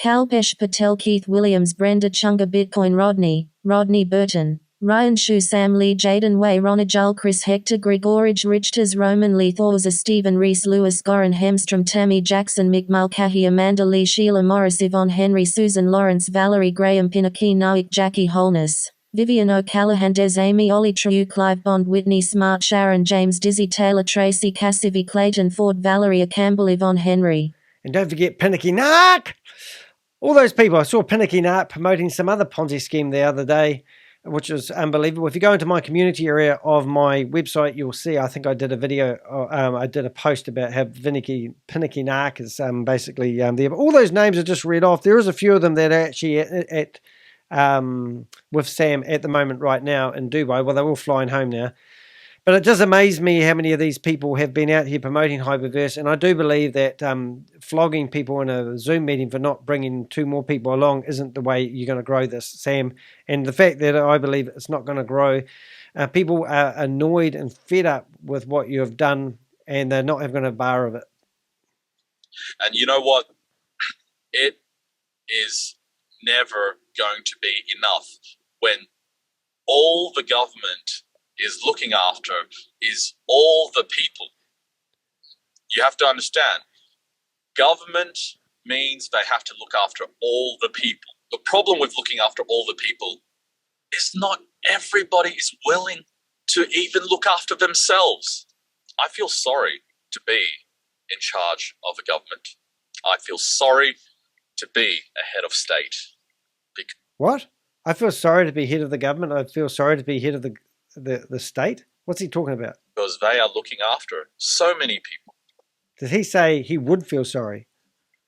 Kalpesh Patel, Keith Williams, Brenda Chunga, Bitcoin Rodney Burton, Ryan Shu, Sam Lee, Jaden Way, Ronajal, Chris Hector, Grigorij, Richters, Roman Lee, Thorza, Stephen Reese, Lewis, Goran Hemstrom, Tammy Jackson, Mick Mulcahy, Amanda Lee, Sheila Morris, Yvonne Henry, Susan Lawrence, Valerie Graham, Pinaki Noik, Jackie Holness, Vivian O'Callaghan, Des Amy, Ollie Trieu, Clive Bond, Whitney Smart, Sharon James, Dizzy Taylor, Tracy Cassivi, Clayton Ford, Valeria Campbell, Yvonne Henry. And don't forget Pinaki Nark! All those people. I saw Pinaki Nark promoting some other Ponzi scheme the other day, which is unbelievable. If you go into my community area of my website, you'll see, I think I did a video, I did a post about how Pinaki Nark is basically there. But all those names are just read off. There is a few of them that are actually at with Sam at the moment right now in Dubai. Well, they're all flying home now. But it does amaze me how many of these people have been out here promoting Hyperverse. And I do believe that flogging people in a Zoom meeting for not bringing 2 more people along isn't the way you're going to grow this, Sam. And the fact that I believe it's not going to grow, people are annoyed and fed up with what you have done, and they're not having a bar of it. And you know what? It is never going to be enough when all the government is looking after is all the people. You have to understand, government means they have to look after all the people. The problem with looking after all the people is not everybody is willing to even look after themselves. I feel sorry to be in charge of the government. I feel sorry to be a head of state. What? I feel sorry to be head of the government. I feel sorry to be head of the state? What's he talking about? Because they are looking after so many people. Did he say he would feel sorry?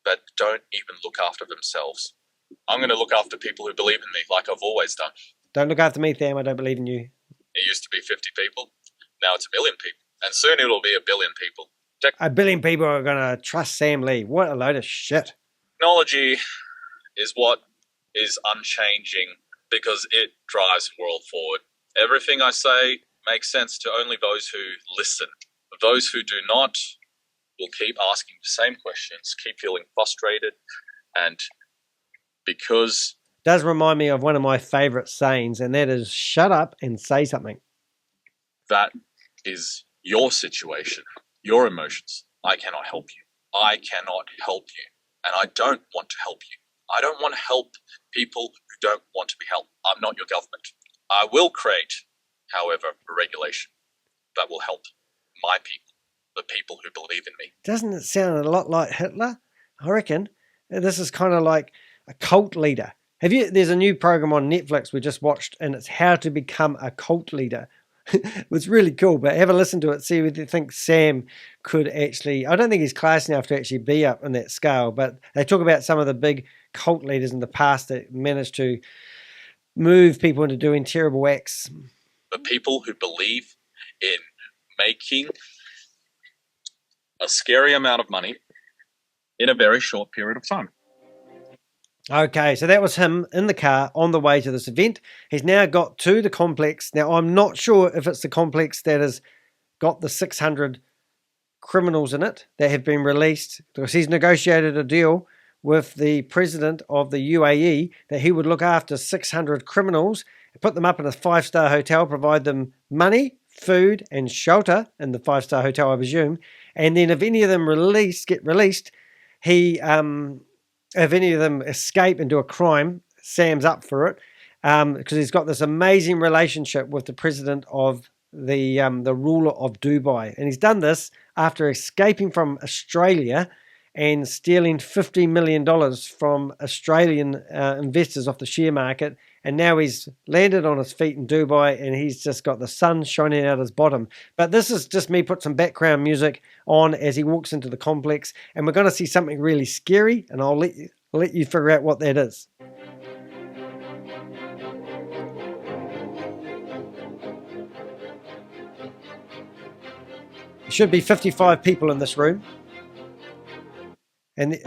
That don't even look after themselves. I'm going to look after people who believe in me like I've always done. Don't look after me, Tham. I don't believe in you. It used to be 50 people. Now it's 1 billion people. And soon it'll be 1 billion people. 1 billion people are going to trust Sam Lee. What a load of shit. Technology is what is unchanging because it drives the world forward. Everything I say makes sense to only those who listen. Those who do not will keep asking the same questions, keep feeling frustrated, and because does remind me of one of my favorite sayings, and that is shut up and say something. That is your situation, your emotions. I cannot help you. I cannot help you. And I don't want to help you. I don't want to help people who don't want to be helped. I'm not your government. I will create, however, a regulation that will help my people, the people who believe in me. Doesn't it sound a lot like Hitler? I reckon this is kind of like a cult leader. There's a new program on Netflix we just watched, and it's How to Become a Cult Leader. It was really cool, but have a listen to it, see if you think Sam could actually, I don't think he's class enough to actually be up in that scale, but they talk about some of the big cult leaders in the past that managed to move people into doing terrible acts. The people who believe in making a scary amount of money in a very short period of time. Okay, so that was him in the car on the way to this event. He's now got to the complex. Now, I'm not sure if it's the complex that has got the 600 criminals in it that have been released, because he's negotiated a deal with the president of the UAE that he would look after 600 criminals, put them up in a 5-star hotel, provide them money, food, and shelter in the 5-star hotel, I presume. And then if any of them get released, if any of them escape and do a crime, Sam's up for it, because he's got this amazing relationship with the president of the ruler of Dubai. And he's done this after escaping from Australia and stealing $50 million from Australian investors off the share market. And now he's landed on his feet in Dubai, and he's just got the sun shining out his bottom. But this is just me put some background music on as he walks into the complex, and we're going to see something really scary, and I'll let you figure out what that is. There should be 55 people in this room, and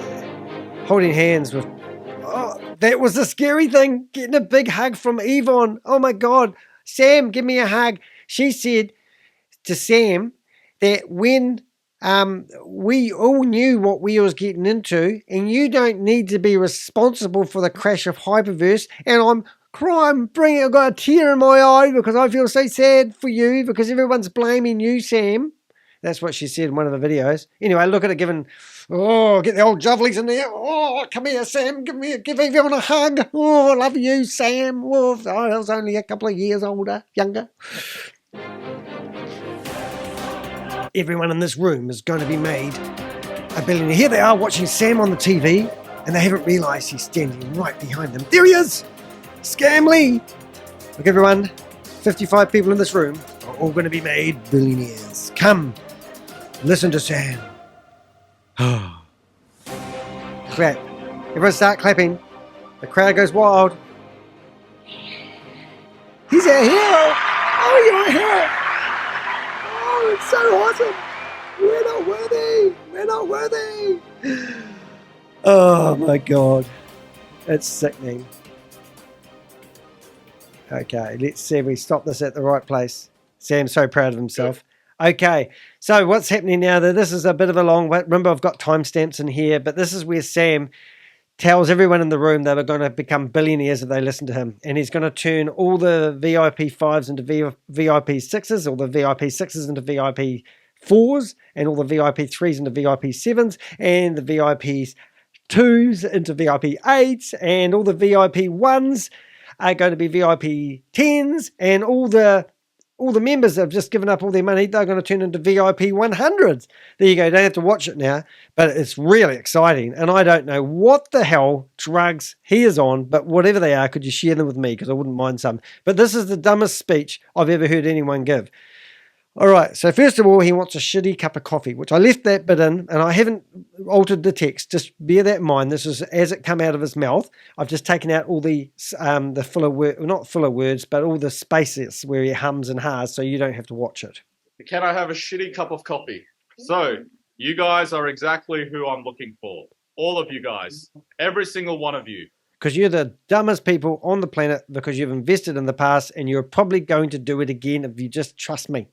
holding hands with... Oh, that was the scary thing, getting a big hug from Yvonne. Oh my God. Sam, give me a hug. She said to Sam that when we all knew what we was getting into, and you don't need to be responsible for the crash of Hyperverse, and I'm crying, I've got a tear in my eye because I feel so sad for you because everyone's blaming you, Sam. That's what she said in one of the videos. Anyway, look at it giving, get the old juvelies in there. Oh, come here, Sam. Give everyone a hug. Oh, I love you, Sam. Oh, I was only a couple of years younger. Everyone in this room is going to be made a billionaire. Here they are watching Sam on the TV, and they haven't realised he's standing right behind them. There he is! Scam Lee! Look, everyone, 55 people in this room are all going to be made billionaires. Come. Listen to Sam. Clap. Everyone start clapping. The crowd goes wild. He's our hero. Oh, you're a hero. Oh, it's so awesome. We're not worthy. We're not worthy. Oh, my God. It's sickening. Okay, let's see if we stop this at the right place. Sam's so proud of himself. Okay, so what's happening now? This is a bit of a long, remember I've got timestamps in here, but this is where Sam tells everyone in the room they were going to become billionaires if they listen to him. And he's going to turn all the VIP 5s into VIP 6s, all the VIP 6s into VIP 4s, and all the VIP 3s into VIP 7s, and the VIP 2s into VIP 8s, and all the VIP 1s are going to be VIP 10s, and all the members that have just given up all their money, they're going to turn into VIP 100s. There you go. You don't have to watch it now, but it's really exciting. And I don't know what the hell drugs he is on, but whatever they are, could you share them with me? Because I wouldn't mind some. But this is the dumbest speech I've ever heard anyone give. All right, so first of all, he wants a shitty cup of coffee, which I left that bit in, and I haven't altered the text. Just bear that in mind. This is as it come out of his mouth. I've just taken out all the filler word, not filler words, but all the spaces where he hums and has, so you don't have to watch it. Can I have a shitty cup of coffee? So, you guys are exactly who I'm looking for. All of you guys. Every single one of you. Because you're the dumbest people on the planet because you've invested in the past, and you're probably going to do it again if you just trust me.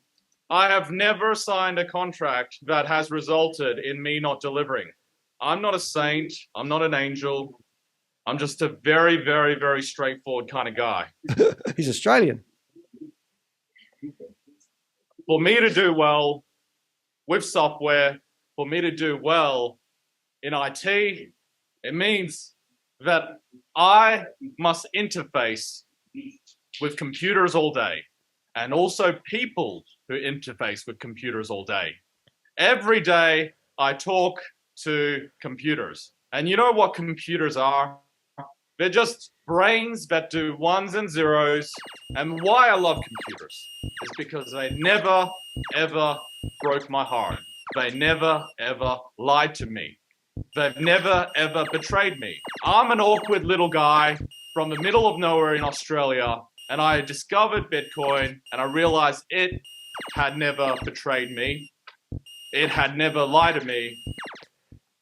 I have never signed a contract that has resulted in me not delivering. I'm not a saint. I'm not an angel. I'm just a very, very, very straightforward kind of guy. He's Australian. For me to do well with software, for me to do well in IT, it means that I must interface with computers all day, and also people who interface with computers all day. Every day I talk to computers. And you know what computers are? They're just brains that do ones and zeros. And why I love computers is because they never, ever broke my heart. They never, ever lied to me. They've never, ever betrayed me. I'm an awkward little guy from the middle of nowhere in Australia, and I discovered Bitcoin, and I realized it had never betrayed me. It had never lied to me.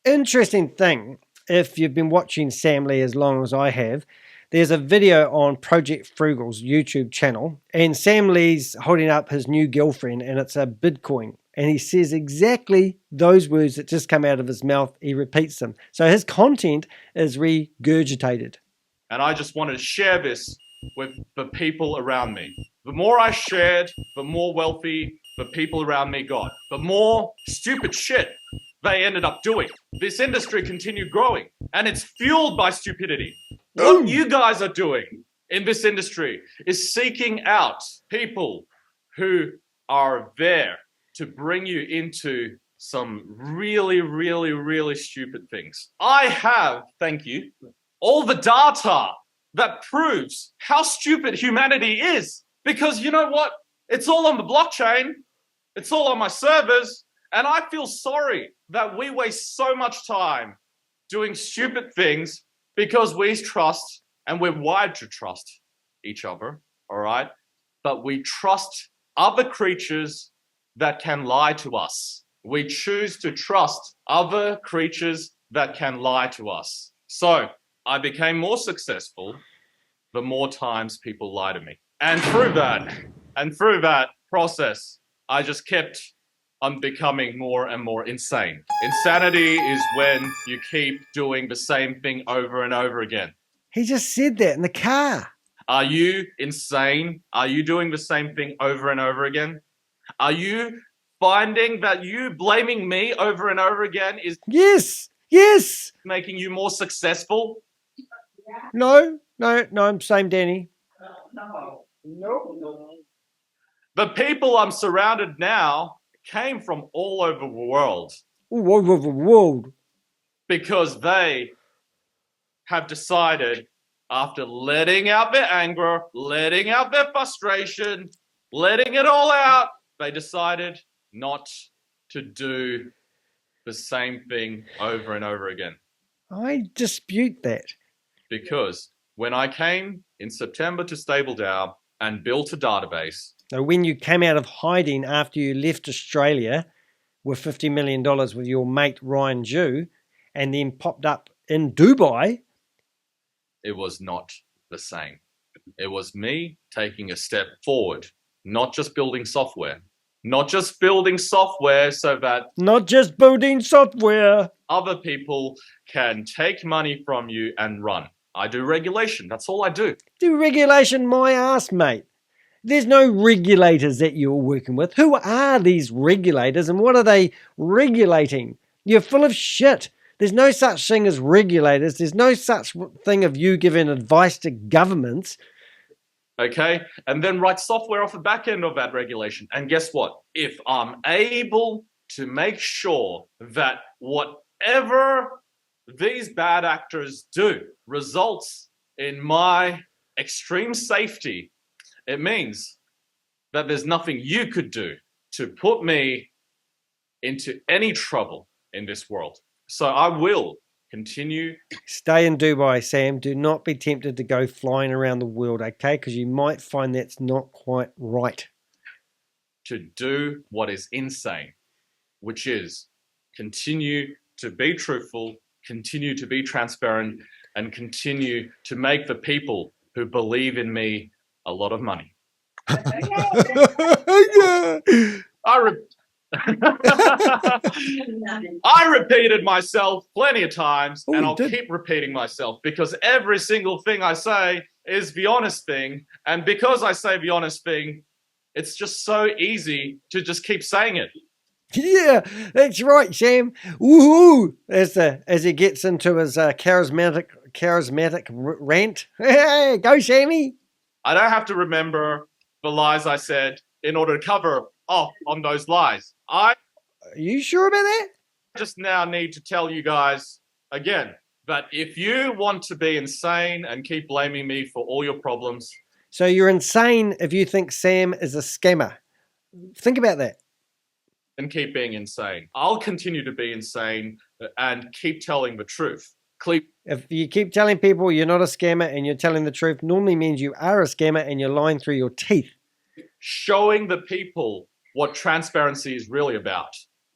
Interesting thing, if you've been watching Sam Lee as long as I have, there's a video on Project Frugal's YouTube channel, and Sam Lee's holding up his new girlfriend, and it's a Bitcoin. And he says exactly those words that just come out of his mouth. He repeats them. So his content is regurgitated. And I just wanted to share this with the people around me. The more I shared, the more wealthy the people around me got. The more stupid shit they ended up doing. This industry continued growing, and it's fueled by stupidity. What you guys are doing in this industry is seeking out people who are there to bring you into some really, really, really stupid things. I have, thank you, all the data that proves how stupid humanity is. Because you know what? It's all on the blockchain. It's all on my servers. And I feel sorry that we waste so much time doing stupid things because we trust, and we're wired to trust each other, all right? But we trust other creatures that can lie to us. We choose to trust other creatures that can lie to us. So I became more successful the more times people lie to me. And through that process, I just kept on becoming more and more insane. Insanity is when you keep doing the same thing over and over again. He just said that in the car. Are you insane? Are you doing the same thing over and over again? Are you finding that you blaming me over and over again is yes making you more successful? No, same Danny. No. The people I'm surrounded now came from all over the world. All over the world. Because they have decided, after letting out their anger, letting out their frustration, letting it all out, they decided not to do the same thing over and over again. I dispute that. Because when I came in September to StableDAO and built a database. So when you came out of hiding after you left Australia with $50 million with your mate Ryan Jew and then popped up in Dubai. It was not the same. It was me taking a step forward, not just building software. Not just building software so that... Not just building software. Other people can take money from you and run. I do regulation. That's all I do. Do regulation my ass, mate. There's no regulators that you're working with. Who are these regulators and what are they regulating? You're full of shit. There's no such thing as regulators. There's no such thing of you giving advice to governments. Okay, and then write software off the back end of that regulation. And guess what? If I'm able to make sure that whatever these bad actors do results in my extreme safety, it means that there's nothing you could do to put me into any trouble in this world. So I will continue. Stay in Dubai, Sam. Do not be tempted to go flying around the world, okay? Because you might find that's not quite right. To do what is insane, which is continue to be truthful, continue to be transparent, and continue to make the people who believe in me a lot of money. I repeated myself plenty of times, and you I'll did. keep repeating myself because every single thing I say is the honest thing. And because I say the honest thing, it's just so easy to just keep saying it. Yeah, that's right, Sam. Woohoo! As he gets into his charismatic rant. Hey, go, Sammy. I don't have to remember the lies I said in order to cover off on those lies. Are you sure about that? Just now need to tell you guys again that if you want to be insane and keep blaming me for all your problems. So you're insane if you think Sam is a scammer. Think about that. And keep being insane. I'll continue to be insane and keep telling the truth. If you keep telling people you're not a scammer and you're telling the truth, normally means you are a scammer and you're lying through your teeth. Showing the people what transparency is really about.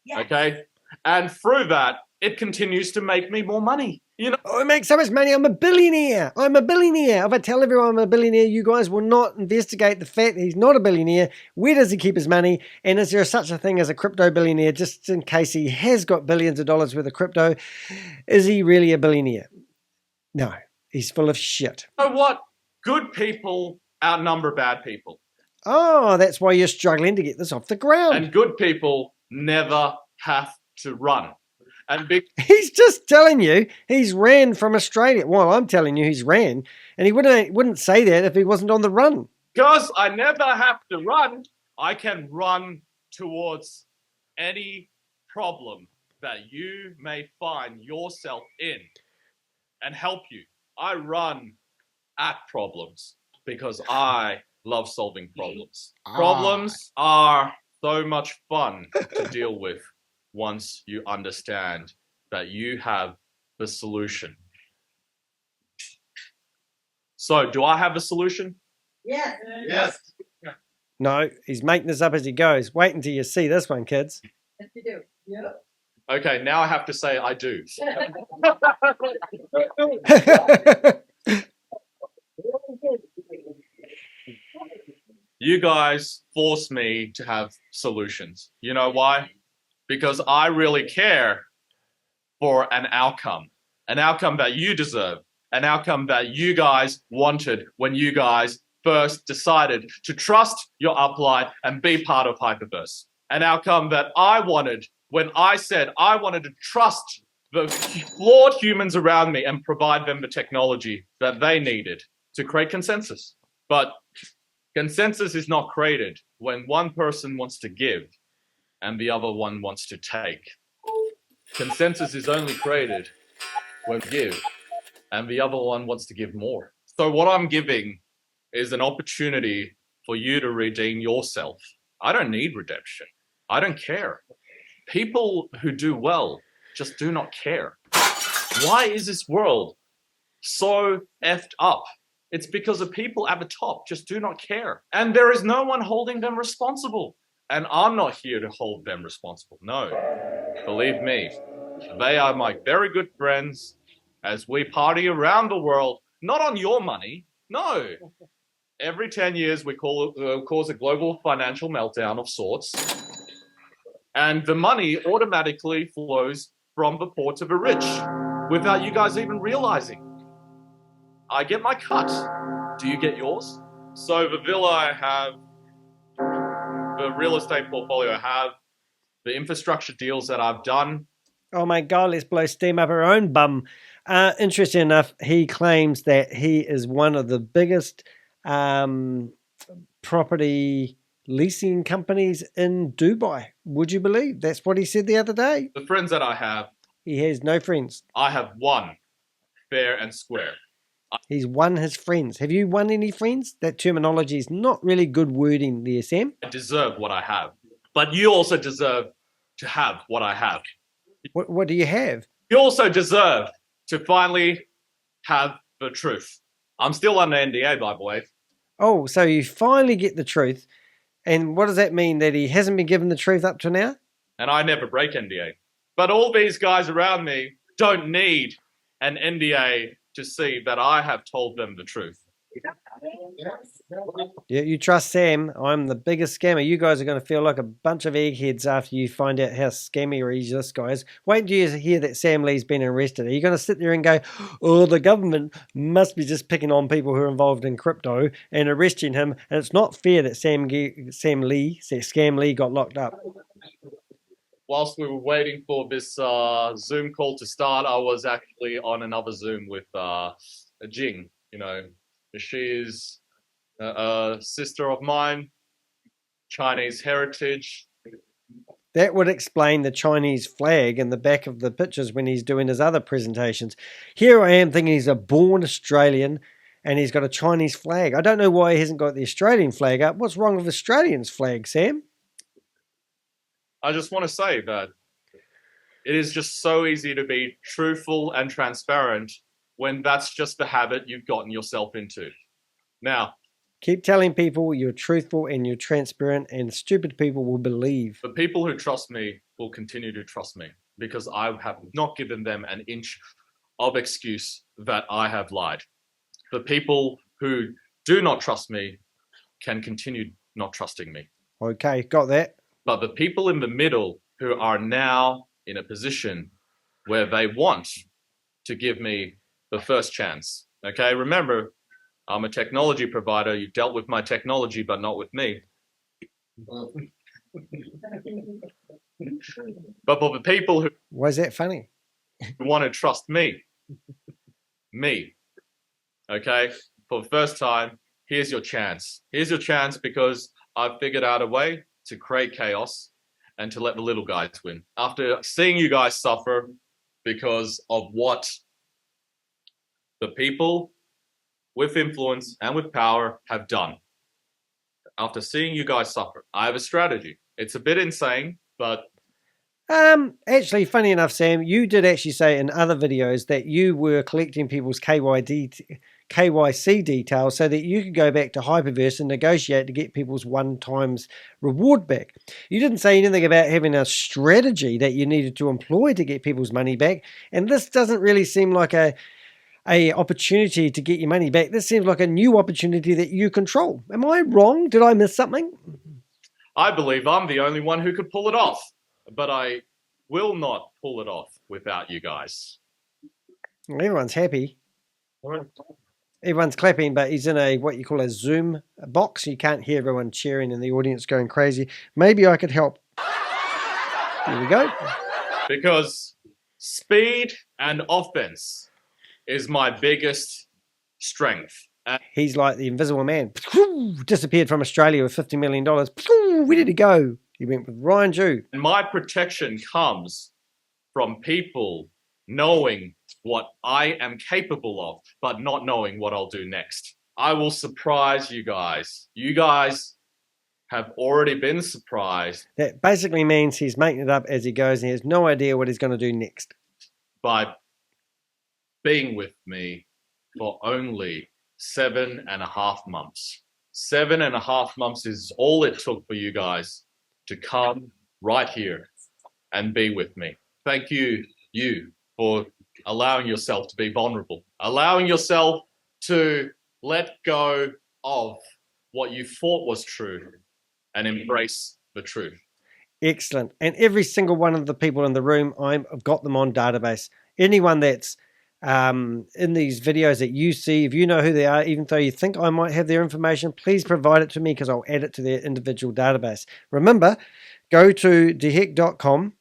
Yes. Okay? And through that, it continues to make me more money. You know, I make so much money. I'm a billionaire. I'm a billionaire. If I tell everyone I'm a billionaire, you guys will not investigate the fact that he's not a billionaire. Where does he keep his money? And is there such a thing as a crypto billionaire? Just in case he has got billions of dollars worth of crypto, is he really a billionaire? No, he's full of shit. You know what? Good people outnumber bad people. Oh, that's why you're struggling to get this off the ground. And good people never have to run. And he's just telling you he's ran from Australia. Well, I'm telling you he's ran, and he wouldn't say that if he wasn't on the run. Because I never have to run, I can run towards any problem that you may find yourself in and help you. I run at problems because I love solving problems. Problems are so much fun to deal with once you understand that you have the solution. So, do I have a solution? Yes. Yes. No, he's making this up as he goes. Wait until you see this one, kids. Yes, you do. Yeah. Okay, now I have to say I do. You guys force me to have solutions. You know why? Because I really care for an outcome that you deserve, an outcome that you guys wanted when you guys first decided to trust your upline and be part of Hyperverse. An outcome that I wanted when I said I wanted to trust the flawed humans around me and provide them the technology that they needed to create consensus. But consensus is not created when one person wants to give and the other one wants to take. Consensus is only created when you give and the other one wants to give more. So what I'm giving is an opportunity for you to redeem yourself. I don't need redemption. I don't care. People who do well just do not care. Why is this world so effed up? It's because the people at the top just do not care. And there is no one holding them responsible. And I'm not here to hold them responsible. No, believe me, they are my very good friends as we party around the world, not on your money. No. Every 10 years, we cause a global financial meltdown of sorts. And the money automatically flows from the poor to the rich without you guys even realizing. I get my cut. Do you get yours? So the villa I have, the real estate portfolio I have, the infrastructure deals that I've done. Oh my God, let's blow steam up our own bum. Interesting enough, he claims that he is one of the biggest property leasing companies in Dubai. Would you believe? That's what he said the other day. The friends that I have. He has no friends. I have one, fair and square. He's won his friends. Have you won any friends? That terminology is not really good wording there, Sam. I deserve what I have. But you also deserve to have what I have. What do you have? You also deserve to finally have the truth. I'm still under NDA, by the way. Oh, so you finally get the truth. And what does that mean? That he hasn't been given the truth up to now? And I never break NDA. But all these guys around me don't need an NDA to see that I have told them the truth. Yeah, you trust Sam. I'm the biggest scammer. You guys are going to feel like a bunch of eggheads after you find out how scammy this guy is. Wait until you hear that Sam Lee's been arrested. Are you going to sit there and go, oh, the government must be just picking on people who are involved in crypto and arresting him, and it's not fair that Scam Lee got locked up? Whilst we were waiting for this Zoom call to start, I was actually on another Zoom with Jing. You know, she is a sister of mine, Chinese heritage. That would explain the Chinese flag in the back of the pictures when he's doing his other presentations. Here I am thinking he's a born Australian and he's got a Chinese flag. I don't know why he hasn't got the Australian flag up. What's wrong with Australians' flag, Sam? I just want to say that it is just so easy to be truthful and transparent when that's just the habit you've gotten yourself into. Now, keep telling people you're truthful and you're transparent, and stupid people will believe. The people who trust me will continue to trust me because I have not given them an inch of excuse that I have lied. The people who do not trust me can continue not trusting me. Okay, got that. But the people in the middle who are now in a position where they want to give me the first chance. Okay, remember, I'm a technology provider. You dealt with my technology, but not with me. But for the people who... Why is that funny? Want to trust me. Okay, for the first time, here's your chance. Here's your chance because I've figured out a way to create chaos and to let the little guys win. After seeing you guys suffer because of what the people with influence and with power have done. After seeing you guys suffer, I have a strategy. It's a bit insane, but... Actually, funny enough, Sam, you did actually say in other videos that you were collecting people's KYC details so that you could go back to Hyperverse and negotiate to get people's one-time reward back. You didn't say anything about having a strategy that you needed to employ to get people's money back, and this doesn't really seem like a opportunity to get your money back. This seems like a new opportunity that you control. Am I wrong? Did I miss something? I believe I'm the only one who could pull it off, but I will not pull it off without you guys. Well, everyone's happy. Everyone's clapping, but he's in a what you call a Zoom box. You can't hear everyone cheering and the audience going crazy. Maybe I could help. Here we go. Because speed and offense is my biggest strength. He's like the Invisible Man. Disappeared from Australia with $50 million. Where did he go? He went with Ryan Jew. And my protection comes from people knowing what I am capable of, but not knowing what I'll do next. I will surprise you guys. You guys have already been surprised. That basically means he's making it up as he goes and he has no idea what he's going to do next. By being with me for only 7.5 months. 7.5 months is all it took for you guys to come right here and be with me. Thank you, for allowing yourself to be vulnerable, allowing yourself to let go of what you thought was true and embrace the truth. Excellent. And every single one of the people in the room, I've got them on database. Anyone that's in these videos that you see, if you know who they are, even though you think I might have their information, please provide it to me because I'll add it to their individual database. Remember, go to dehek.com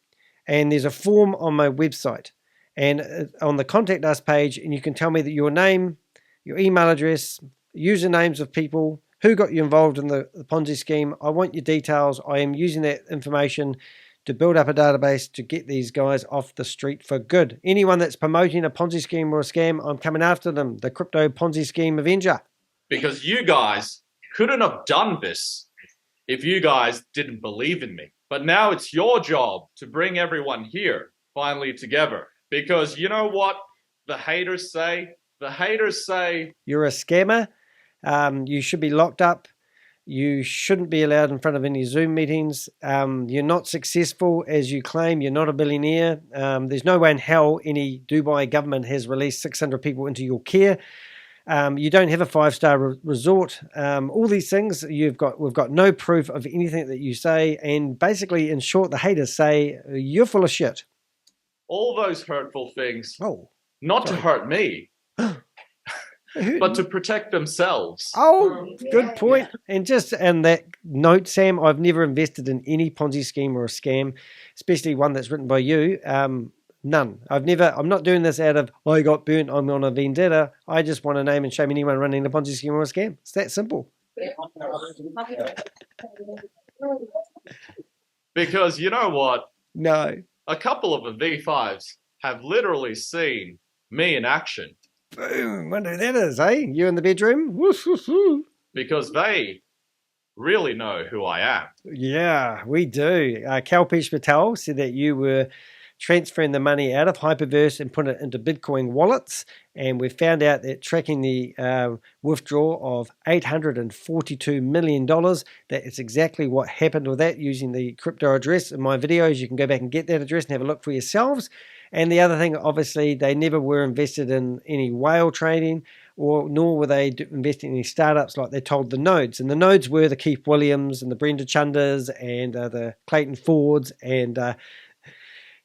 and there's a form on my website and on the contact us page, and you can tell me that your name, your email address, usernames of people, who got you involved in the Ponzi scheme. I want your details. I am using that information to build up a database to get these guys off the street for good. Anyone that's promoting a Ponzi scheme or a scam, I'm coming after them. The Crypto Ponzi Scheme Avenger. Because you guys couldn't have done this if you guys didn't believe in me. But now it's your job to bring everyone here finally together. Because you know what the haters say? The haters say... You're a scammer. You should be locked up. You shouldn't be allowed in front of any Zoom meetings. You're not successful as you claim. You're not a billionaire. There's no way in hell any Dubai government has released 600 people into your care. You don't have a 5-star resort. All these things, we've got no proof of anything that you say. And basically, in short, the haters say you're full of shit. All those hurtful things, sorry. not to hurt me, but to protect themselves. Oh, good point. And just on that note, Sam, I've never invested in any Ponzi scheme or a scam, especially one that's written by you. None. I'm not doing this out of, I got burnt, I'm on a vendetta. I just want to name and shame anyone running a Ponzi scheme or a scam. It's that simple. Because you know what? No. A couple of the V5s have literally seen me in action. Boom. Wonder who that is, eh? You in the bedroom? Woof, woof, woof. Because they really know who I am. Yeah, we do. Kalpesh Patel said that you were transferring the money out of Hyperverse and putting it into Bitcoin wallets. And we found out that tracking the withdrawal of $842 million, that it's exactly what happened with that using the crypto address. In my videos, you can go back and get that address and have a look for yourselves. And the other thing, obviously, they never were invested in any whale trading, nor were they investing in any startups like they told the nodes. And the nodes were the Keith Williams and the Brenda Chunders and the Clayton Fords and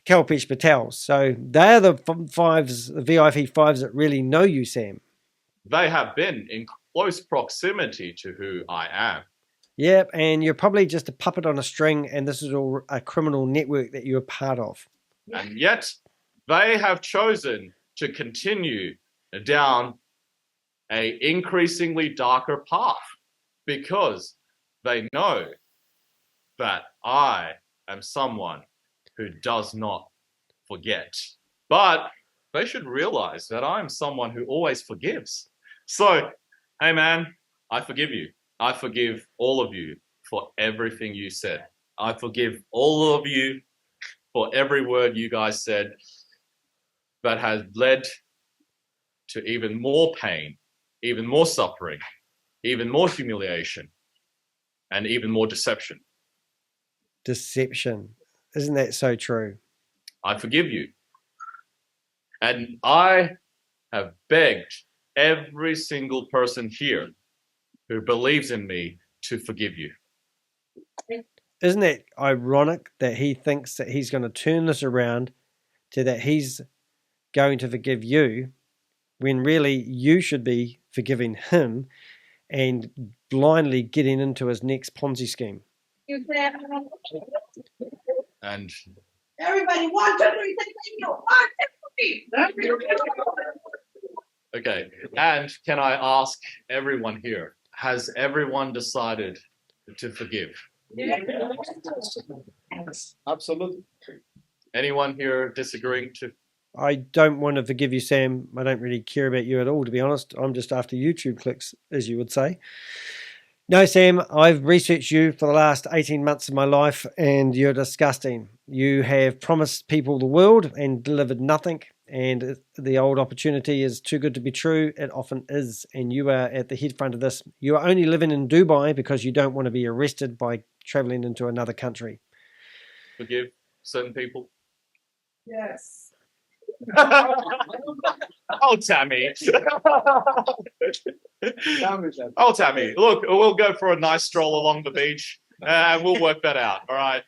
Kalpesh Patel. So they're the fives, the VIP fives that really know you, Sam. They have been in close proximity to who I am. Yep, and you're probably just a puppet on a string, and this is all a criminal network that you're part of. And yet, they have chosen to continue down a increasingly darker path because they know that I am someone who does not forget. But they should realize that I'm someone who always forgives. So, hey man, I forgive you. I forgive all of you for everything you said. I forgive all of you for every word you guys said that has led to even more pain, even more suffering, even more humiliation, and even more deception. Deception. Isn't that so true? I forgive you. And I have begged every single person here who believes in me to forgive you. Isn't it ironic that he thinks that he's going to turn this around to that he's going to forgive you when really you should be forgiving him and blindly getting into his next Ponzi scheme? And everybody, 1, 2, 3, thank you. 1, 2, 3. Okay, and can I ask everyone here, has everyone decided to forgive? Absolutely. Anyone here disagreeing to? I don't want to forgive you, Sam. I don't really care about you at all, to be honest. I'm just after YouTube clicks, as you would say. No, Sam, I've researched you for the last 18 months of my life, and you're disgusting. You have promised people the world and delivered nothing, and the old opportunity is too good to be true. It often is, and you are at the head front of this. You are only living in Dubai because you don't want to be arrested by traveling into another country. Forgive certain people? Yes. Oh, Tammy. Oh, Tammy. Look, we'll go for a nice stroll along the beach and we'll work that out. All right.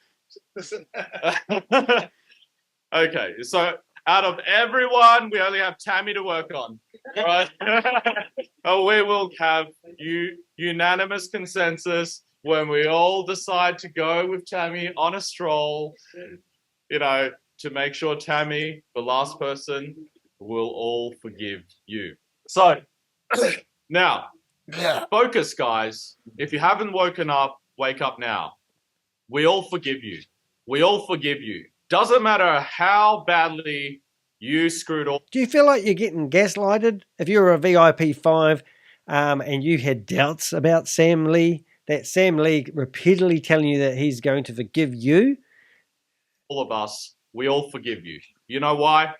Okay. So out of everyone, we only have Tammy to work on. All right. We will have unanimous consensus when we all decide to go with Tammy on a stroll, to make sure Tammy, the last person, will all forgive you. So, now, focus, guys. If you haven't woken up, wake up now. We all forgive you. We all forgive you. Doesn't matter how badly you screwed up. Do you feel like you're getting gaslighted? If you're a VIP 5 and you had doubts about Sam Lee, that Sam Lee repeatedly telling you that he's going to forgive you? All of us. We all forgive you. You know why?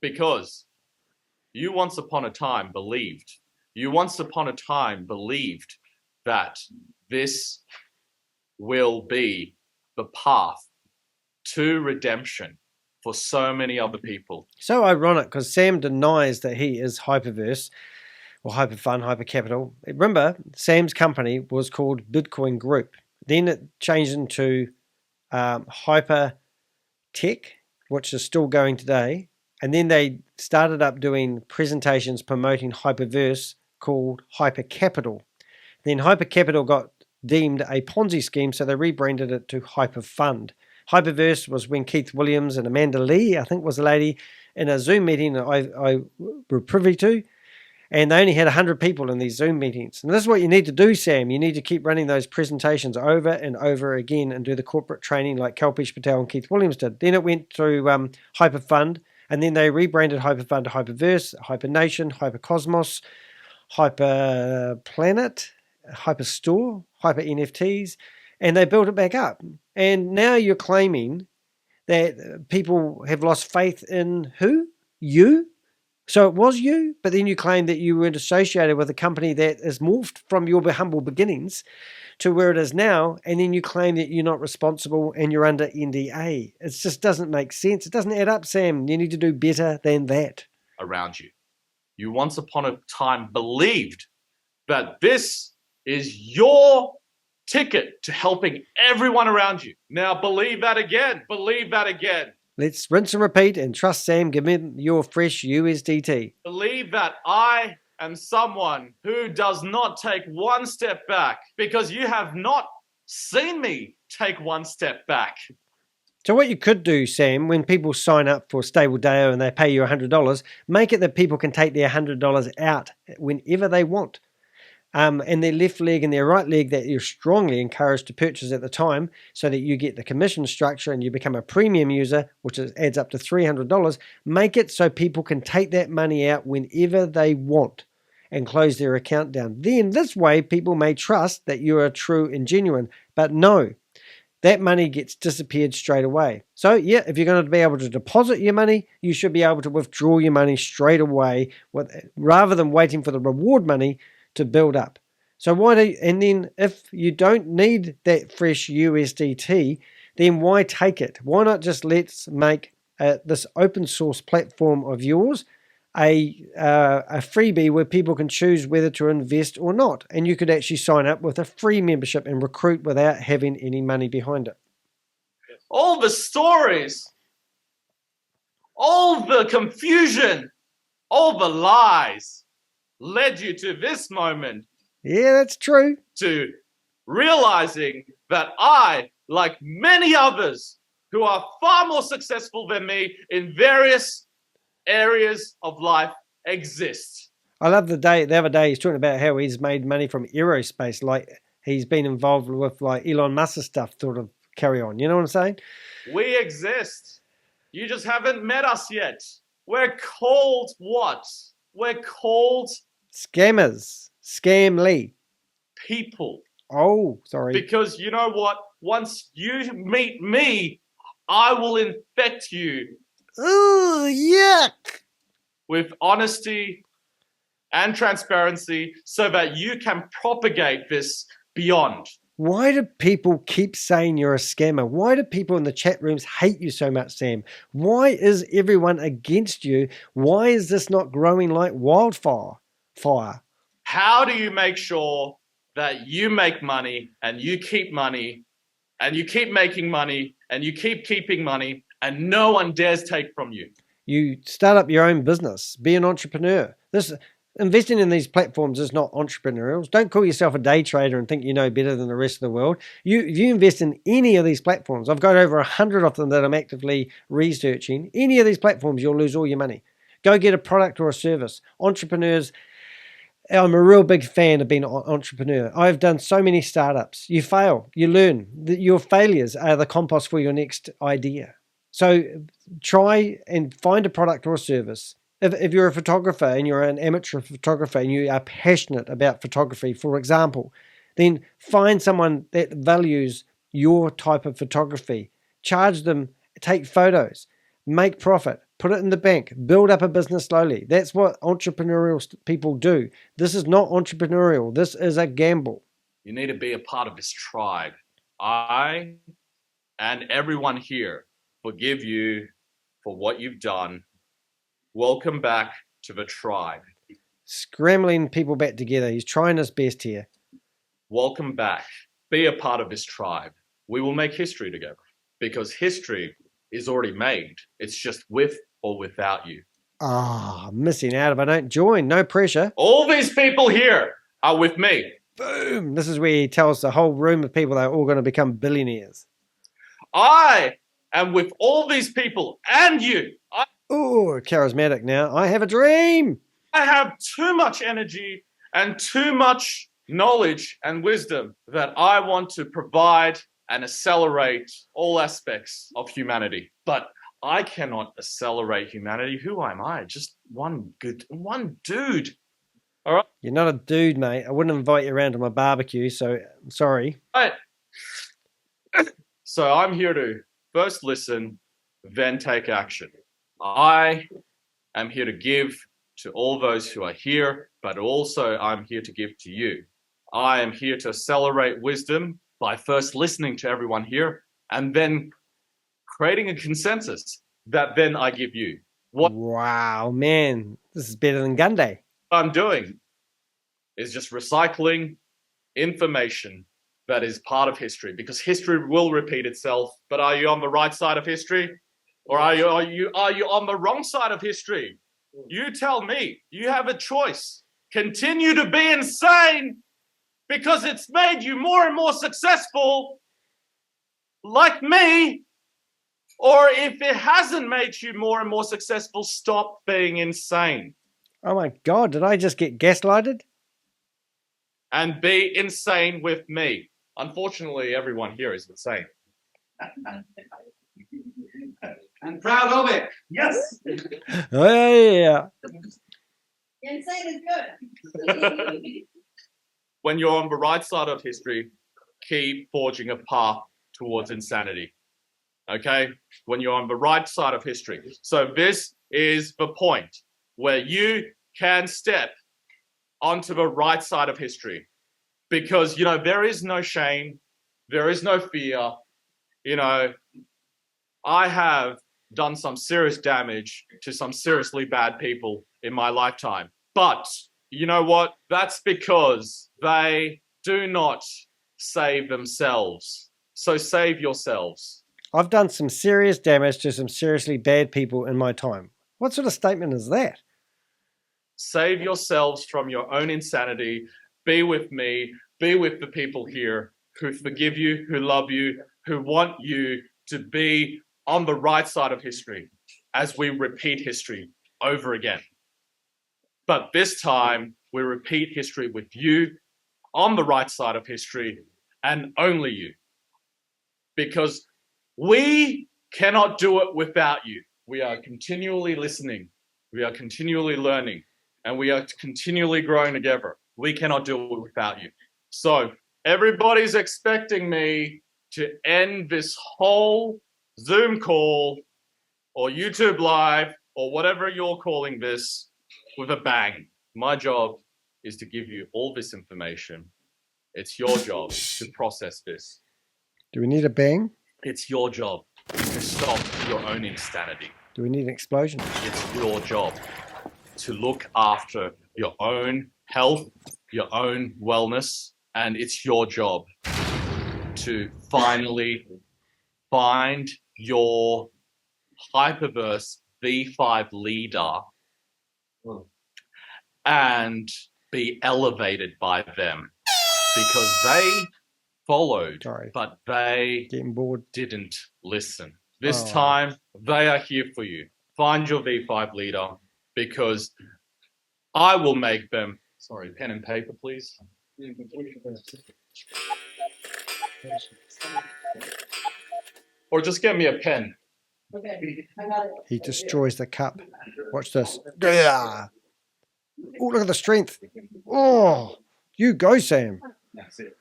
Because you once upon a time believed that this will be the path to redemption for so many other people. So ironic because Sam denies that he is Hyperverse. or HyperFund, HyperCapital. Remember, Sam's company was called Bitcoin Group. Then it changed into Hyper Tech, which is still going today. And then they started up doing presentations promoting Hyperverse called HyperCapital. Then HyperCapital got deemed a Ponzi scheme, so they rebranded it to HyperFund. Hyperverse was when Keith Williams and Amanda Lee, I think was the lady, in a Zoom meeting that I were privy to, and they only had 100 people in these Zoom meetings. And this is what you need to do, Sam. You need to keep running those presentations over and over again and do the corporate training like Kalpesh Patel and Keith Williams did. Then it went through HyperFund, and then they rebranded HyperFund to Hyperverse, HyperNation, HyperCosmos, HyperPlanet, HyperStore, Hyper NFTs, and they built it back up. And now you're claiming that people have lost faith in who? You? So it was you, but then you claim that you weren't associated with a company that has morphed from your humble beginnings to where it is now, and then you claim that you're not responsible and you're under NDA. It just doesn't make sense. It doesn't add up, Sam. You need to do better than that. Around you. You once upon a time believed that this is your ticket to helping everyone around you. Now believe that again. Believe that again. Let's rinse and repeat and trust Sam. Give me your fresh USDT. Believe that I am someone who does not take one step back because you have not seen me take one step back. So what you could do, Sam, when people sign up for Stable Deo and they pay you $100, make it that people can take their $100 out whenever they want. And their left leg and their right leg that you're strongly encouraged to purchase at the time so that you get the commission structure and you become a premium user, which adds up to $300. Make it so people can take that money out whenever they want and close their account down. Then this way people may trust that you are true and genuine. But no, that money gets disappeared straight away. So yeah, if you're going to be able to deposit your money, you should be able to withdraw your money straight away rather than waiting for the reward money to build up. So and then if you don't need that fresh USDT, then why take it? Why not just let's make this open source platform of yours a freebie where people can choose whether to invest or not, and you could actually sign up with a free membership and recruit without having any money behind it. All the stories, all the confusion, all the lies led you to this moment. Yeah, that's true. To realizing that I, like many others who are far more successful than me in various areas of life, exist. I love the other day he's talking about how he's made money from aerospace, like he's been involved with like Elon Musk stuff, sort of carry on. You know what I'm saying? We exist. You just haven't met us yet. We're called what? We're called scammers. Scamly. People. Oh, sorry. Because you know what? Once you meet me, I will infect you. Ooh, yuck. With honesty and transparency so that you can propagate this beyond. Why do people keep saying you're a scammer? Why do people in the chat rooms hate you so much, Sam? Why is everyone against you? Why is this not growing like wildfire? How do you make sure that you make money and you keep money and you keep making money and you keep keeping money and no one dares take from you? You start up your own business. Be an entrepreneur. Investing in these platforms is not entrepreneurial. Don't call yourself a day trader and think you know better than the rest of the world. If you invest in any of these platforms, I've got over 100 of them that I'm actively researching. Any of these platforms, you'll lose all your money. Go get a product or a service. Entrepreneurs, I'm a real big fan of being an entrepreneur. I've done so many startups. You fail, you learn. Your failures are the compost for your next idea. So try and find a product or a service. If you're a photographer and you're an amateur photographer and you are passionate about photography, for example, then find someone that values your type of photography. Charge them, take photos, make profit. Put it in the bank, build up a business slowly. That's what entrepreneurial people do. This is not entrepreneurial. This is a gamble. You need to be a part of this tribe. I and everyone here forgive you for what you've done. Welcome back to the tribe. scrambling people back together. He's trying his best here. Welcome back. Be a part of this tribe. We will make history together because history is already made. It's just with or without you. Ah, missing out if I don't join. No pressure. All these people here are with me. Boom. This is where he tells the whole room of people they're all going to become billionaires. I am with all these people and you. Oh, charismatic now. I have a dream. I have too much energy and too much knowledge and wisdom that I want to provide and accelerate all aspects of humanity. But I cannot accelerate humanity. Who am I? Just one dude. All right. You're not a dude, mate. I wouldn't invite you around to my barbecue, so I'm sorry. Right. So I'm here to first listen, then take action. I am here to give to all those who are here, but also I'm here to give to you. I am here to accelerate wisdom by first listening to everyone here and then creating a consensus that then I give you. Wow, man. This is better than Gun Day. What I'm doing is just recycling information that is part of history, because history will repeat itself. But are you on the right side of history, or are you on the wrong side of history? You tell me. You have a choice. Continue to be insane because it's made you more and more successful, like me. Or if it hasn't made you more and more successful, stop being insane. Oh my God, did I just get gaslighted? And be insane with me. Unfortunately, everyone here is insane. I'm proud of it. Yes. Oh, yeah. Insane is good. When you're on the right side of history, keep forging a path towards insanity. Okay? When you're on the right side of history. So this is the point where you can step onto the right side of history. Because, there is no shame. There is no fear. I have done some serious damage to some seriously bad people in my lifetime. But you know what? That's because they do not save themselves. So save yourselves. I've done some serious damage to some seriously bad people in my time. What sort of statement is that? Save yourselves from your own insanity. Be with me. Be with the people here who forgive you, who love you, who want you to be on the right side of history as we repeat history over again. But this time, we repeat history with you on the right side of history and only you. Because we cannot do it without you. We are continually listening. We are continually learning. And we are continually growing together. We cannot do it without you. So everybody's expecting me to end this whole Zoom call or YouTube Live or whatever you're calling this with a bang. My job is to give you all this information. It's your job to process this. Do we need a bang? It's your job to stop your own insanity. Do we need an explosion? It's your job to look after your own health, your own wellness, and it's your job to finally find your Hyperverse V5 leader and be elevated by them, because they followed, but they didn't listen. This time, they are here for you. Find your V5 leader, because I will make them. Sorry, pen and paper, please. Or just get me a pen. Okay, I got it. He destroys the cup. Watch this. Oh, look at the strength. Oh, you go, Sam. That's it.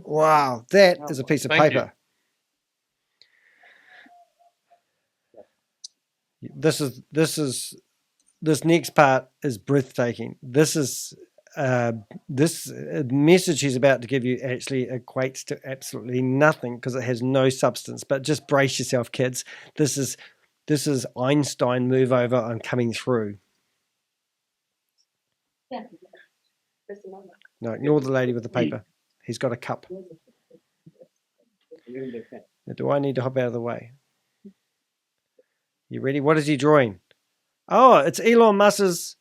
Wow, that is a piece of Thank paper. This next part is breathtaking. This message he's about to give you actually equates to absolutely nothing because it has no substance. But just brace yourself, kids. This is Einstein move over. I'm coming through. No, ignore the lady with the paper. He's got a cup. Now, do I need to hop out of the way? You ready? What is he drawing? Oh, it's Elon Musk's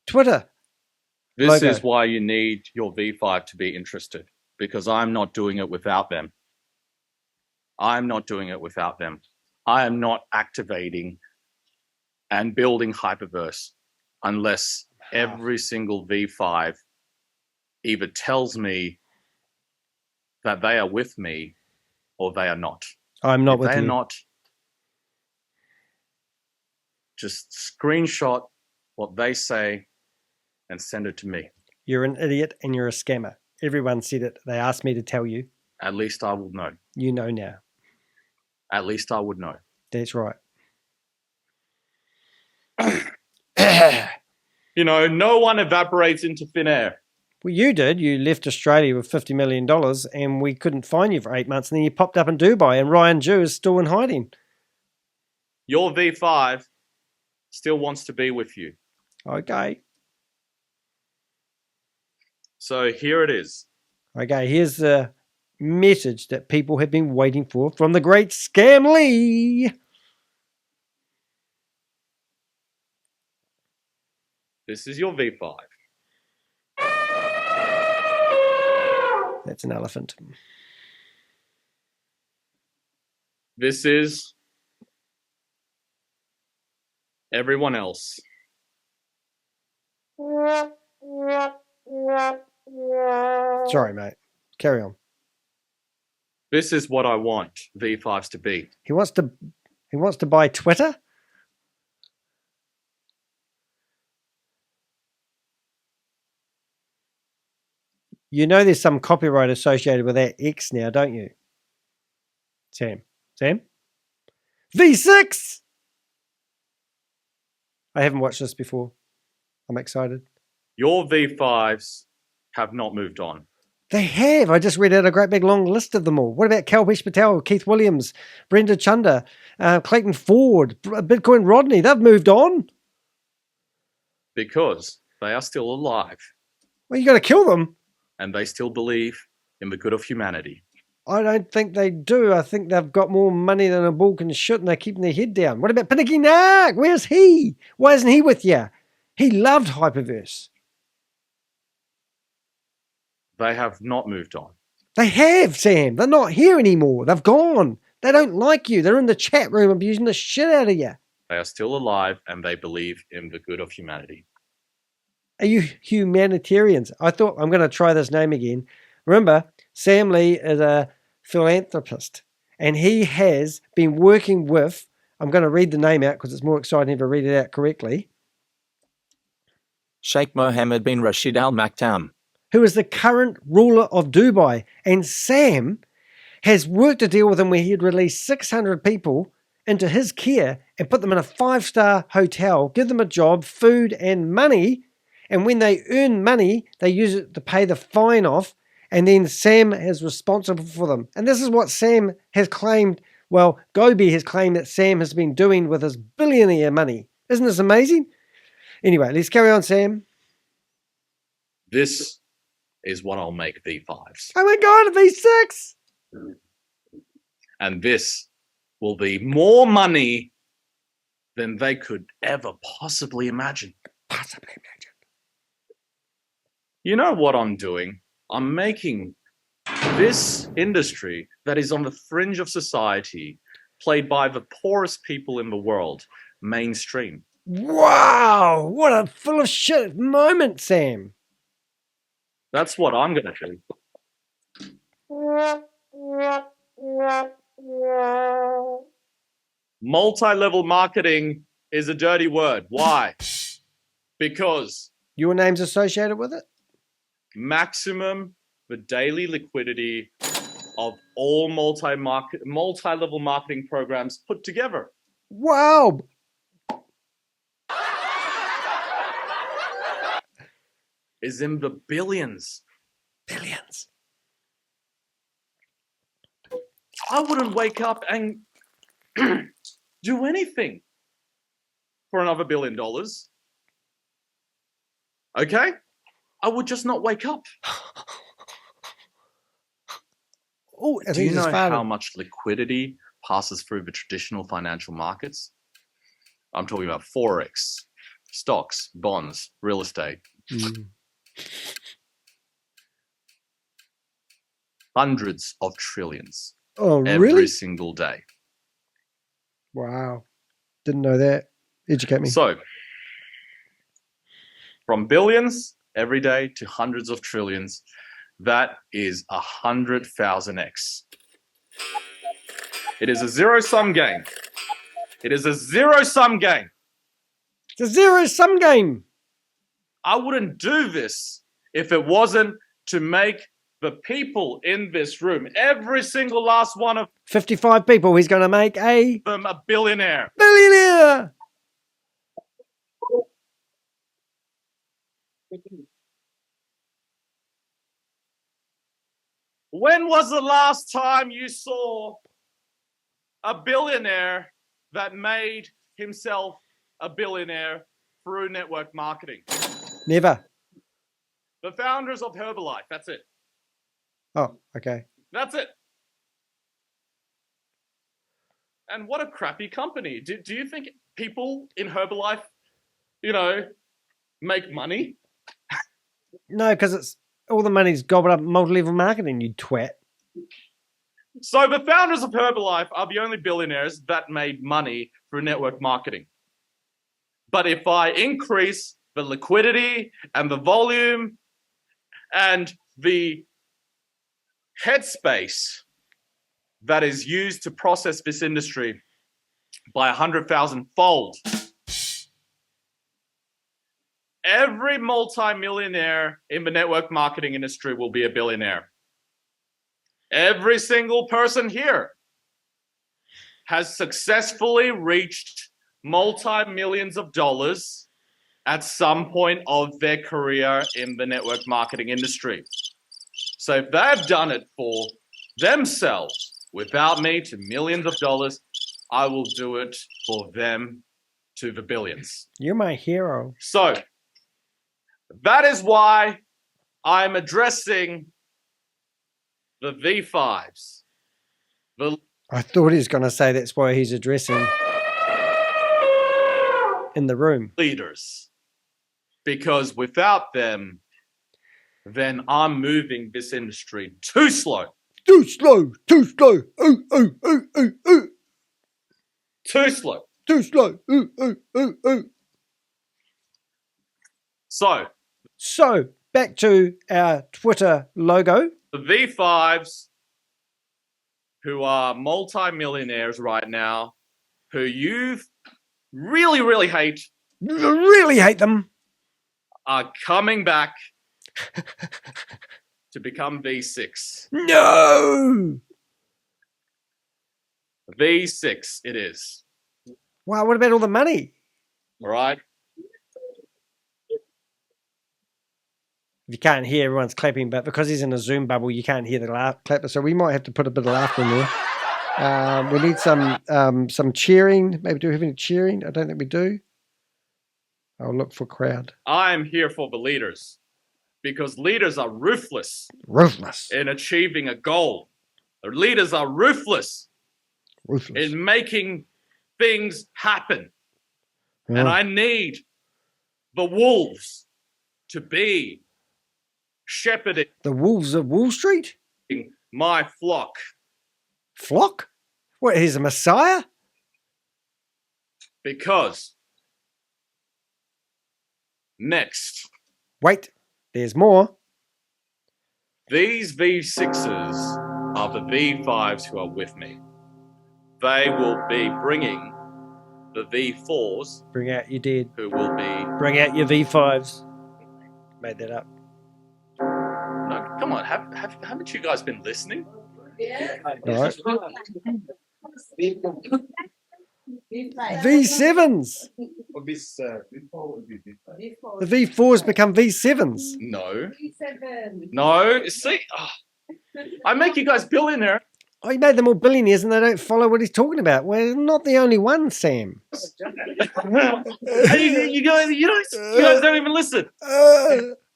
Twitter This logo. is why you need your V5 to be interested, because I'm not doing it without them. I'm not doing it without them. I am not activating and building Hyperverse unless every single V5 either tells me that they are with me or they are not. I'm not if with they're you. not, just screenshot what they say and send it to me. You're an idiot and you're a scammer. Everyone said it. They asked me to tell you. At least I will know. You know now. At least I would know. That's right. You know, no one evaporates into thin air. Well, you did. You left Australia with $50 million and we couldn't find you for 8 months. And then you popped up in Dubai and Ryan Jew is still in hiding. Your V5 still wants to be with you. Okay. So here it is. Okay, here's the message that people have been waiting for from the great Scam Lee. This is your V5. That's an elephant. This is everyone else. Sorry, mate. Carry on. This is what I want V5s to be. He wants to buy Twitter? You know there's some copyright associated with that X now, don't you? Sam? V6! I haven't watched this before. I'm excited. Your V5s have not moved on. They have. I just read out a great big long list of them all. What about Kalpesh Patel, Keith Williams, Brenda Chunder, Clayton Ford, Bitcoin Rodney? They've moved on. Because they are still alive. Well, you got to kill them. And they still believe in the good of humanity. I don't think they do. I think they've got more money than a bull can shit and they're keeping their head down. What about Pinaki Nark? Where's he? Why isn't he with you? He loved Hyperverse. They have not moved on. They have, Sam. They're not here anymore. They've gone. They don't like you. They're in the chat room abusing the shit out of you. They are still alive and they believe in the good of humanity. Are you humanitarians? I thought, I'm going to try this name again. Remember, Sam Lee is a philanthropist and he has been working with, I'm going to read the name out because it's more exciting if I read it out correctly. Sheikh Mohammed bin Rashid Al Maktoum, who is the current ruler of Dubai. And Sam has worked a deal with him where he'd release 600 people into his care and put them in a 5-star hotel, give them a job, food and money. And when they earn money, they use it to pay the fine off. And then Sam is responsible for them. And this is what Sam has claimed. Well, Gobi has claimed that Sam has been doing with his billionaire money. Isn't this amazing? Anyway, let's carry on, Sam. This is what I'll make V5s. Oh my God, V6! And this will be more money than they could ever possibly imagine. You know what I'm doing? I'm making this industry that is on the fringe of society, played by the poorest people in the world, mainstream. Wow, what a full of shit moment, Sam. That's what I'm going to do. Multi-level marketing is a dirty word. Why? Because your name's associated with it? Maximum the daily liquidity of all multi-level marketing programs put together. Wow. Is in the billions. Billions. I wouldn't wake up and do anything for another $1 billion. okay, I would just not wake up. Oh, do you know how much liquidity passes through the traditional financial markets? I'm talking about Forex, stocks, bonds, real estate. Hundreds of trillions. Oh, every really? single day. Wow. Didn't know that. Educate me. So, from billions every day to hundreds of trillions, that is 100,000x. It is a zero-sum game. It is a zero-sum game. It's a zero-sum game. I wouldn't do this if it wasn't to make the people in this room, every single last one of 55 people, he's going to make them a billionaire. Billionaire! When was the last time you saw a billionaire that made himself a billionaire through network marketing? Never. The founders of Herbalife, that's it. Oh, okay. That's it. And what a crappy company. Do you think people in Herbalife, make money? No, because it's all the money's gobbled up in multi-level marketing, you twat. So the founders of Herbalife are the only billionaires that made money through network marketing. But if I increase the liquidity and the volume and the headspace that is used to process this industry by 100,000-fold, every multi-millionaire in the network marketing industry will be a billionaire. Every single person here has successfully reached multi-millions of dollars at some point of their career in the network marketing industry. So if they've done it for themselves without me to millions of dollars, I will do it for them to the billions. You're my hero. So that is why I'm addressing the V5s. I thought he was going to say that's why he's addressing in the room. Leaders. Because without them, then I'm moving this industry too slow. Too slow. Too slow. Ooh, ooh, ooh, ooh, ooh. Too slow. Too slow. Ooh, ooh, ooh, ooh. So, back to our Twitter logo. The V5s, who are multi-millionaires right now, who you really, really hate. Really hate them. Are coming back to become V6. No! V6 it is. Wow, what about all the money? All right. If you can't hear, everyone's clapping, but because he's in a Zoom bubble, you can't hear the clapper. So we might have to put a bit of laughter in there. We need some cheering. Maybe do we have any cheering? I don't think we do. I'll look for crowd. I'm here for the leaders because leaders are ruthless. Ruthless. In achieving a goal. The leaders are ruthless. Ruthless. In making things happen. Yeah. And I need the wolves to be shepherding the wolves of Wall Street? My flock. Flock? What, he's a messiah? Because next. Wait, there's more. These V6s are the V5s who are with me. They will be bringing the V4s. Bring out your dead. Who will be... Bring out your V5s. Made that up. No, come on. Haven't you guys been listening? Yeah. No. V7s. The V4s become V7s. No. No. See, I make you guys billionaire. Oh, he made them all billionaires and they don't follow what he's talking about. We're not the only one, Sam. you guys don't even listen.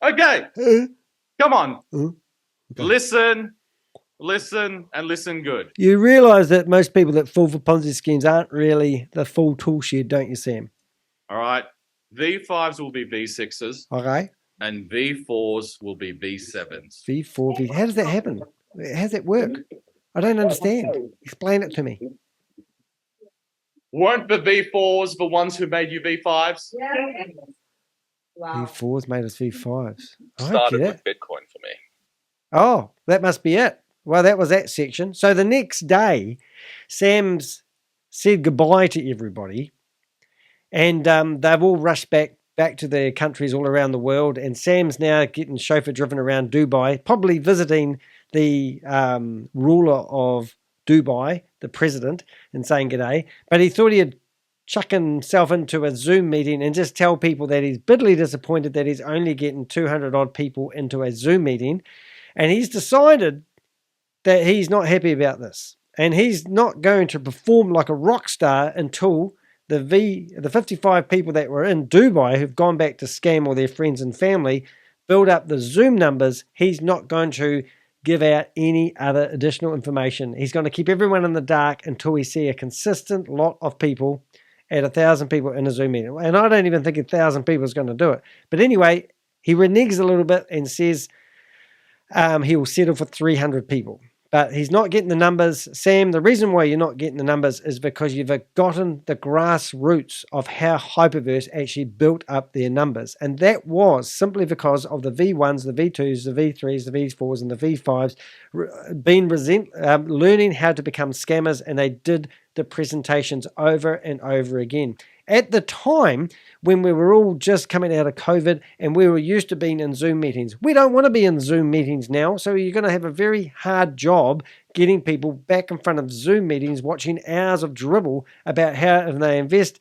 Okay. Come on. Listen, and listen good. You realise that most people that fall for Ponzi schemes aren't really the full tool shed, don't you, Sam? All right. V5s will be V6s. Okay. And V4s will be V7s. V4, how does that happen? How does that work? I don't understand. Explain it to me. Weren't the V4s the ones who made you V5s? Wow. V4s made us V5s. Started with Bitcoin for me. Oh, that must be it. Well, that was that section. So the next day, Sam's said goodbye to everybody, and they've all rushed back to their countries all around the world, and Sam's now getting chauffeur driven around Dubai, probably visiting the ruler of Dubai, the president, and saying g'day. But he thought he'd chuck himself into a Zoom meeting and just tell people that he's bitterly disappointed that he's only getting 200 odd people into a Zoom meeting, and he's decided that he's not happy about this, and he's not going to perform like a rock star until the 55 people that were in Dubai who've gone back to scam all their friends and family build up the Zoom numbers. He's not going to give out any other additional information. He's going to keep everyone in the dark until we see a consistent lot of people at 1,000 people in a Zoom meeting. And I don't even think 1,000 people is going to do it. But anyway, he reneges a little bit and says he will settle for 300 people. But he's not getting the numbers. Sam, the reason why you're not getting the numbers is because you've forgotten the grassroots of how Hyperverse actually built up their numbers. And that was simply because of the V1s, the V2s, the V3s, the V4s, and the V5s learning how to become scammers, and they did the presentations over and over again. At the time when we were all just coming out of COVID and we were used to being in Zoom meetings, we don't want to be in Zoom meetings now. So you're going to have a very hard job getting people back in front of Zoom meetings, watching hours of dribble about how if they invest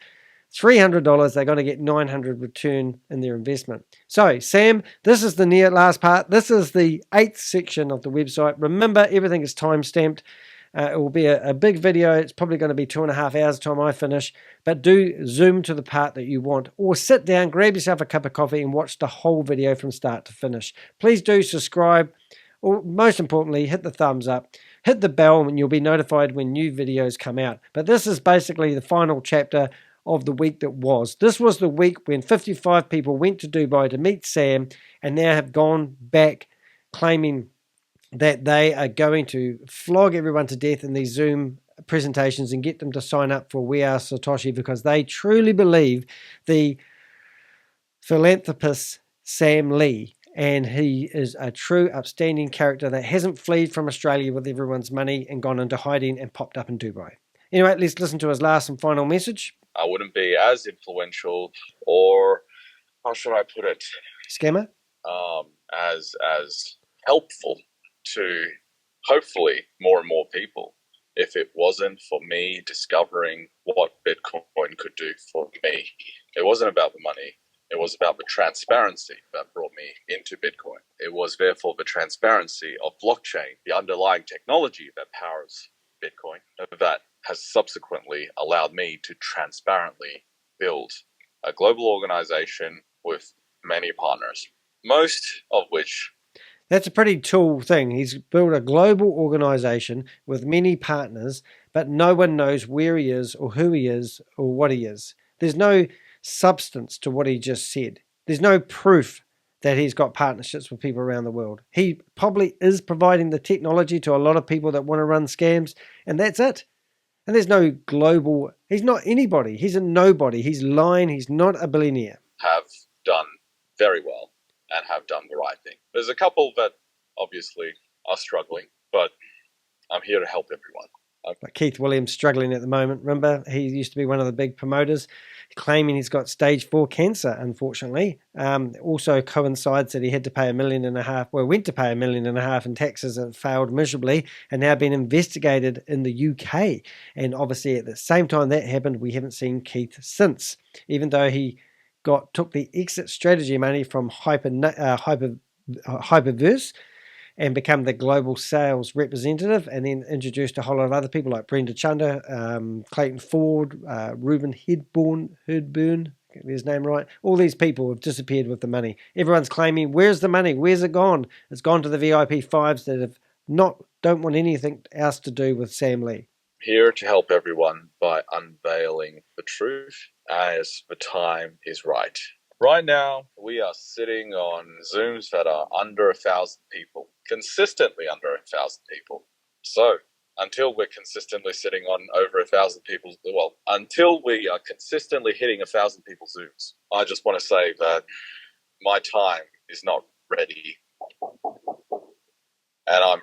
$300, they're going to get $900 return in their investment. So, Sam, this is the near last part. This is the 8th section of the website. Remember, everything is time-stamped. It will be a big video. It's probably going to be 2.5 hours time I finish. But do zoom to the part that you want. Or sit down, grab yourself a cup of coffee and watch the whole video from start to finish. Please do subscribe. Or most importantly, hit the thumbs up. Hit the bell and you'll be notified when new videos come out. But this is basically the final chapter of the week that was. This was the week when 55 people went to Dubai to meet Sam and now have gone back claiming that they are going to flog everyone to death in these Zoom presentations and get them to sign up for We Are Satoshi because they truly believe the philanthropist Sam Lee, and he is a true upstanding character that hasn't fled from Australia with everyone's money and gone into hiding and popped up in Dubai. Anyway, let's listen to his last and final message. I wouldn't be as influential, or how should I put it? Scammer? As helpful to hopefully more and more people if it wasn't for me discovering what Bitcoin could do for me. It wasn't about the money. It was about the transparency that brought me into Bitcoin. It was therefore the transparency of blockchain, the underlying technology that powers Bitcoin, that has subsequently allowed me to transparently build a global organization with many partners, most of which... That's a pretty cool thing. He's built a global organization with many partners, but no one knows where he is or who he is or what he is. There's no substance to what he just said. There's no proof that he's got partnerships with people around the world. He probably is providing the technology to a lot of people that want to run scams, and that's it. And there's no global... He's not anybody. He's a nobody. He's lying. He's not a billionaire. Have done very well and have done the right thing. There's a couple that obviously are struggling, but I'm here to help everyone. Like Keith Williams struggling at the moment. Remember, he used to be one of the big promoters, claiming he's got stage 4 cancer, unfortunately. Also coincides that he had to pay $1.5 million, went to pay $1.5 million in taxes and failed miserably, and now been investigated in the UK. And obviously at the same time that happened, we haven't seen Keith since, even though he took the exit strategy money from Hyperverse, and become the global sales representative, and then introduced a whole lot of other people like Brenda Chunder, Clayton Ford, Reuben Herdburn, get his name right. All these people have disappeared with the money. Everyone's claiming, where's the money? Where's it gone? It's gone to the VIP fives that don't want anything else to do with Sam Lee. Here to help everyone by unveiling the truth as the time is right. Right now, we are sitting on Zooms that are under 1,000 people, consistently under 1,000 people. So, until we're consistently sitting on over 1,000 people, well, until we are consistently hitting 1,000 people Zooms, I just want to say that my time is not ready. And I'm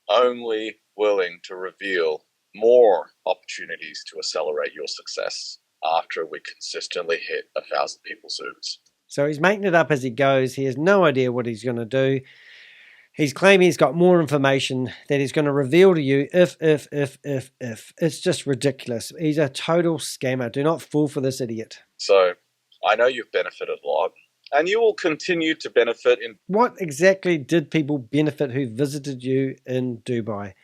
only willing to reveal more opportunities to accelerate your success after we consistently hit 1,000 people Zooms. So he's making it up as he goes. He has no idea what he's going to do. He's claiming he's got more information that he's going to reveal to you if. It's just ridiculous. He's a total scammer. Do not fall for this idiot. So I know you've benefited a lot, and you will continue to benefit in... What exactly did people benefit who visited you in Dubai?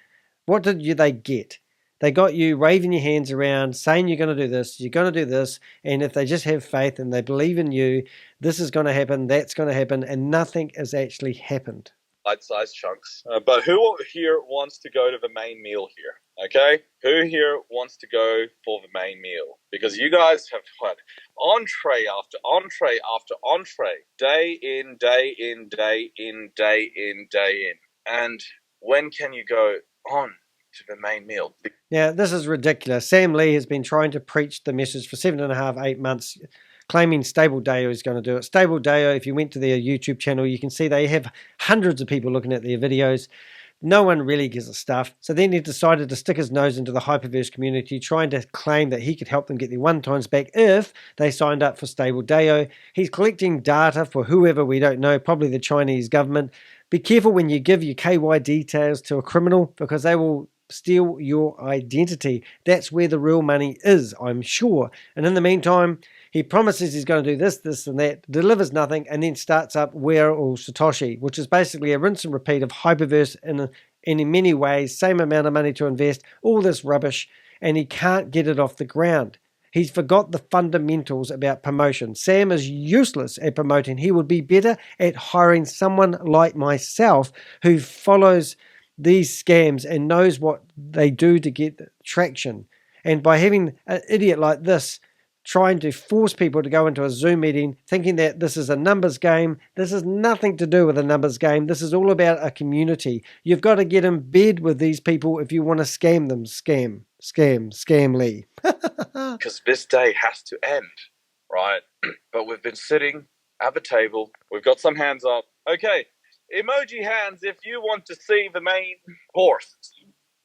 What did they get? They got you waving your hands around, saying you're going to do this, you're going to do this, and if they just have faith and they believe in you, this is going to happen, that's going to happen, and nothing has actually happened. Bite-sized chunks. But who here wants to go to the main meal here? Okay? Who here wants to go for the main meal? Because you guys have had entree after entree after entree, day in, day in, day in, day in, day in. And when can you go on to the main meal? Now, this is ridiculous. Sam Lee has been trying to preach the message for 7.5, 8 months, claiming Stable Deo is going to do it. Stable Deo, if you went to their YouTube channel, you can see they have hundreds of people looking at their videos. No one really gives a stuff. So then he decided to stick his nose into the Hyperverse community, trying to claim that he could help them get their one-times back if they signed up for Stable Deo. He's collecting data for whoever we don't know, probably the Chinese government. Be careful when you give your KY details to a criminal, because they will steal your identity. That's where the real money is, I'm sure. And in the meantime, he promises he's going to do this, this, and that, delivers nothing, and then starts up Are All Satoshi, which is basically a rinse and repeat of Hyperverse in many ways, same amount of money to invest, all this rubbish, and he can't get it off the ground. He's forgot the fundamentals about promotion. Sam is useless at promoting. He would be better at hiring someone like myself who follows these scams and knows what they do to get traction. And by having an idiot like this trying to force people to go into a Zoom meeting thinking that this is a numbers game, this has nothing to do with a numbers game. This is all about a community. You've got to get in bed with these people if you want to scam them. Scam Lee. Because this day has to end, right? But we've been sitting at the table. We've got some hands up. Okay. Emoji hands if you want to see the main course.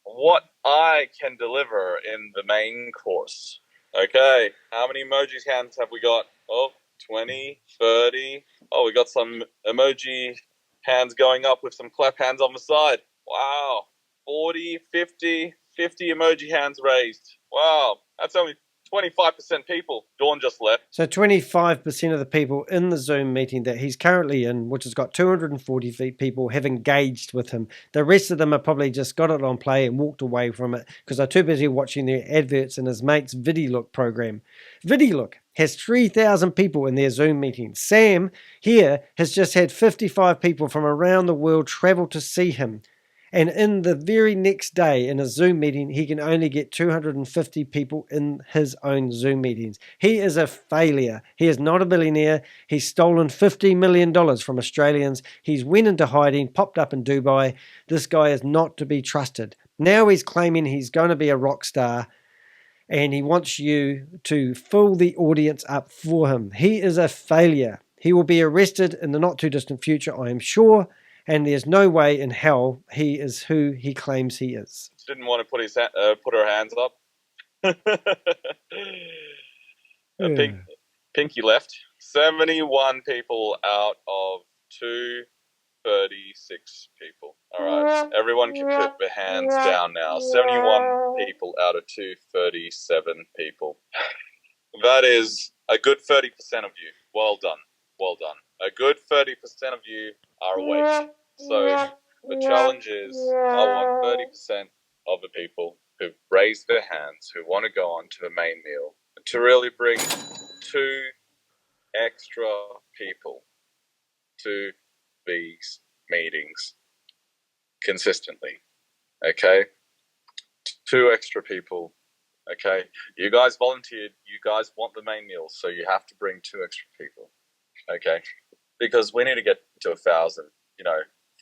What I can deliver in the main course. Okay, how many emoji hands have we got? Oh, 20, 30. Oh, we got some emoji hands going up with some clap hands on the side. Wow, 40, 50 emoji hands raised. Wow, that's only 25% people. Dawn just left. So 25% of the people in the Zoom meeting that he's currently in, which has got 240 people, have engaged with him. The rest of them have probably just got it on play and walked away from it because they're too busy watching their adverts in his mate's VideoLook program. VideoLook has 3,000 people in their Zoom meeting. Sam here has just had 55 people from around the world travel to see him. And in the very next day, in a Zoom meeting, he can only get 250 people in his own Zoom meetings. He is a failure. He is not a billionaire. He's stolen $50 million from Australians. He's went into hiding, popped up in Dubai. This guy is not to be trusted. Now he's claiming he's going to be a rock star, and he wants you to fill the audience up for him. He is a failure. He will be arrested in the not-too-distant future, I am sure. And there's no way in hell he is who he claims he is. Didn't want to put her hands up. Pinky left. 71 people out of 236 people. All right, everyone can put their hands down now. 71 people out of 237 people. That is a good 30% of you. Well done. Well done. A good 30% of you are awake. So The challenge is I want 30% of the people who've raised their hands, who want to go on to the main meal, to really bring 2 extra people to these meetings consistently. Okay? 2 extra people. Okay? You guys volunteered. You guys want the main meal, so you have to bring 2 extra people. Okay? Because we need to get to 1,000,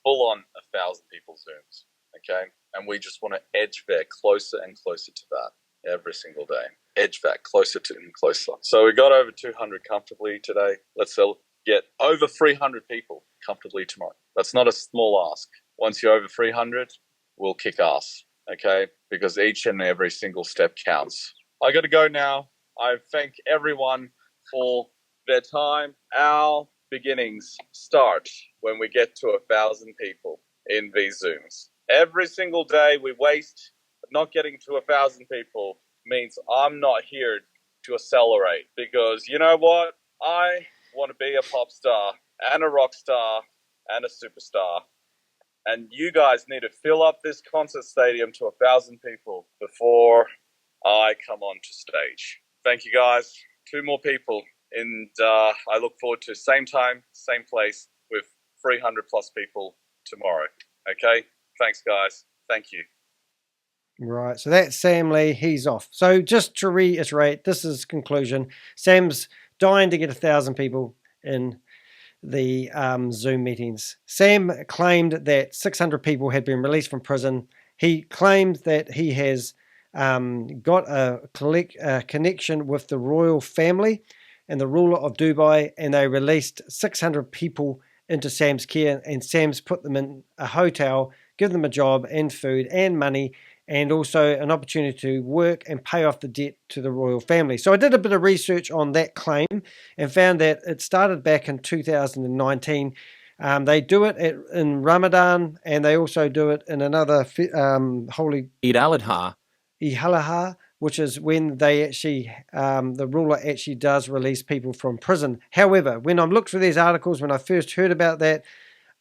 full on 1,000 people Zooms. Okay? And we just want to edge that closer and closer to that every single day. Edge that closer to and closer. So we got over 200 comfortably today. Let's get over 300 people comfortably tomorrow. That's not a small ask. Once you're over 300, we'll kick ass. Okay? Because each and every single step counts. I got to go now. I thank everyone for their time. Our beginnings start when we get to 1,000 people in these Zooms. Every single day we waste not getting to 1,000 people means I'm not here to accelerate, because you know what? I want to be a pop star and a rock star and a superstar. And you guys need to fill up this concert stadium to 1,000 people before I come onto stage. Thank you guys. 2 more people. And I look forward to same time, same place with 300 plus people tomorrow. Okay? Thanks, guys. Thank you. Right, so that's Sam Lee. He's off. So just to reiterate, this is conclusion. Sam's dying to get 1,000 people in the Zoom meetings. Sam claimed that 600 people had been released from prison. He claimed that he has got a connection with the royal family and the ruler of Dubai, and they released 600 people into Sam's care, and Sam's put them in a hotel, give them a job and food and money, and also an opportunity to work and pay off the debt to the royal family. So I did a bit of research on that claim and found that it started back in 2019. They do it in Ramadan, and they also do it in another holy Eid al-Adha, which is when they actually, the ruler actually does release people from prison. However, when I looked through these articles, when I first heard about that,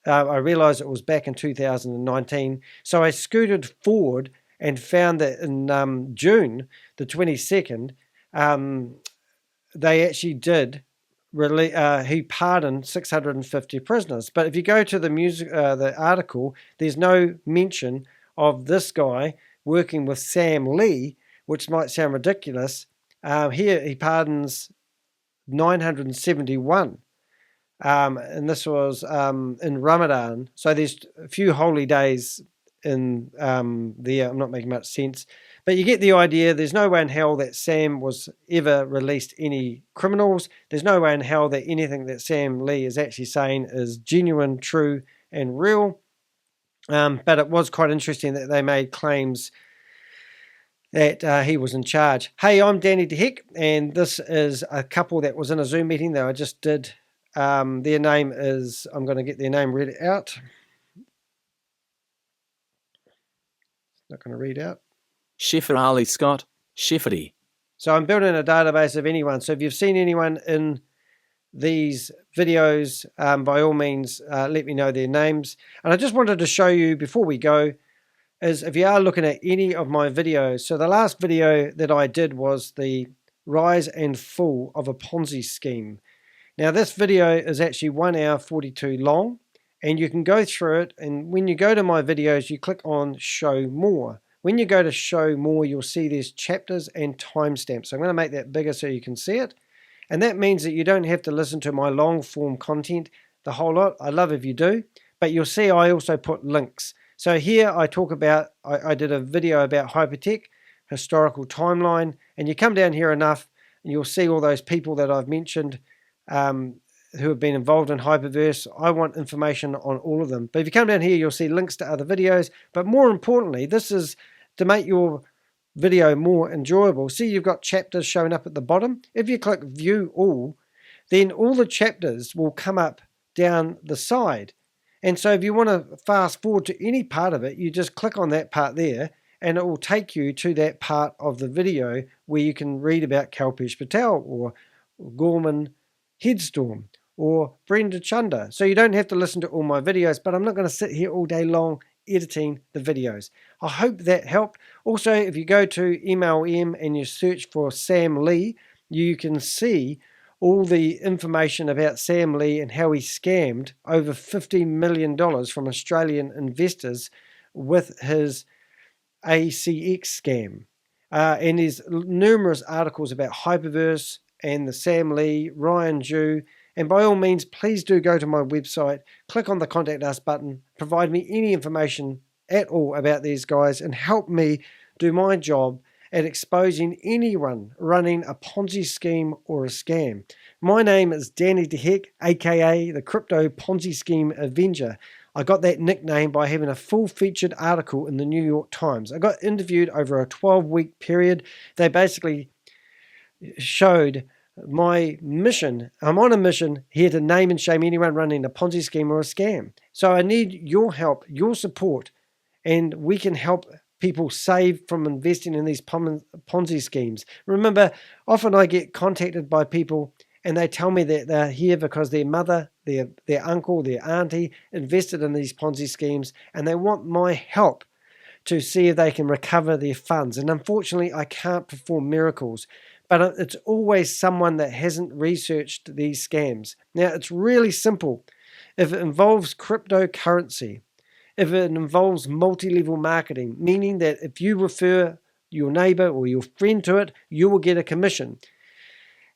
I realized it was back in 2019. So I scooted forward and found that in June the 22nd, they actually did he pardoned 650 prisoners. But if you go to the article, there's no mention of this guy working with Sam Lee, which might sound ridiculous. Here he pardons 971. And this was in Ramadan. So there's a few holy days in there. I'm not making much sense. But you get the idea. There's no way in hell that Sam was ever released any criminals. There's no way in hell that anything that Sam Lee is actually saying is genuine, true, and real. But it was quite interesting that they made claims that he was in charge. Hey, I'm Danny de Hek, and this is a couple that was in a Zoom meeting that I just did. Their name is, I'm going to get their name read out. Not going to read out. Shifa Ali-Scott, Shifaati. So I'm building a database of anyone. So if you've seen anyone in these videos, by all means, let me know their names. And I just wanted to show you before we go, is if you are looking at any of my videos. So the last video that I did was the rise and fall of a Ponzi scheme. Now this video is actually 1 hour 42 long, and you can go through it, and when you go to my videos you click on show more. When you go to show more, you'll see there's chapters and timestamps. So I'm going to make that bigger so you can see it, and that means that you don't have to listen to my long form content the whole lot. I love if you do, but you'll see I also put links. So here I talk about, I did a video about hypertech, historical timeline, and you come down here enough and you'll see all those people that I've mentioned who have been involved in Hyperverse. I want information on all of them. But if you come down here, you'll see links to other videos. But more importantly, this is to make your video more enjoyable. See, you've got chapters showing up at the bottom. If you click view all, then all the chapters will come up down the side. And so if you want to fast forward to any part of it, you just click on that part there, and it will take you to that part of the video where you can read about Kalpesh Patel or Gorman Headstorm or Brenda Chunda. So you don't have to listen to all my videos, but I'm not going to sit here all day long editing the videos. I hope that helped. Also, if you go to MLM and you search for Sam Lee, you can see all the information about Sam Lee and how he scammed over $50 million from Australian investors with his ACX scam. And there's numerous articles about Hyperverse and the Sam Lee, Ryan Jew. And by all means, please do go to my website, click on the Contact Us button, provide me any information at all about these guys, and help me do my job at exposing anyone running a Ponzi scheme or a scam. My name is Danny de Hek, aka the Crypto Ponzi Scheme Avenger. I got that nickname by having a full featured article in the New York Times. I got interviewed over a 12-week period. They basically showed my mission. I'm on a mission here to name and shame anyone running a Ponzi scheme or a scam. So I need your help, your support, and we can help people save from investing in these Ponzi schemes. Remember, often I get contacted by people and they tell me that they're here because their mother, their uncle, their auntie invested in these Ponzi schemes, and they want my help to see if they can recover their funds. And unfortunately, I can't perform miracles, but it's always someone that hasn't researched these scams. Now, it's really simple. If it involves cryptocurrency, if it involves multi-level marketing, meaning that if you refer your neighbor or your friend to it, you will get a commission.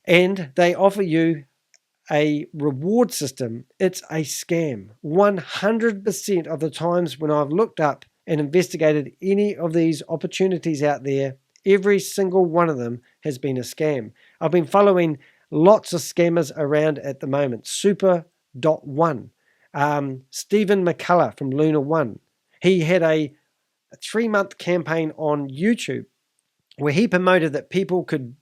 And they offer you a reward system, it's a scam. 100% of the times when I've looked up and investigated any of these opportunities out there, every single one of them has been a scam. I've been following lots of scammers around at the moment. Super.one. Stephen McCullough from Luna One. He had a 3-month campaign on YouTube where he promoted that people could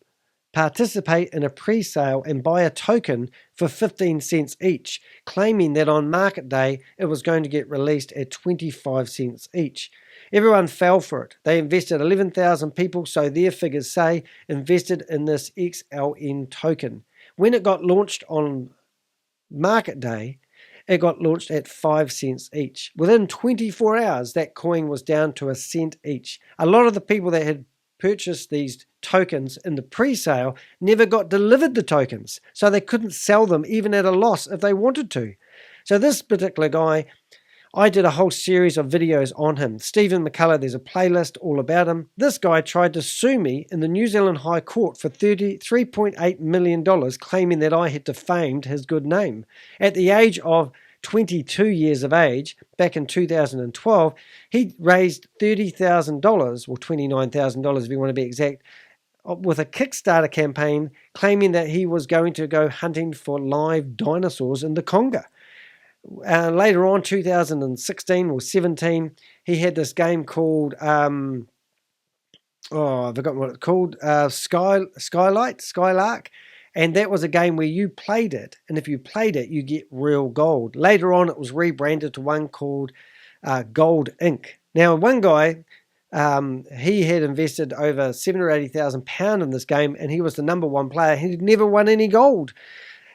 participate in a pre-sale and buy a token for 15 cents each, claiming that on market day it was going to get released at 25 cents each. Everyone fell for it. They invested 11,000 people, so their figures say, invested in this XLN token. When it got launched on market day, it got launched at 5 cents each. Within 24 hours, that coin was down to 1 cent each. A lot of the people that had purchased these tokens in the pre-sale never got delivered the tokens, so they couldn't sell them even at a loss if they wanted to. So this particular guy, I did a whole series of videos on him. Stephen McCullough, there's a playlist all about him. This guy tried to sue me in the New Zealand High Court for $33.8 million, claiming that I had defamed his good name. At the age of 22 years of age, back in 2012, he raised $30,000, or $29,000 if you want to be exact, with a Kickstarter campaign claiming that he was going to go hunting for live dinosaurs in the Congo. Later on, 2016 or 17, he had this game called, I've forgotten what it's called, Skylark. And that was a game where you played it, and if you played it, you get real gold. Later on, it was rebranded to one called Gold Inc. Now, one guy, he had invested over £70,000 or £80,000 in this game, and he was the #1 player. He'd never won any gold.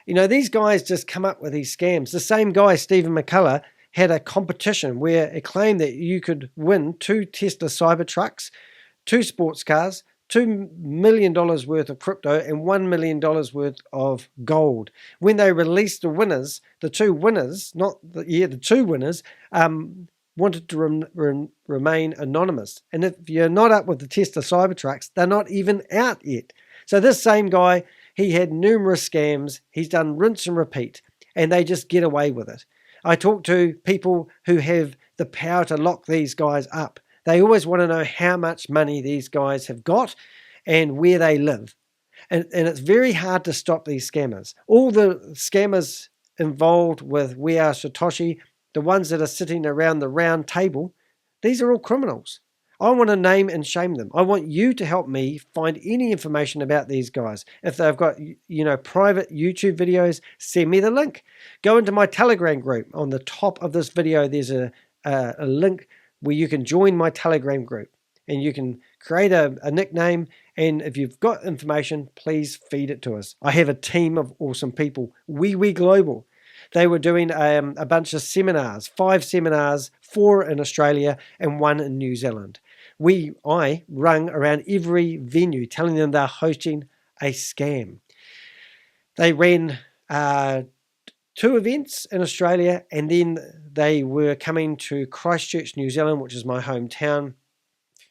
You know, these guys just come up with these scams. The same guy, Stephen McCullough, had a competition where it claimed that you could win 2 Tesla Cybertrucks, 2 sports cars, $2 million worth of crypto, and $1 million worth of gold. When they released the winners, the two winners wanted to remain anonymous. And if you're not up with the Tesla Cybertrucks, they're not even out yet. So this same guy, he had numerous scams. He's done rinse and repeat, and they just get away with it. I talk to people who have the power to lock these guys up. They always want to know how much money these guys have got and where they live. And it's very hard to stop these scammers. All the scammers involved with We Are Satoshi, the ones that are sitting around the round table, these are all criminals. I want to name and shame them. I want you to help me find any information about these guys. If they've got, private YouTube videos, send me the link. Go into my Telegram group. On the top of this video, there's a link where you can join my Telegram group, and you can create a nickname And if you've got information, please feed it to us. I have a team of awesome people. wewe.Global. They were doing a bunch of seminars, 5 seminars, 4 in Australia and 1 in New Zealand. I rung around every venue telling them they're hosting a scam. They ran 2 events in Australia, and then they were coming to Christchurch, New Zealand, which is my hometown.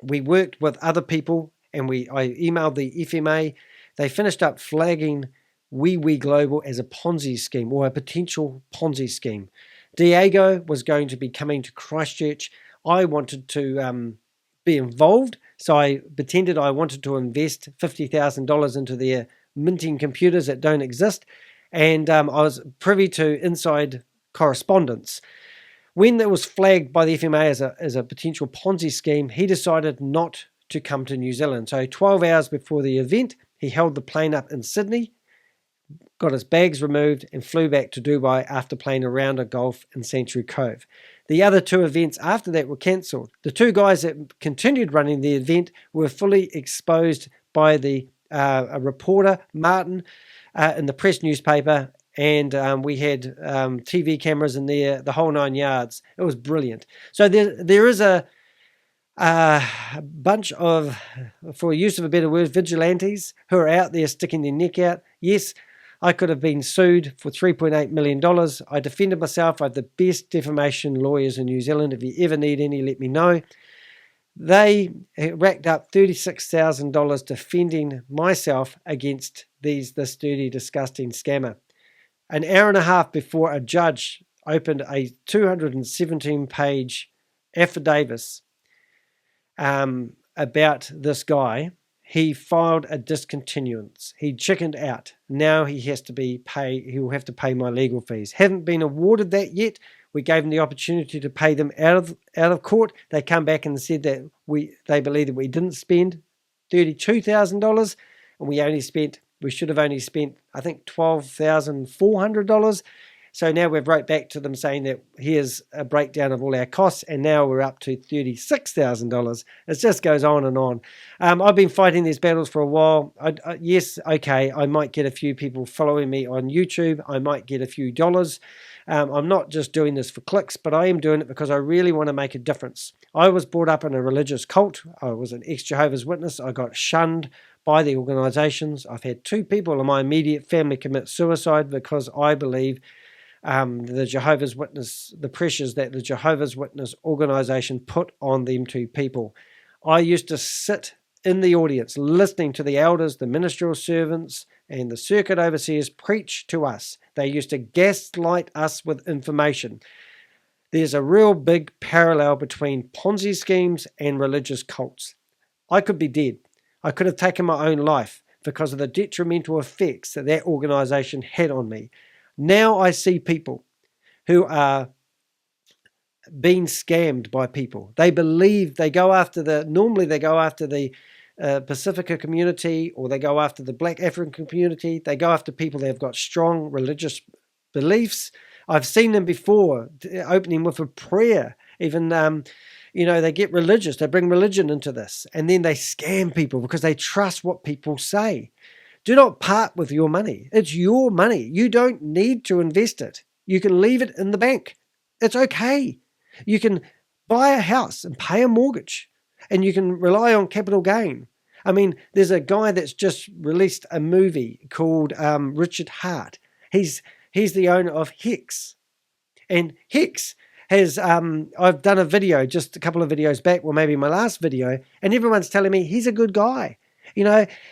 We worked with other people, and I emailed the FMA. They finished up flagging wewe.Global as a Ponzi scheme, or a potential Ponzi scheme. Diego was going to be coming to Christchurch. I wanted to be involved, so I pretended I wanted to invest $50,000 into their minting computers that don't exist, and I was privy to inside correspondence. When it was flagged by the FMA as a potential Ponzi scheme, he decided not to come to New Zealand. So 12 hours before the event, he held the plane up in Sydney, got his bags removed, and flew back to Dubai after playing a round of golf in Century Cove. The other 2 events after that were cancelled. The 2 guys that continued running the event were fully exposed by a reporter, Martin, in the press newspaper, and we had TV cameras in there, the whole 9 yards. It was brilliant. So there is a bunch of, for use of a better word, vigilantes who are out there sticking their neck out. Yes, I could have been sued for $3.8 million. I defended myself. I have the best defamation lawyers in New Zealand. If you ever need any, let me know. They racked up $36,000 defending myself against this dirty, disgusting scammer. An hour and a half before a judge opened a 217-page affidavit about this guy, he filed a discontinuance. He chickened out. Now he will have to pay my legal fees. Haven't been awarded that yet. We gave them the opportunity to pay them out of court. They come back and said that they believe that we didn't spend $32,000, and we should have only spent, I think, $12,400. So now we've wrote back to them saying that here's a breakdown of all our costs, and now we're up to $36,000. It just goes on and on. I've been fighting these battles for a while. Yes, okay, I might get a few people following me on YouTube. I might get a few dollars. I'm not just doing this for clicks, but I am doing it because I really want to make a difference. I was brought up in a religious cult. I was an ex-Jehovah's Witness. I got shunned by the organizations. I've had 2 people in my immediate family commit suicide because I believe the Jehovah's Witness, the pressures that the Jehovah's Witness organization put on them 2 people. I used to sit in the audience listening to the elders, the ministerial servants, and the circuit overseers preach to us. They used to gaslight us with information. There's a real big parallel between Ponzi schemes and religious cults. I could be dead. I could have taken my own life because of the detrimental effects that organization had on me. Now I see people who are being scammed by people. They believe they go after the Pacifica community, or they go after the Black African community. They go after people that have got strong religious beliefs. I've seen them before, opening with a prayer. Even, they get religious. They bring religion into this, and then they scam people because they trust what people say. Do not part with your money. It's your money. You don't need to invest it. You can leave it in the bank. It's okay. You can buy a house and pay a mortgage, and you can rely on capital gain. I mean, there's a guy that's just released a movie called Richard Hart. He's the owner of Hex. And Hex has, I've done a video just a couple of videos back, well, maybe my last video, and everyone's telling me he's a good guy.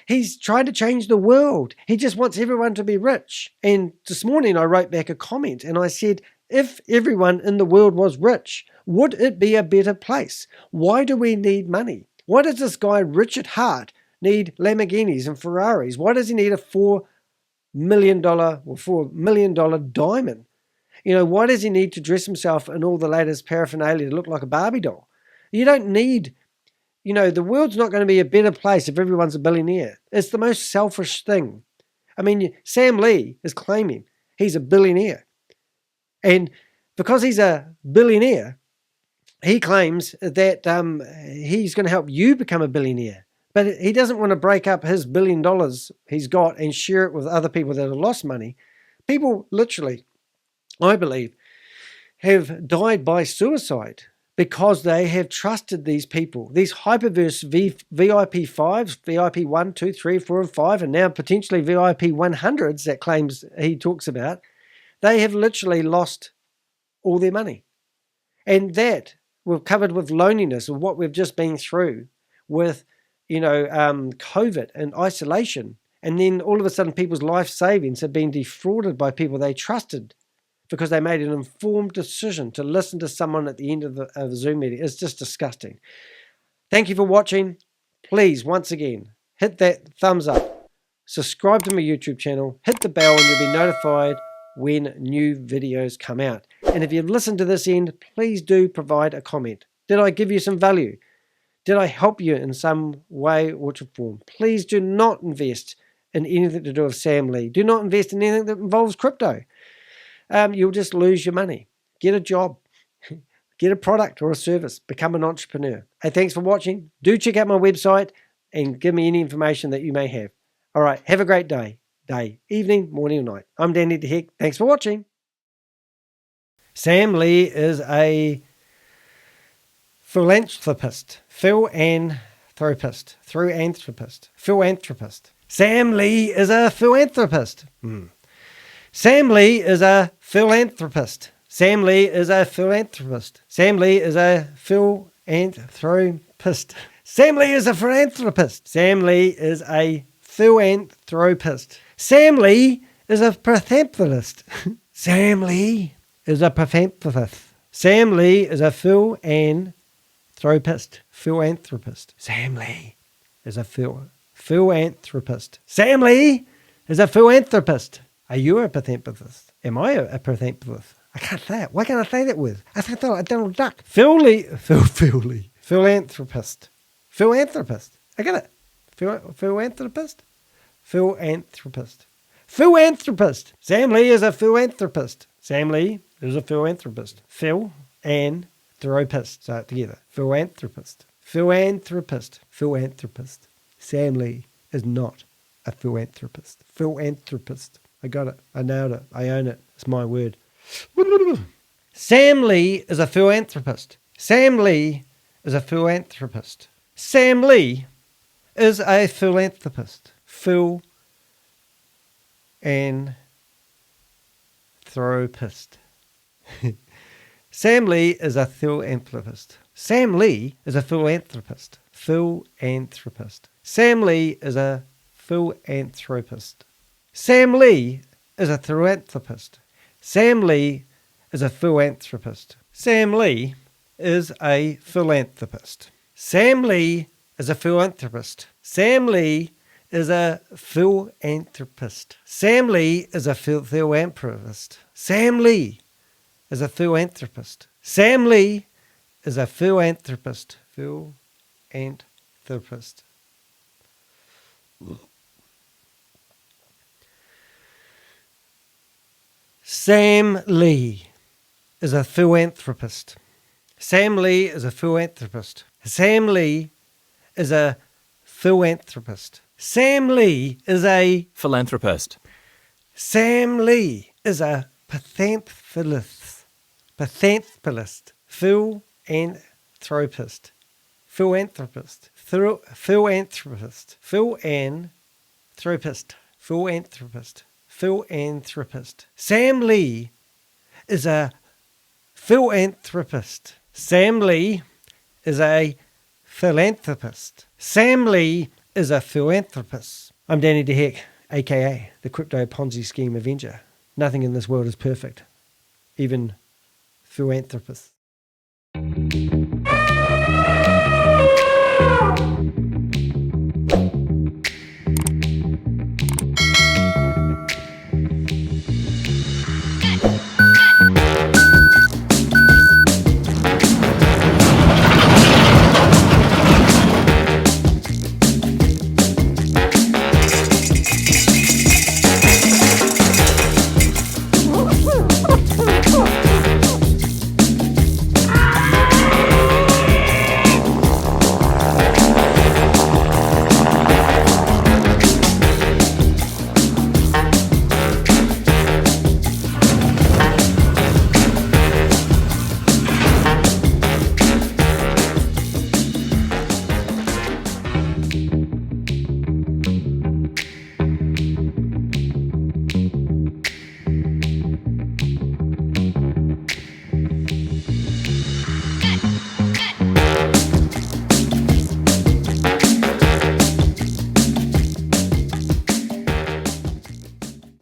He's trying to change the world. He just wants everyone to be rich. And this morning I wrote back a comment and I said, if everyone in the world was rich, would it be a better place? Why do we need money? Why does this guy, Richard Hart, need Lamborghinis and Ferraris? Why does he need a $4 million diamond? Why does he need to dress himself in all the latest paraphernalia to look like a Barbie doll? You don't need... the world's not going to be a better place if everyone's a billionaire. It's the most selfish thing. I mean, Sam Lee is claiming he's a billionaire. And because he's a billionaire, he claims that he's going to help you become a billionaire. But he doesn't want to break up his $1 billion he's got and share it with other people that have lost money. People literally, I believe, have died by suicide because they have trusted these people, these hyperverse VIP 5s, VIP 1, 2, 3, 4, and 5, and now potentially VIP 100s that claims he talks about. They have literally lost all their money. And that we've covered with loneliness of what we've just been through with, COVID and isolation. And then all of a sudden people's life savings have been defrauded by people they trusted because they made an informed decision to listen to someone at the end of the Zoom meeting. It's just disgusting. Thank you for watching. Please, once again, hit that thumbs up, subscribe to my YouTube channel, hit the bell, and you'll be notified when new videos come out. And if you've listened to this end, please do provide a comment. Did I give you some value? Did I help you in some way or form? Please do not invest in anything to do with Sam Lee. Do not invest in anything that involves crypto. You'll just lose your money. Get a job. Get a product or a service. Become an entrepreneur. Hey, thanks for watching. Do check out my website and give me any information that you may have. All right, have a great day, evening, morning, or night. I'm Danny de Hek. Thanks for watching. Sam Lee is a philanthropist. Philanthropist. Sam Lee is a philanthropist. Sam Lee is a philanthropist. Sam Lee is a philanthropist. Sam Lee is a philanthropist. Sam Lee is a philanthropist. Sam Lee is a philanthropist. Sam Lee is a philanthropist. Sam Lee is a philanthropist. Sam Lee is a philanthropist. Philanthropist. Sam Lee is a philanthropist. Sam Lee is a philanthropist. Are you a philanthropist? Am I a philanthropist? I can't say it. Why can't I say that with? I think I Donald Duck. Phil Lee. Philanthropist. Philanthropist. I got it. Philanthropist. Philanthropist. Philanthropist. Sam Lee is a philanthropist. Sam Lee is a philanthropist. Philanthropist. Say it together. Philanthropist. Philanthropist. Philanthropist. Sam Lee is not a philanthropist. Philanthropist. I got it. I nailed it. I own it. It's my word. Sam Lee is a philanthropist. Sam Lee is a philanthropist. Sam Lee is a philanthropist. Philanthropist. Sam Lee is a philanthropist. Sam Lee is a philanthropist. Philanthropist. Sam Lee is a philanthropist. Sam Lee is a philanthropist. Sam Lee is a philanthropist. Sam Lee is a philanthropist. Sam Lee is a philanthropist. Sam Lee is a philanthropist. Sam Lee is a philanthropist. Sam Lee is a philanthropist. Sam Lee is a philanthropist. Philanthropist. Sam Lee is a philanthropist. Sam Lee is a philanthropist. Sam Lee is a philanthropist. Sam Lee is a philanthropist. Sam Lee is a philanthropist. Philanthropist. Philanthropist. Philanthropist. Philanthropist. Philanthropist. Philanthropist. Philanthropist. Sam Lee is a philanthropist. Sam Lee is a philanthropist. Sam Lee is a philanthropist. I'm Danny de Hek, aka the Crypto Ponzi Scheme Avenger. Nothing in this world is perfect, even philanthropists.